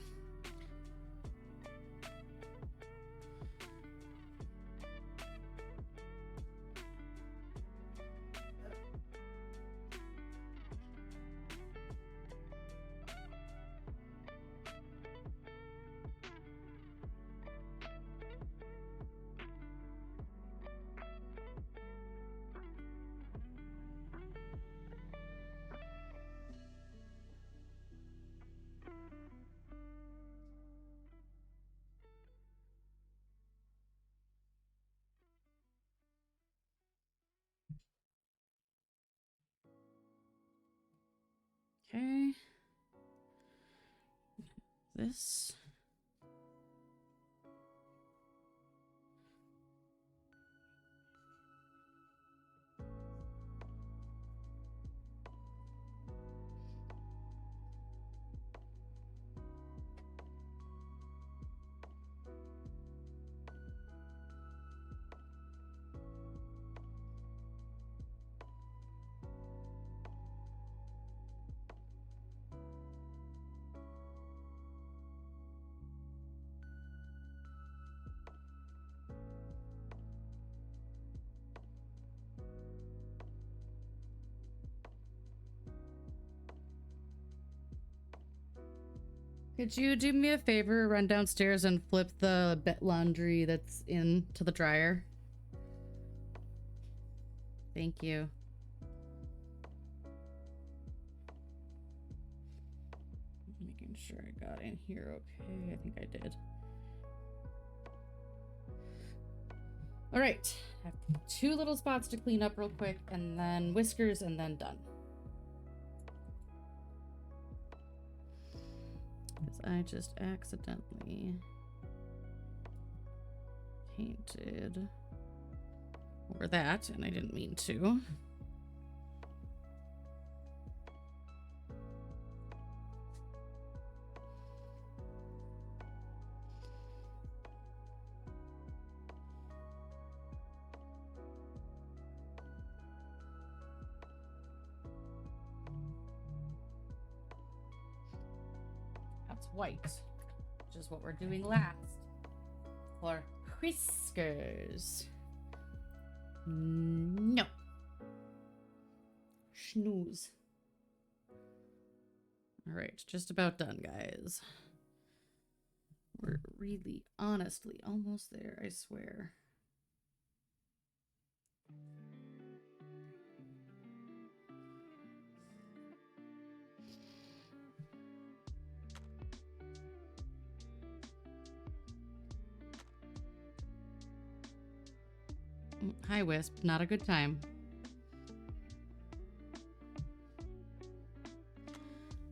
Okay. This. Could you do me a favor, run downstairs and flip the laundry that's into the dryer? Thank you. making sure I got in here okay. I think I did. All right. I have 2 little spots to clean up real quick, and then whiskers, and then done. Because I just accidentally painted over that, and I didn't mean to. That's white, which is what we're doing last. For whiskers. No. Snooze. All right, just about done, guys. We're really, honestly, almost there, I swear. Hi, Wisp. Not a good time.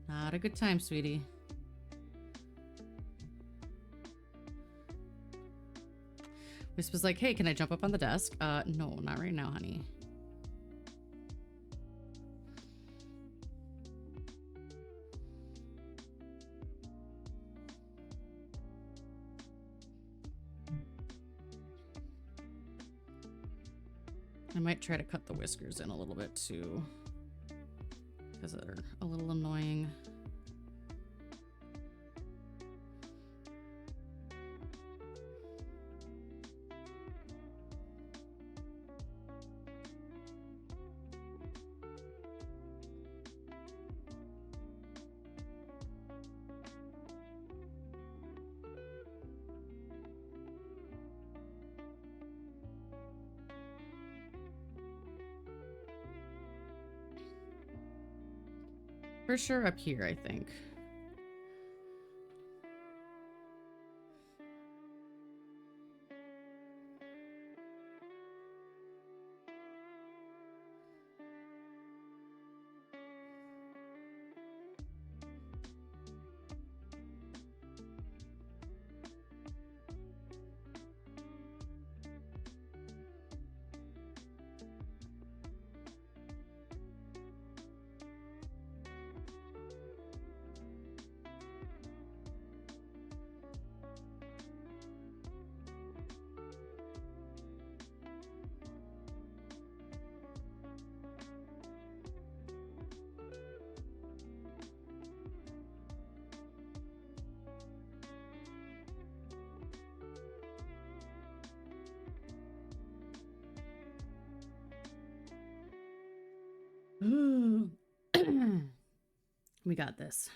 Not a good time, sweetie. Wisp was like, hey, can I jump up on the desk? No, not right now, honey. I might try to cut the whiskers in a little bit too, because they're a little annoying. For sure up here, I think. We got this.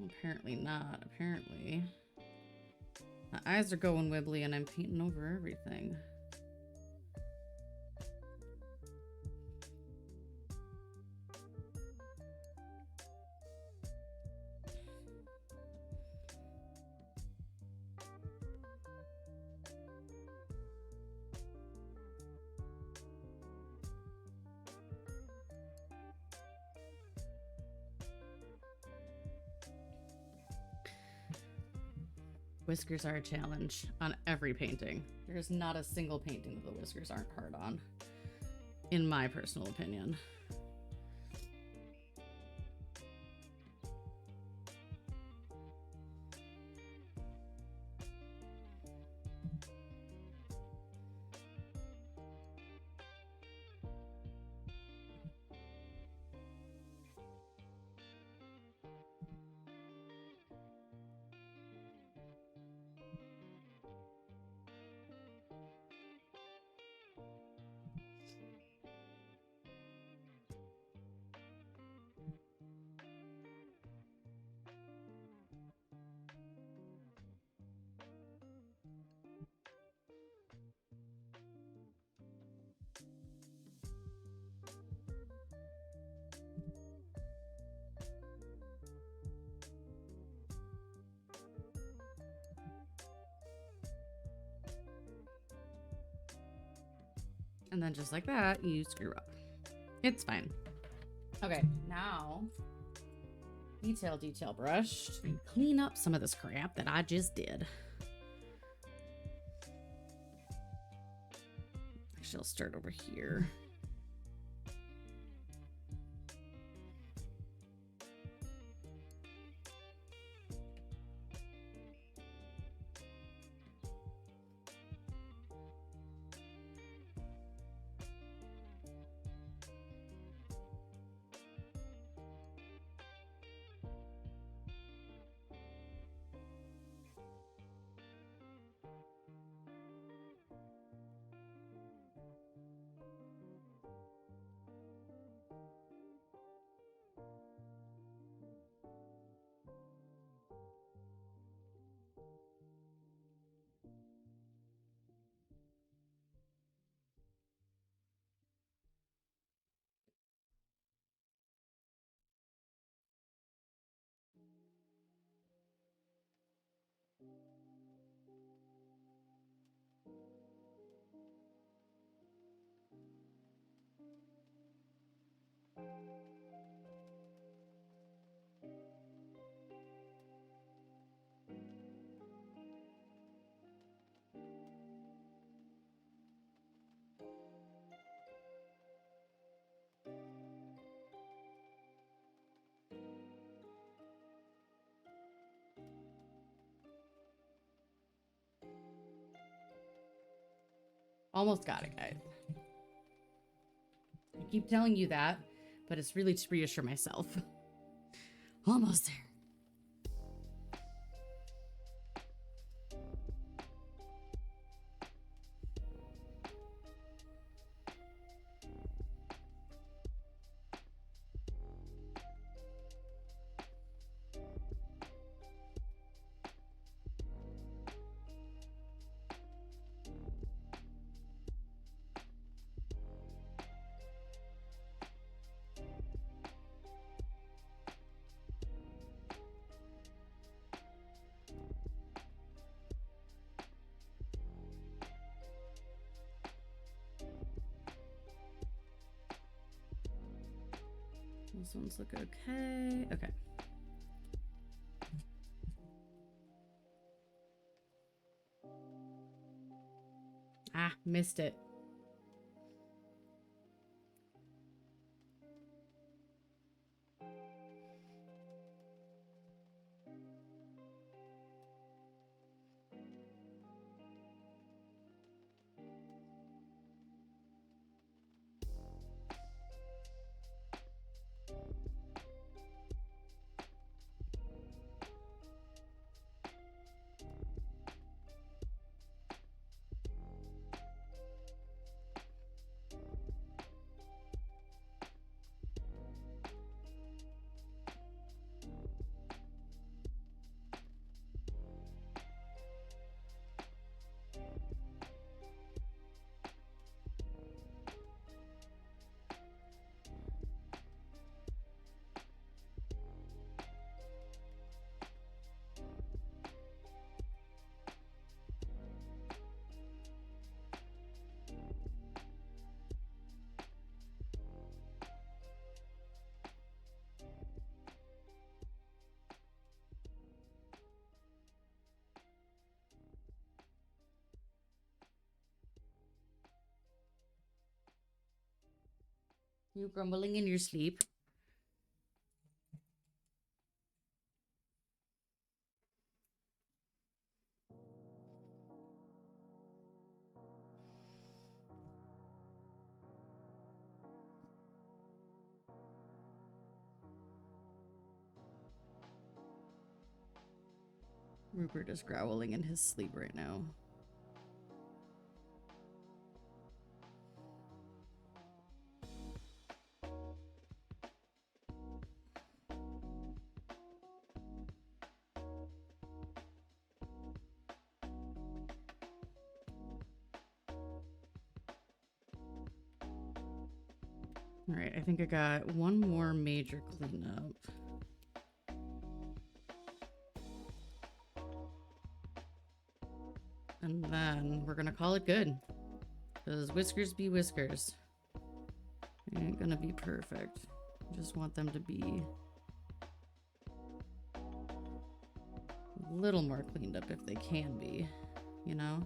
Apparently not. Apparently. My eyes are going wibbly and I'm painting over everything. Whiskers are a challenge on every painting. There's not a single painting that the whiskers aren't hard on, in my personal opinion. And then just like that, you screw up. It's fine. Okay, now detail brush to clean up some of this crap that I just did. Actually, I'll start over here. Almost got it, guys. I keep telling you that, but it's really to reassure myself. Almost there. Those ones look okay. Okay. Ah, missed it. You grumbling in your sleep? Rupert is growling in his sleep right now. All right, I think I got one more major cleanup. And then we're gonna call it good. Because whiskers be whiskers. They ain't gonna be perfect. I just want them to be a little more cleaned up if they can be, you know?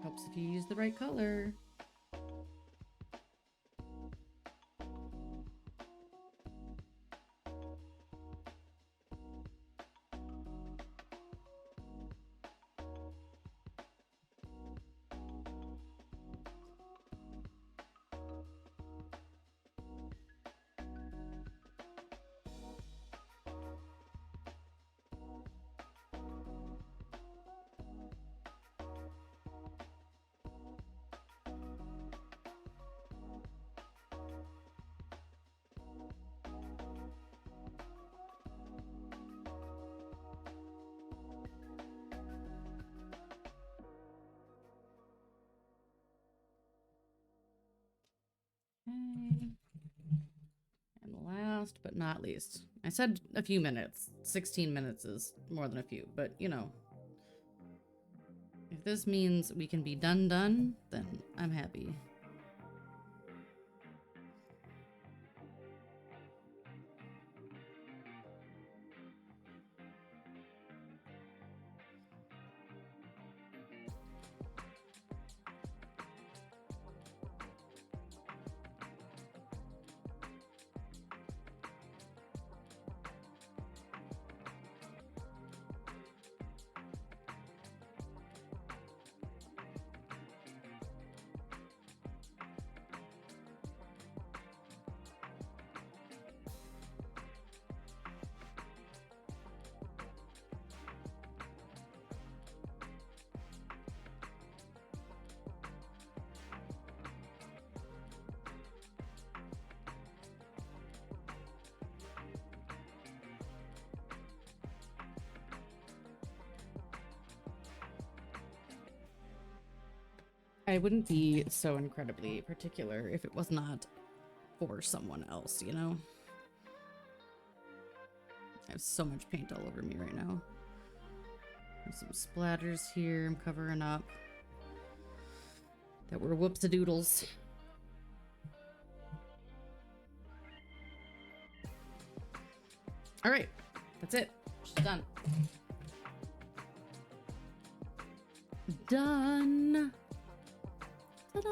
Helps if you use the right color. Okay. And last but not least, I said a few minutes. 16 minutes is more than a few, but you know, if this means we can be done, then I'm happy. I wouldn't be so incredibly particular if it was not for someone else, you know? I have so much paint all over me right now. There's some splatters here I'm covering up that were whoops-a-doodles. All right, that's it. She's done. Done. Ta-da!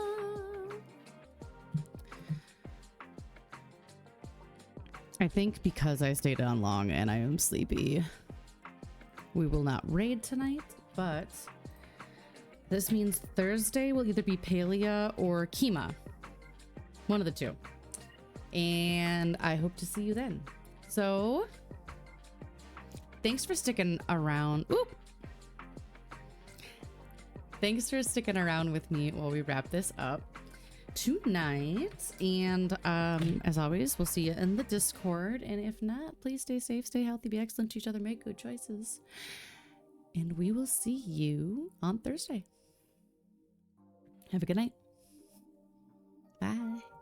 I think because I stayed on long and I am sleepy, we will not raid tonight, but this means Thursday will either be Palia or Kima. One of the two. And I hope to see you then. So, thanks for sticking around. Oop! Thanks for sticking around with me while we wrap this up tonight. And as always, we'll see you in the Discord. And if not, please stay safe, stay healthy, be excellent to each other, make good choices. And we will see you on Thursday. Have a good night. Bye.